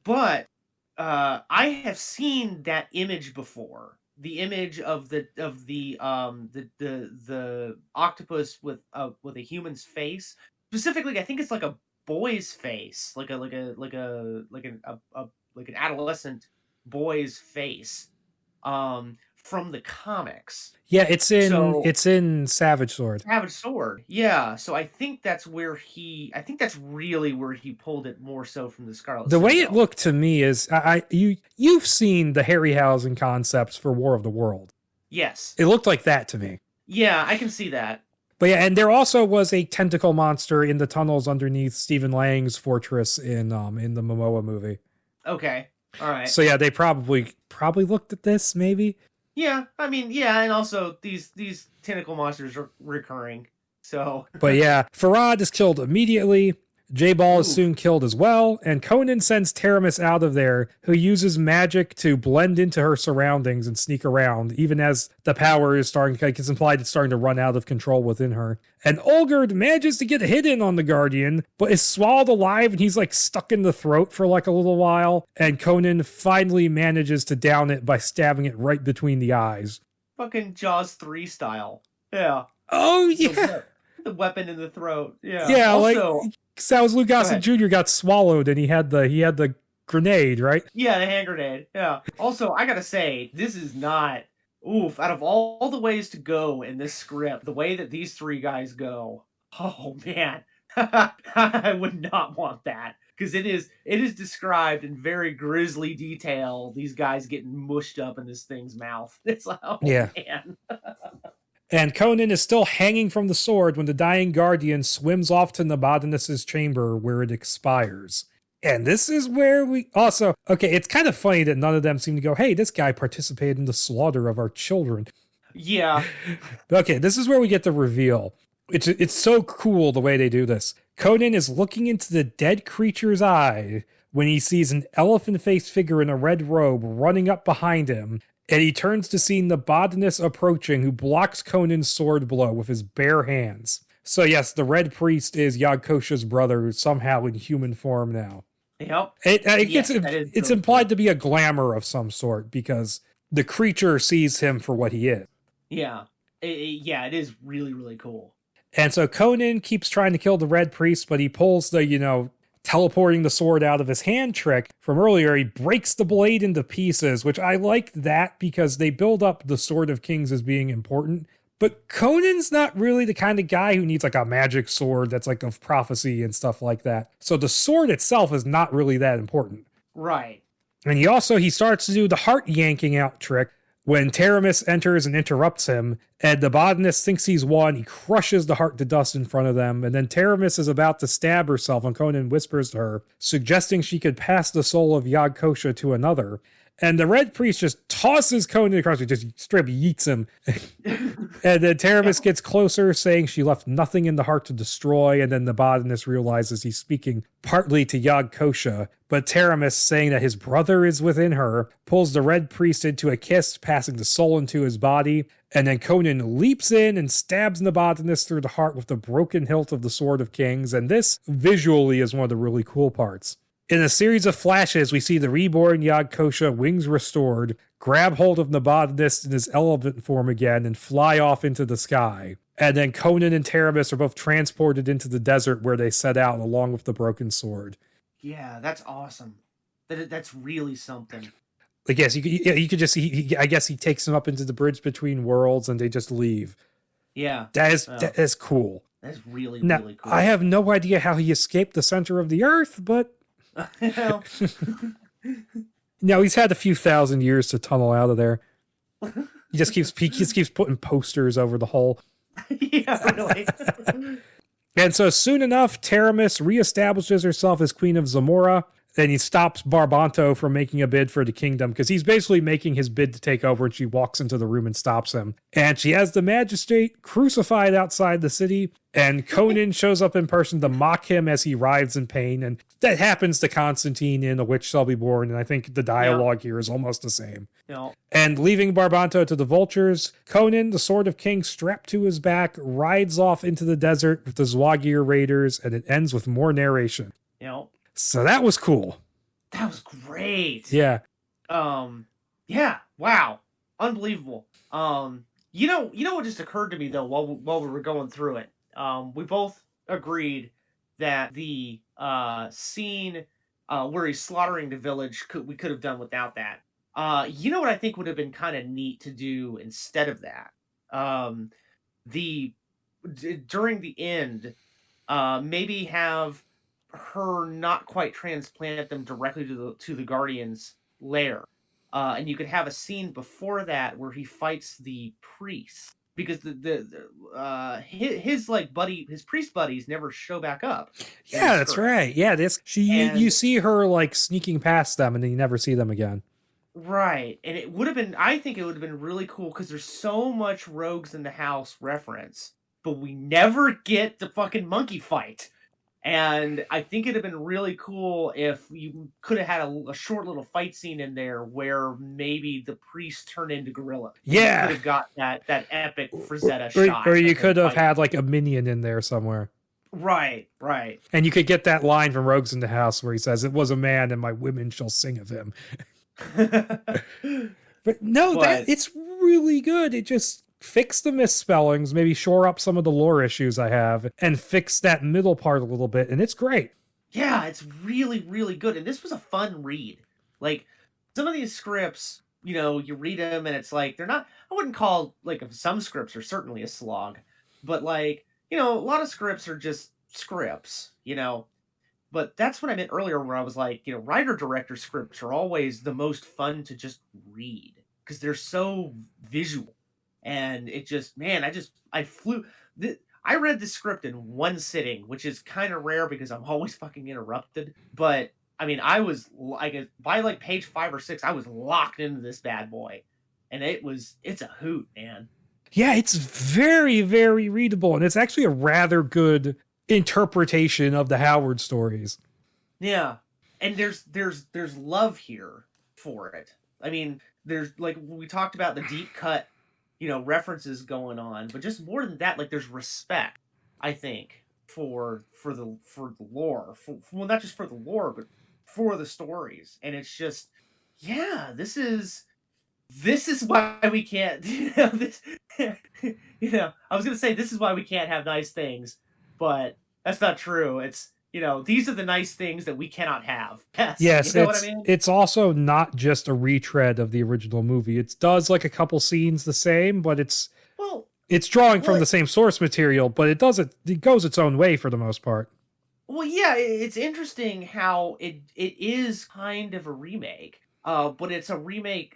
But I have seen that image before. The image of the octopus with a human's face. Specifically, I think it's like a boy's face, like an adolescent boy's face, from the comics.
Yeah, it's in Savage Sword.
Savage Sword, yeah. So I think that's really where he pulled it more so from the Scarlet.
The way it looked to me is, you've seen the Harryhausen concepts for War of the World.
Yes,
it looked like that to me.
Yeah, I can see that.
But yeah, and there also was a tentacle monster in the tunnels underneath Stephen Lang's fortress in the Momoa movie.
Okay, all right.
So yeah, they probably looked at this, maybe.
Yeah, I mean, yeah, and also these tentacle monsters are recurring, so...
But yeah, Farad is killed immediately, J-Ball is soon killed as well, and Conan sends Taramis out of there, who uses magic to blend into her surroundings and sneak around, even as the power is starting, like it's implied it's starting to run out of control within her. And Olgerd manages to get a hit in on the Guardian, but is swallowed alive and he's like stuck in the throat for like a little while, and Conan finally manages to down it by stabbing it right between the eyes.
Fucking Jaws 3 style. Yeah.
Oh, yeah.
The weapon in the throat. Yeah.
Yeah,
also,
like... That was Lou Gossett Jr. got swallowed and he had the grenade, right?
Yeah, the hand grenade. Yeah. Also, I gotta say, this is not... Oof, out of all the ways to go in this script, the way that these three guys go, oh man, I would not want that. Because it is described in very grisly detail, these guys getting mushed up in this thing's mouth. It's like, oh man.
And Conan is still hanging from the sword when the dying Guardian swims off to Nabonidus' chamber where it expires. And this is where we also... Okay, it's kind of funny that none of them seem to go, hey, this guy participated in the slaughter of our children.
Yeah.
Okay, this is where we get the reveal. It's so cool the way they do this. Conan is looking into the dead creature's eye when he sees an elephant-faced figure in a red robe running up behind him, and he turns to see Nabonidus approaching, who blocks Conan's sword blow with his bare hands. So yes, the Red Priest is Yagkosha's brother, somehow in human form now.
Yep.
It's implied to be a glamour of some sort, because the creature sees him for what he is.
Yeah. It is really, really cool.
And so Conan keeps trying to kill the Red Priest, but he pulls the, teleporting the sword out of his hand trick from earlier. He breaks the blade into pieces, which I liked that because they build up the Sword of Kings as being important. But Conan's not really the kind of guy who needs like a magic sword that's like of prophecy and stuff like that. So the sword itself is not really that important.
Right.
And he starts to do the heart yanking out trick when Taramis enters and interrupts him, and Nabonidus thinks he's won. He crushes the heart to dust in front of them, and then Taramis is about to stab herself when Conan whispers to her, suggesting she could pass the soul of Yagkosha to another. And the Red Priest just tosses Conan across, he just straight yeets him. And then Taramis gets closer, saying she left nothing in the heart to destroy, and then Nabonidus realizes he's speaking partly to Yagkosha, but Taramis, saying that his brother is within her, pulls the Red Priest into a kiss, passing the soul into his body, and then Conan leaps in and stabs Nabonidus through the heart with the broken hilt of the Sword of Kings, and this visually is one of the really cool parts. In a series of flashes, we see the reborn Yagkosha, wings restored, grab hold of Nabonidus in his elephant form again and fly off into the sky. And then Conan and Taramis are both transported into the desert where they set out along with the broken sword.
Yeah, that's awesome. That's really something.
I guess you could just see, I guess he takes them up into the bridge between worlds and they just leave.
Yeah.
That is cool.
That's really,
now,
really cool.
I have no idea how he escaped the center of the earth, but... Now he's had a few thousand years to tunnel out of there. He just keeps putting posters over the hole.
Yeah, really.
And so soon enough, Taramis reestablishes herself as Queen of Zamora, and he stops Barbanto from making a bid for the kingdom, because he's basically making his bid to take over, and she walks into the room and stops him. And she has the magistrate crucified outside the city, and Conan shows up in person to mock him as he writhes in pain, and that happens to Constantine in A Witch Shall Be Born, and I think the dialogue here is almost the same.
Yeah.
And leaving Barbanto to the vultures, Conan, the Sword of Kings strapped to his back, rides off into the desert with the Zwagir raiders, and it ends with more narration.
You know?
So that was cool.
That was great.
Yeah.
Yeah. Wow. Unbelievable. You know what just occurred to me though while we were going through it. We both agreed that the scene where he's slaughtering the village we could have done without that. You know what I think would have been kind of neat to do instead of that? During the end, maybe have her not quite transplant them directly to the Guardian's lair. And you could have a scene before that where he fights the priest, because his priest buddies never show back up.
Yeah, that's right. Yeah, you see her like sneaking past them, and then you never see them again.
Right, and I think it would have been really cool because there's so much Rogues in the House reference, but we never get the fucking monkey fight. And I think it'd have been really cool if you could have had a short little fight scene in there where maybe the priest turned into gorilla.
Yeah,
you could have got that epic Frazetta shot.
Or you could have had like a minion in there somewhere.
Right.
And you could get that line from Rogues in the House where he says, "It was a man, and my women shall sing of him." But no, it's really good. It just fix the misspellings, maybe shore up some of the lore issues I have, and fix that middle part a little bit, and it's great.
Yeah, it's really, really good. And this was a fun read. Like, some of these scripts, you read them, and it's like, they're not, I wouldn't call, like, some scripts are certainly a slog, but, like, a lot of scripts are just scripts, But that's what I meant earlier where I was like, writer-director scripts are always the most fun to just read, because they're so visual. And it just, man, I read the script in one sitting, which is kind of rare because I'm always fucking interrupted. But I mean, I was like, by like page 5 or 6, I was locked into this bad boy, and it's a hoot, man.
Yeah, it's very, very readable, and it's actually a rather good interpretation of the Howard stories.
Yeah, and there's love here for it. I mean, there's, like, we talked about the deep cut references going on, but just more than that, like, there's respect, I think, for the lore, well, not just for the lore, but for the stories. And it's just, yeah, this is why we can't, I was gonna say this is why we can't have nice things, but that's not true. It's, these are the nice things that we cannot have.
Yes, what I mean? It's also not just a retread of the original movie. It does like a couple scenes the same, but it's drawing from the same source material, but it goes its own way for the most part.
Well, yeah, it's interesting how it is kind of a remake, but it's a remake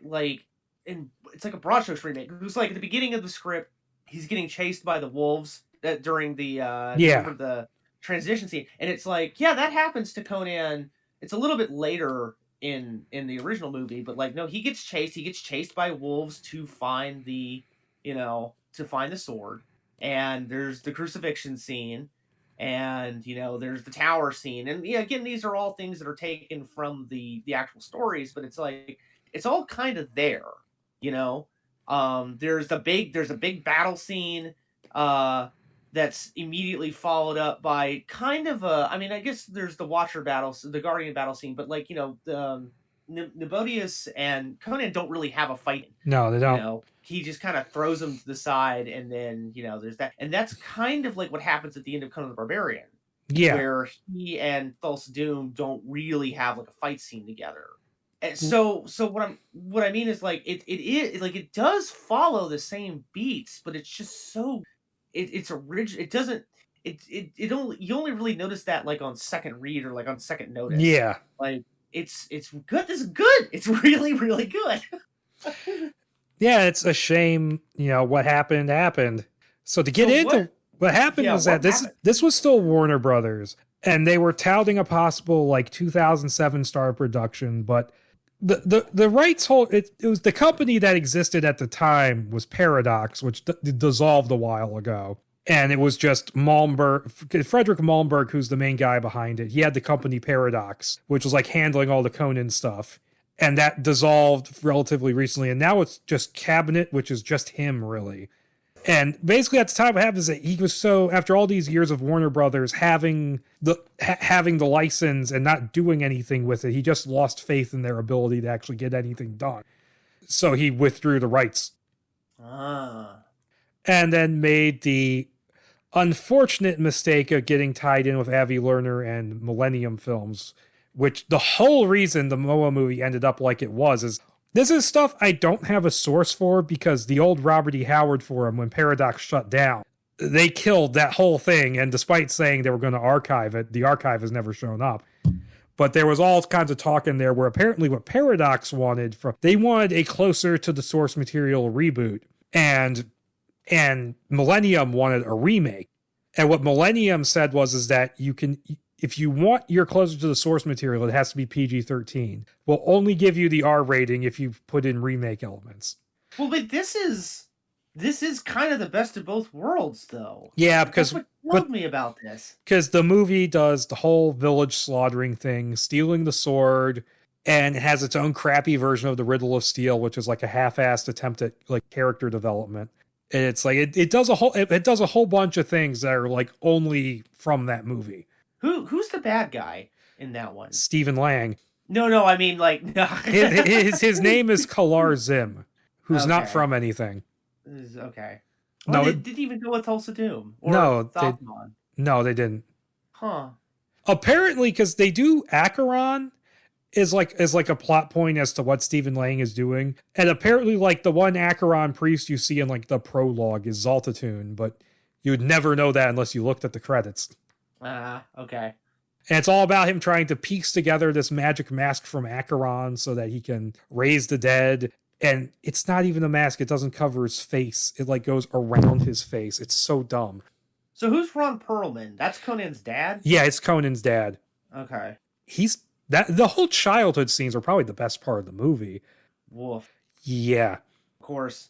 it's like a broad strokes remake. It was like at the beginning of the script, he's getting chased by the wolves during the transition scene, and it's like, yeah, that happens to Conan. It's a little bit later in the original movie, but like, no, he gets chased by wolves to find the sword, and there's the crucifixion scene, and there's the tower scene, and yeah, again, these are all things that are taken from the actual stories, but it's like, it's all kind of there, there's a big battle scene that's immediately followed up by kind of I guess there's the Watcher battle, the Guardian battle scene, but like, Nabonius and Conan don't really have a fight.
No, they don't.
He just kind of throws them to the side, and then, there's that. And that's kind of like what happens at the end of Conan the Barbarian.
Yeah.
Where he and Thulsa Doom don't really have like a fight scene together. And so what I mean is, like, it does follow the same beats, but it's just so it's original. It doesn't. You only really notice that like on second read or like on second notice.
Yeah.
Like, it's good. This is good. It's really, really good.
Yeah, it's a shame, what happened. So to get into what happened was that this was still Warner Brothers, and they were touting a possible like 2007 start of production, but the rights it was the company that existed at the time was Paradox, which dissolved a while ago. And it was just Frederick Malmberg, who's the main guy behind it. He had the company Paradox, which was like handling all the Conan stuff. And that dissolved relatively recently. And now it's just Cabinet, which is just him, really. And basically at the time what happened is that he was so, after all these years of Warner Brothers having the license and not doing anything with it, he just lost faith in their ability to actually get anything done. So he withdrew the rights. And then made the unfortunate mistake of getting tied in with Avi Lerner and Millennium Films, which the whole reason the Moa movie ended up like it was is this is stuff I don't have a source for, because the old Robert E. Howard forum, when Paradox shut down, they killed that whole thing. And despite saying they were going to archive it, the archive has never shown up. But there was all kinds of talk in there where apparently what Paradox wanted, they wanted a closer to the source material reboot. And Millennium wanted a remake. And what Millennium said is that you can, if you want your closer to the source material, it has to be PG-13. We'll only give you the R rating if you put in remake elements.
Well, but this is kind of the best of both worlds, though.
Yeah, because
that's what killed me about this.
Because the movie does the whole village slaughtering thing, stealing the sword, and it has its own crappy version of the Riddle of Steel, which is like a half-assed attempt at like character development. And it's like it does a whole bunch of things that are like only from that movie.
Who's the bad guy in that one?
Stephen Lang.
No, I mean like
his name is Kalar Zim, who's not from anything.
Okay. Well,
No,
they didn't even go with Tulsa Doom.
No, they didn't.
Huh.
Apparently, because they do Acheron is like a plot point as to what Stephen Lang is doing, and apparently, like the one Acheron priest you see in like the prologue is Zaltatun, but you would never know that unless you looked at the credits.
Okay.
And it's all about him trying to piece together this magic mask from Acheron so that he can raise the dead. And it's not even a mask. It doesn't cover his face. It like goes around his face. It's so dumb.
So who's Ron Perlman? That's Conan's dad?
Yeah, it's Conan's dad.
Okay.
The whole childhood scenes are probably the best part of the movie.
Woof.
Yeah.
Of course.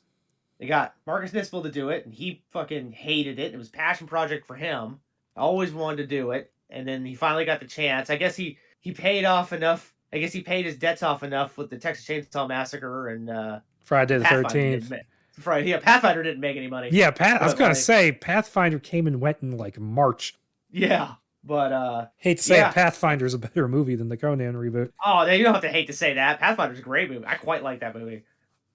They got Marcus Nispel to do it, and he fucking hated it. It was a passion project for him. Always wanted to do it. And then he finally got the chance. I guess he paid off enough. I guess he paid his debts off enough with the Texas Chainsaw Massacre and
Friday the 13th.
Pathfinder didn't make any money.
Yeah, I was going to say, Pathfinder came and went in like March.
Yeah, but
hate to say it, Pathfinder's a better movie than the Conan reboot.
Oh, you don't have to hate to say that. Pathfinder's a great movie. I quite like that movie.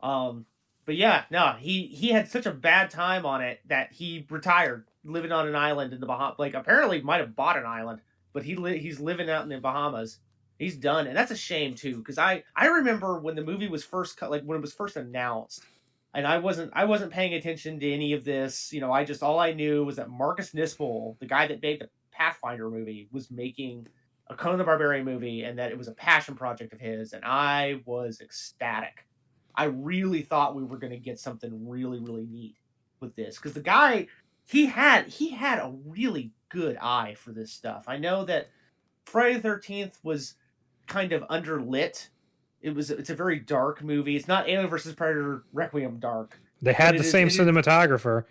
But yeah, no, he had such a bad time on it that he retired, living on an island in the Bahamas. Like, apparently might have bought an island, but he's living out in the Bahamas. He's done, and that's a shame too, because I remember when the movie was first cut, like when it was first announced, and I wasn't paying attention to any of this. You know, all I knew was that Marcus Nispel, the guy that made the Pathfinder movie, was making a Conan the Barbarian movie, and that it was a passion project of his, and I was ecstatic. I really thought we were going to get something really, really neat with this, because the guy he had a really good eye for this stuff. I know that Friday the 13th was kind of underlit. It's a very dark movie. It's not Alien vs. Predator Requiem dark.
They had the same cinematographer.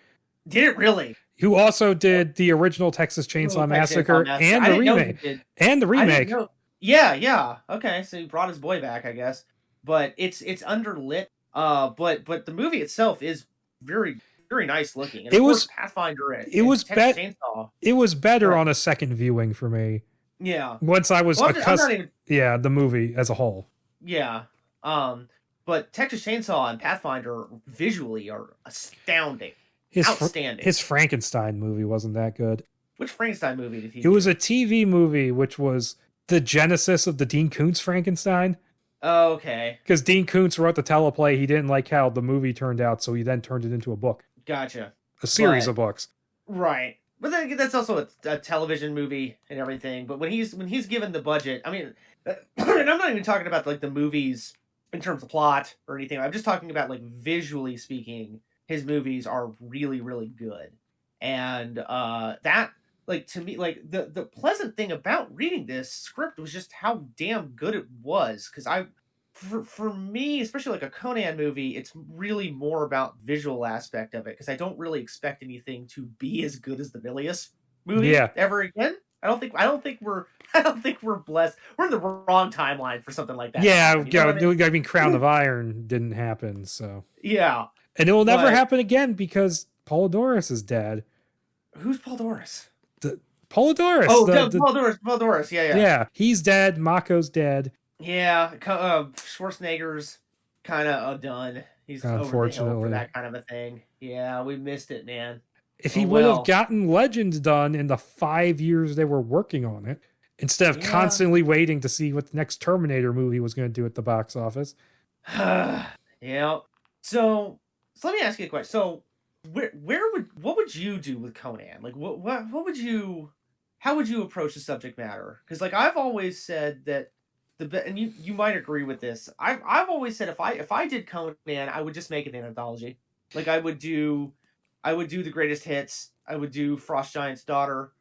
Did it really?
Who also did the original Texas Chainsaw Massacre and the remake. And the remake.
Yeah. Okay, so he brought his boy back, I guess. But it's underlit. But the movie itself is very, very nice looking. And of course, Pathfinder. It
was better on a second viewing for me.
Yeah.
Once I was accustomed. Yeah, the movie as a whole.
Yeah. But Texas Chainsaw and Pathfinder visually are astounding. Outstanding.
His Frankenstein movie wasn't that good.
Which Frankenstein movie did he
do? It was a TV movie, which was the genesis of the Dean Koontz Frankenstein.
Oh, okay.
Because Dean Koontz wrote the teleplay. He didn't like how the movie turned out, so he then turned it into a book.
Gotcha.
A series of books.
Right. But then that's also a television movie and everything. But when he's given the budget, I mean, and I'm not even talking about like the movies in terms of plot or anything. I'm just talking about like visually speaking, his movies are really, really good. And that, like, to me, like the pleasant thing about reading this script was just how damn good it was. Because for me, especially like a Conan movie, it's really more about visual aspect of it, because I don't really expect anything to be as good as the Milius movie ever again. I don't think we're blessed. We're in the wrong timeline for something like that.
Yeah, I mean, Crown of Iron didn't happen, so
yeah,
and it will never happen again because Polydorus' dad.
Who's Polydorus?
Polydorus.
Polydorus. Yeah.
Yeah, he's dead. Mako's dead.
Yeah, Schwarzenegger's kind of done. He's over the hill for that kind of a thing. Yeah, we missed it, man.
If he would have gotten Legends done in the 5 years they were working on it, instead of constantly waiting to see what the next Terminator movie was going to do at the box office.
Yeah. So let me ask you a question. So what would you do with Conan? Like what would you, how would you approach the subject matter? Because like I've always said that and you might agree with this. I've always said if I did Conan, I would just make it an anthology. Like I would do the greatest hits. I would do Frost Giant's daughter.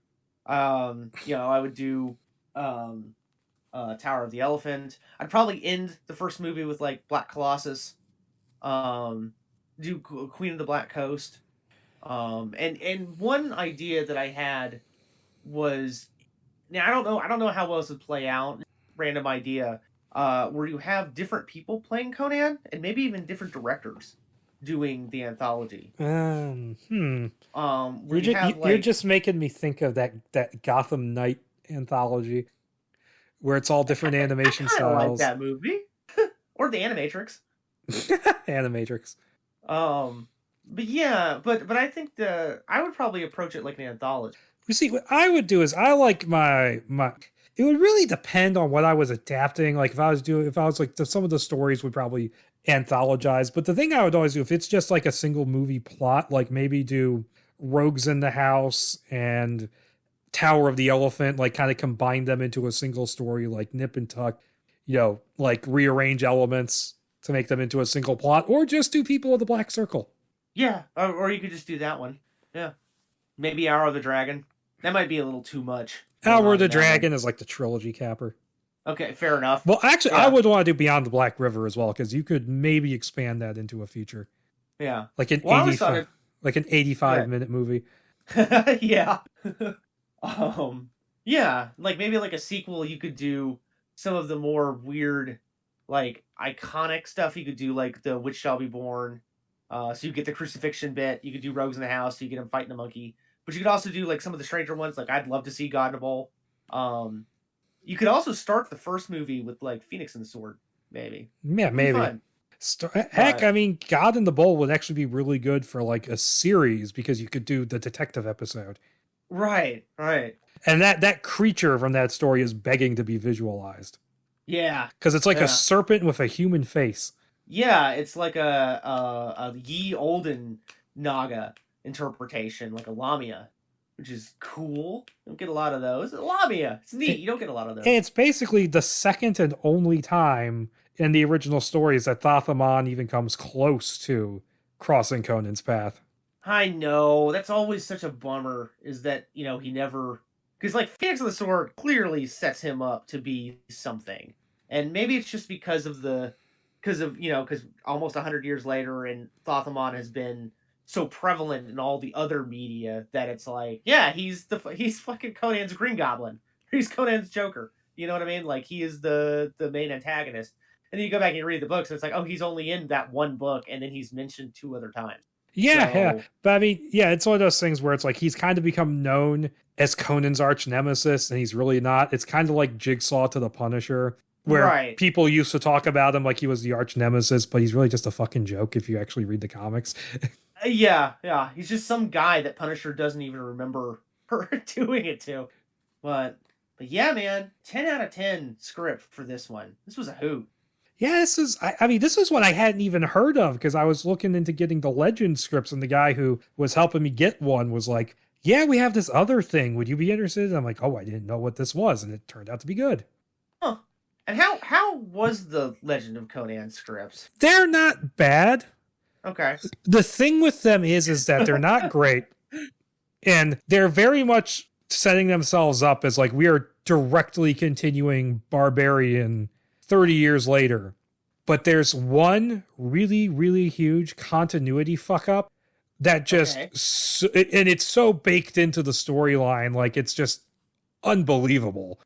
I would do Tower of the Elephant. I'd probably end the first movie with like Black Colossus. Do Queen of the Black Coast. And one idea that I had was, now I don't know how well this would play out. Random idea, where you have different people playing Conan and maybe even different directors doing the anthology.
You're just making me think of that Gotham Knight anthology where it's all different animation styles.
I like that movie. Or the Animatrix.
Animatrix.
But yeah, but I think I would probably approach it like an anthology.
You see, what I would do is I like my it would really depend on what I was adapting. Like if I was like some of the stories would probably anthologize, but the thing I would always do if it's just like a single movie plot, like maybe do Rogues in the House and Tower of the Elephant, like kind of combine them into a single story, like nip and tuck, like rearrange elements to make them into a single plot, or just do People of the Black Circle.
Yeah, or you could just do that one. Yeah, maybe Hour of the Dragon. That might be a little too much.
Hour of the Dragon is like the trilogy capper.
Okay, fair enough.
Well, actually, I would want to do Beyond the Black River as well, because you could maybe expand that into a feature.
Yeah.
Like an 85-minute movie.
Yeah. Yeah, like maybe like a sequel you could do some of the more weird, like iconic stuff. You could do like The Witch Shall Be Born. So you get the crucifixion bit. You could do Rogues in the House, so you get him fighting a monkey. But you could also do like some of the stranger ones. Like I'd love to see God in a Bowl. You could also start the first movie with like Phoenix and the Sword, maybe.
Yeah, maybe. Heck, I mean, God in the Bowl would actually be really good for like a series because you could do the detective episode.
Right.
And that creature from that story is begging to be visualized.
Yeah.
Because it's like a serpent with a human face.
Yeah, it's like a Ye Olden Naga interpretation, like a Lamia, which is cool. You don't get a lot of those. Lamia, it's neat. You don't get a lot of those.
And it's basically the second and only time in the original stories that Thoth-Amon even comes close to crossing Conan's path.
I know. That's always such a bummer, is that, he never... Because, like, Phoenix of the Sword clearly sets him up to be something. And maybe it's just because almost 100 years later and Thoth-Amon has been so prevalent in all the other media that it's like, yeah, he's fucking Conan's Green Goblin. He's Conan's Joker. You know what I mean? Like, he is the main antagonist. And then you go back and you read the books and it's like, oh, he's only in that one book and then he's mentioned 2 other times.
Yeah. But I mean, yeah, it's one of those things where it's like he's kind of become known as Conan's arch nemesis and he's really not. It's kind of like Jigsaw to the Punisher, where people used to talk about him like he was the arch nemesis, but he's really just a fucking joke if you actually read the comics.
Yeah. He's just some guy that Punisher doesn't even remember her doing it to. But yeah, man, 10 out of 10 script for this one. This was a hoot.
Yeah, this is one I hadn't even heard of because I was looking into getting the Legend scripts and the guy who was helping me get one was like, yeah, we have this other thing. Would you be interested? And I'm like, oh, I didn't know what this was. And it turned out to be good.
Huh. And how was the Legend of Conan scripts?
They're not bad.
Okay.
The thing with them is that they're not great. And they're very much setting themselves up as like, we are directly continuing Barbarian 30 years later. But there's one really, really huge continuity fuck up that just, and it's so baked into the storyline, like it's just unbelievable.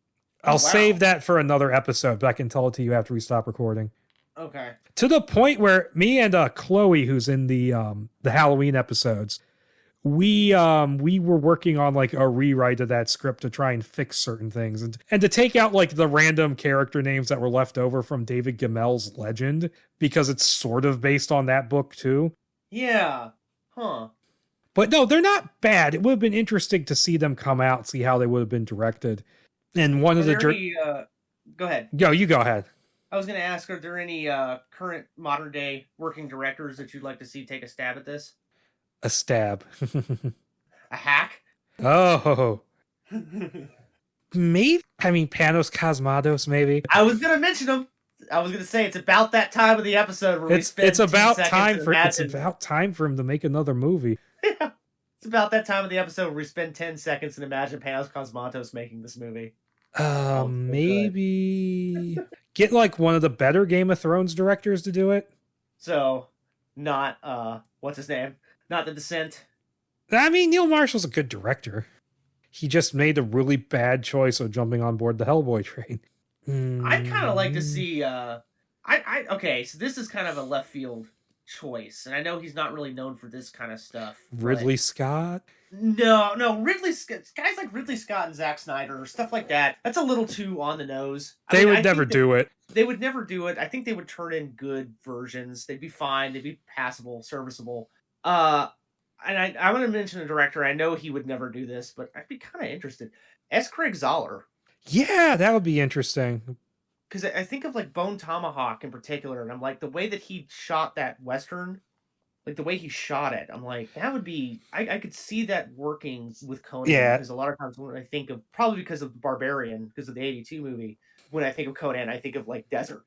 I'll save that for another episode, but I can tell it to you after we stop recording.
Okay.
To the point where me and Chloe, who's in the Halloween episodes, we were working on like a rewrite of that script to try and fix certain things and to take out like the random character names that were left over from David Gemmell's Legend, because it's sort of based on that book too.
Yeah. Huh.
But no, they're not bad. It would have been interesting to see them come out, see how they would have been directed. And one of the
go ahead.
You go ahead.
I was going to ask, are there any current modern day working directors that you'd like to see take a stab at this?
A stab.
A hack?
Oh. Maybe. I mean, Panos Cosmatos, maybe.
I was going to mention him. I was going to say it's about that time of the episode where
it's about time for him to make another movie.
Yeah. It's about that time of the episode where we spend 10 seconds and imagine Panos Cosmatos making this movie.
Maybe get like one of the better Game of Thrones directors to do it.
So, not what's his name? Not The Descent.
I mean, Neil Marshall's a good director. He just made a really bad choice of jumping on board the Hellboy train.
I'd kind of like to see. Okay, so this is kind of a left field choice, and I know he's not really known for this kind of stuff.
Ridley Scott?
No, Ridley Scott. Guys like Ridley Scott and Zack Snyder or stuff like that. That's a little too on the nose.
They would never do it.
They would never do it. I think they would turn in good versions. They'd be fine. They'd be passable, serviceable. And I want to mention a director. I know he would never do this, but I'd be kind of interested. S. Craig Zoller.
Yeah, that would be interesting.
Because I think of like Bone Tomahawk in particular, and I'm like, the way that he shot that Western, like the way he shot it, I'm like, that would be, I could see that working with Conan.
Yeah.
Because a lot of times when I think of, probably because of Barbarian, because of the 82 movie, when I think of Conan, I think of like desert.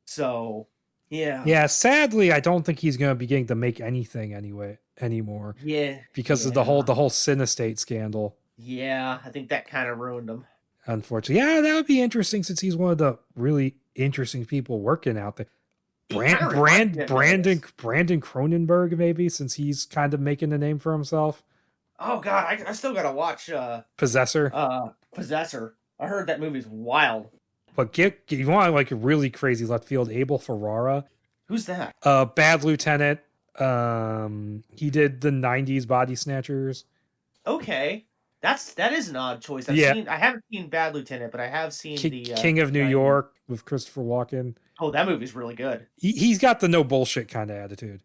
So, yeah.
Yeah, sadly, I don't think he's going to be getting to make anything anymore.
Yeah.
Because of the whole Cinestate scandal.
Yeah, I think that kind of ruined him.
Unfortunately. Yeah, that would be interesting since he's one of the really interesting people working out there. Brandon Cronenberg, maybe, since he's kind of making a name for himself.
Oh, God, I still got to watch
Possessor.
Possessor. I heard that movie's wild.
But you want like a really crazy left field, Abel Ferrara.
Who's that?
Bad Lieutenant. He did the 90s Body Snatchers.
Okay. That is an odd choice. I haven't seen Bad Lieutenant, but I have seen the
King of New York with Christopher Walken.
Oh, that movie's really good.
He's got the no bullshit kind of attitude.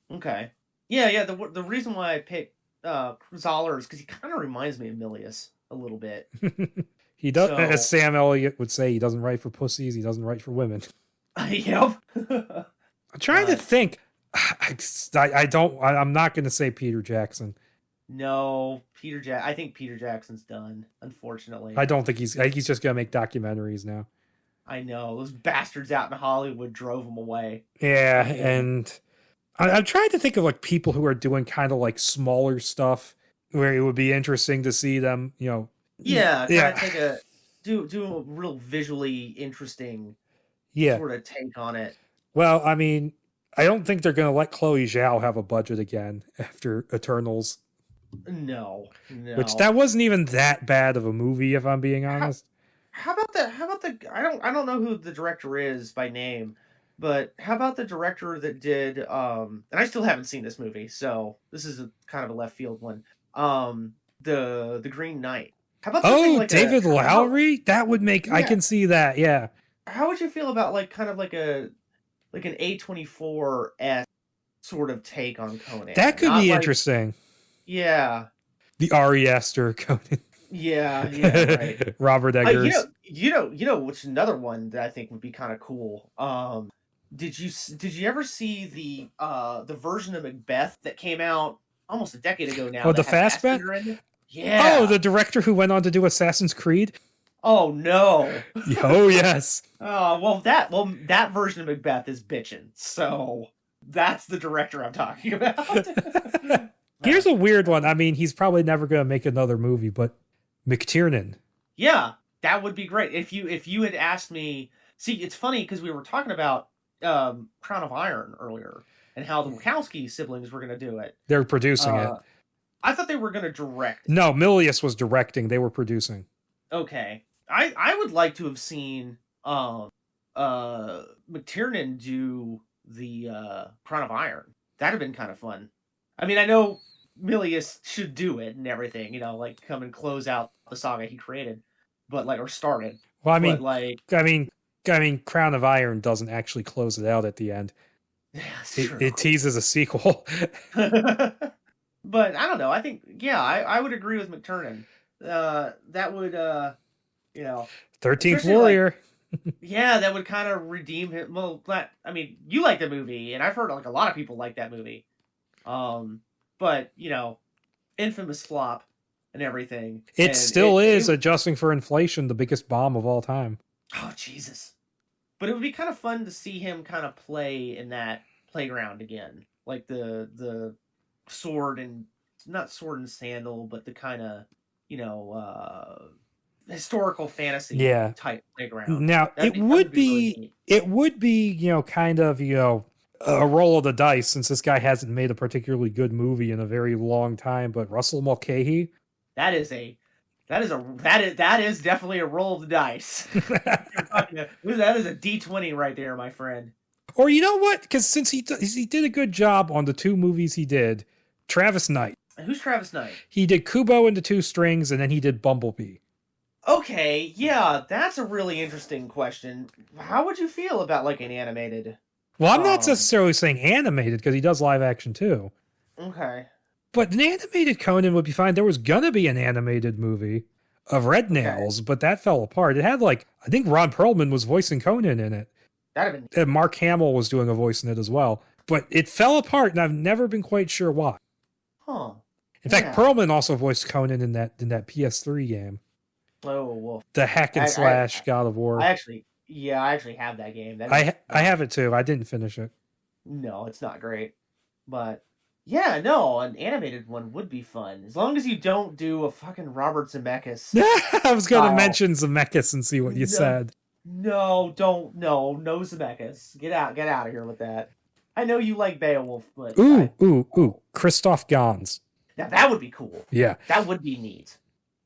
Okay. Yeah. The reason why I picked Zoller is because he kind of reminds me of Milius a little bit.
He does, as Sam Elliott would say, he doesn't write for pussies. He doesn't write for women.
Yep.
I'm trying to think. I'm not going to say Peter Jackson.
No, I think Peter Jackson's done, unfortunately.
I don't think he's just going to make documentaries now.
I know. Those bastards out in Hollywood drove him away.
Yeah, and I'm trying to think of like people who are doing kind of like smaller stuff where it would be interesting to see them,
Yeah, take do a real visually interesting sort of take on it.
Well, I mean, I don't think they're going to let Chloe Zhao have a budget again after Eternals.
No.
Which that wasn't even that bad of a movie, if I'm being honest.
How about the I don't know who the director is by name, but how about the director that did and I still haven't seen this movie, so this is kind of a left field one. The Green Knight. How about
David Lowery? That would make I can see that, yeah.
How would you feel about like kind of like an A24-esque sort of take on Conan?
That could be interesting.
Yeah.
The Ari Aster Conan.
Yeah, right.
Robert Eggers.
You know, which another one that I think would be kind of cool. Did you ever see the version of Macbeth that came out almost a decade ago now?
Oh, the Fassbender?
Yeah.
Oh, the director who went on to do Assassin's Creed?
Oh no.
Oh yes.
Oh that version of Macbeth is bitchin'. So that's the director I'm talking about.
Here's a weird one. I mean, he's probably never going to make another movie, but McTiernan.
Yeah, that would be great. If you had asked me, see, it's funny because we were talking about Crown of Iron earlier and how the Wachowski siblings were going to do it.
They're producing it.
I thought they were going to direct it.
No, Milius was directing. They were producing.
Okay. I would like to have seen McTiernan do the Crown of Iron. That'd have been kind of fun. I mean, I know Milius should do it and everything, you know, like come and close out the saga he created, but like or started.
Well, I mean,
but, like,
I mean, Crown of Iron doesn't actually close it out at the end.
Yeah,
it teases a sequel.
But I don't know. I think, yeah, I would agree with McTurnan. That would,
13th Warrior.
Like, yeah, that would kind of redeem him. Well, I mean, you like the movie, and I've heard like a lot of people like that movie. But infamous flop and everything.
It still is, adjusting for inflation, the biggest bomb of all time.
Oh, Jesus. But it would be kind of fun to see him kind of play in that playground again. Like the sword and, not sword and sandal, but the kind of, historical fantasy type playground.
Now, it would be kind of, a roll of the dice, since this guy hasn't made a particularly good movie in a very long time, but Russell Mulcahy.
That is definitely a roll of the dice. That is a D20 right there, my friend.
Or you know what? Because since he did a good job on the 2 movies he did, Travis Knight.
Who's Travis Knight?
He did Kubo and the Two Strings, and then he did Bumblebee.
Okay, yeah, that's a really interesting question. How would you feel about like an animated?
Well, I'm not necessarily saying animated, because he does live action too.
Okay.
But an animated Conan would be fine. There was gonna be an animated movie of Red Nails, but that fell apart. It had I think Ron Perlman was voicing Conan in it.
That'd have
been. And Mark Hamill was doing a voice in it as well. But it fell apart, and I've never been quite sure why.
Huh.
In fact, Perlman also voiced Conan in that PS3 game.
Oh, well.
The hack and slash God of War.
I actually have that game.
I have it too. I didn't finish it.
No, it's not great. But yeah, no, an animated one would be fun. As long as you don't do a fucking Robert Zemeckis.
I was going to mention Zemeckis and see what you said.
No, don't. No Zemeckis. Get out of here with that. I know you like Beowulf, but...
Ooh. Christoph Gans.
Now that would be cool.
Yeah.
That would be neat.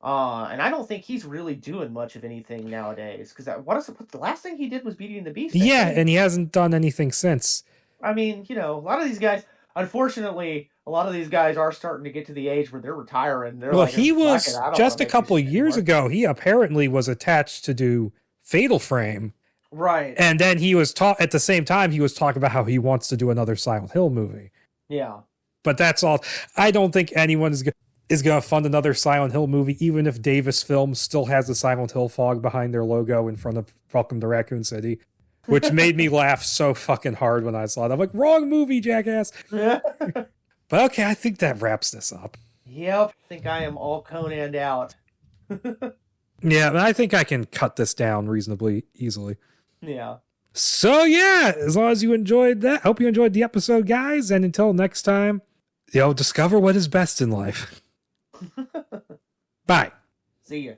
And I don't think he's really doing much of anything nowadays. Because the last thing he did was Beauty and the Beast.
Yeah, and he hasn't done anything since.
I mean, a lot of these guys... Unfortunately, a lot of these guys are starting to get to the age where they're retiring.
He was, just a couple of years ago, he apparently was attached to do Fatal Frame.
Right.
And then he was at the same time, he was talking about how he wants to do another Silent Hill movie.
Yeah. But
that's all. I don't think anyone is going to fund another Silent Hill movie, even if Davis Films still has the Silent Hill fog behind their logo in front of Welcome to Raccoon City, which made me laugh so fucking hard when I saw it. I'm like, wrong movie, jackass. But okay, I think that wraps this up.
Yep. I think I am all Conan'd out.
Yeah, and I think I can cut this down reasonably easily.
Yeah.
So yeah, as long as you enjoyed that, hope you enjoyed the episode, guys. And until next time, discover what is best in life. Bye.
See ya.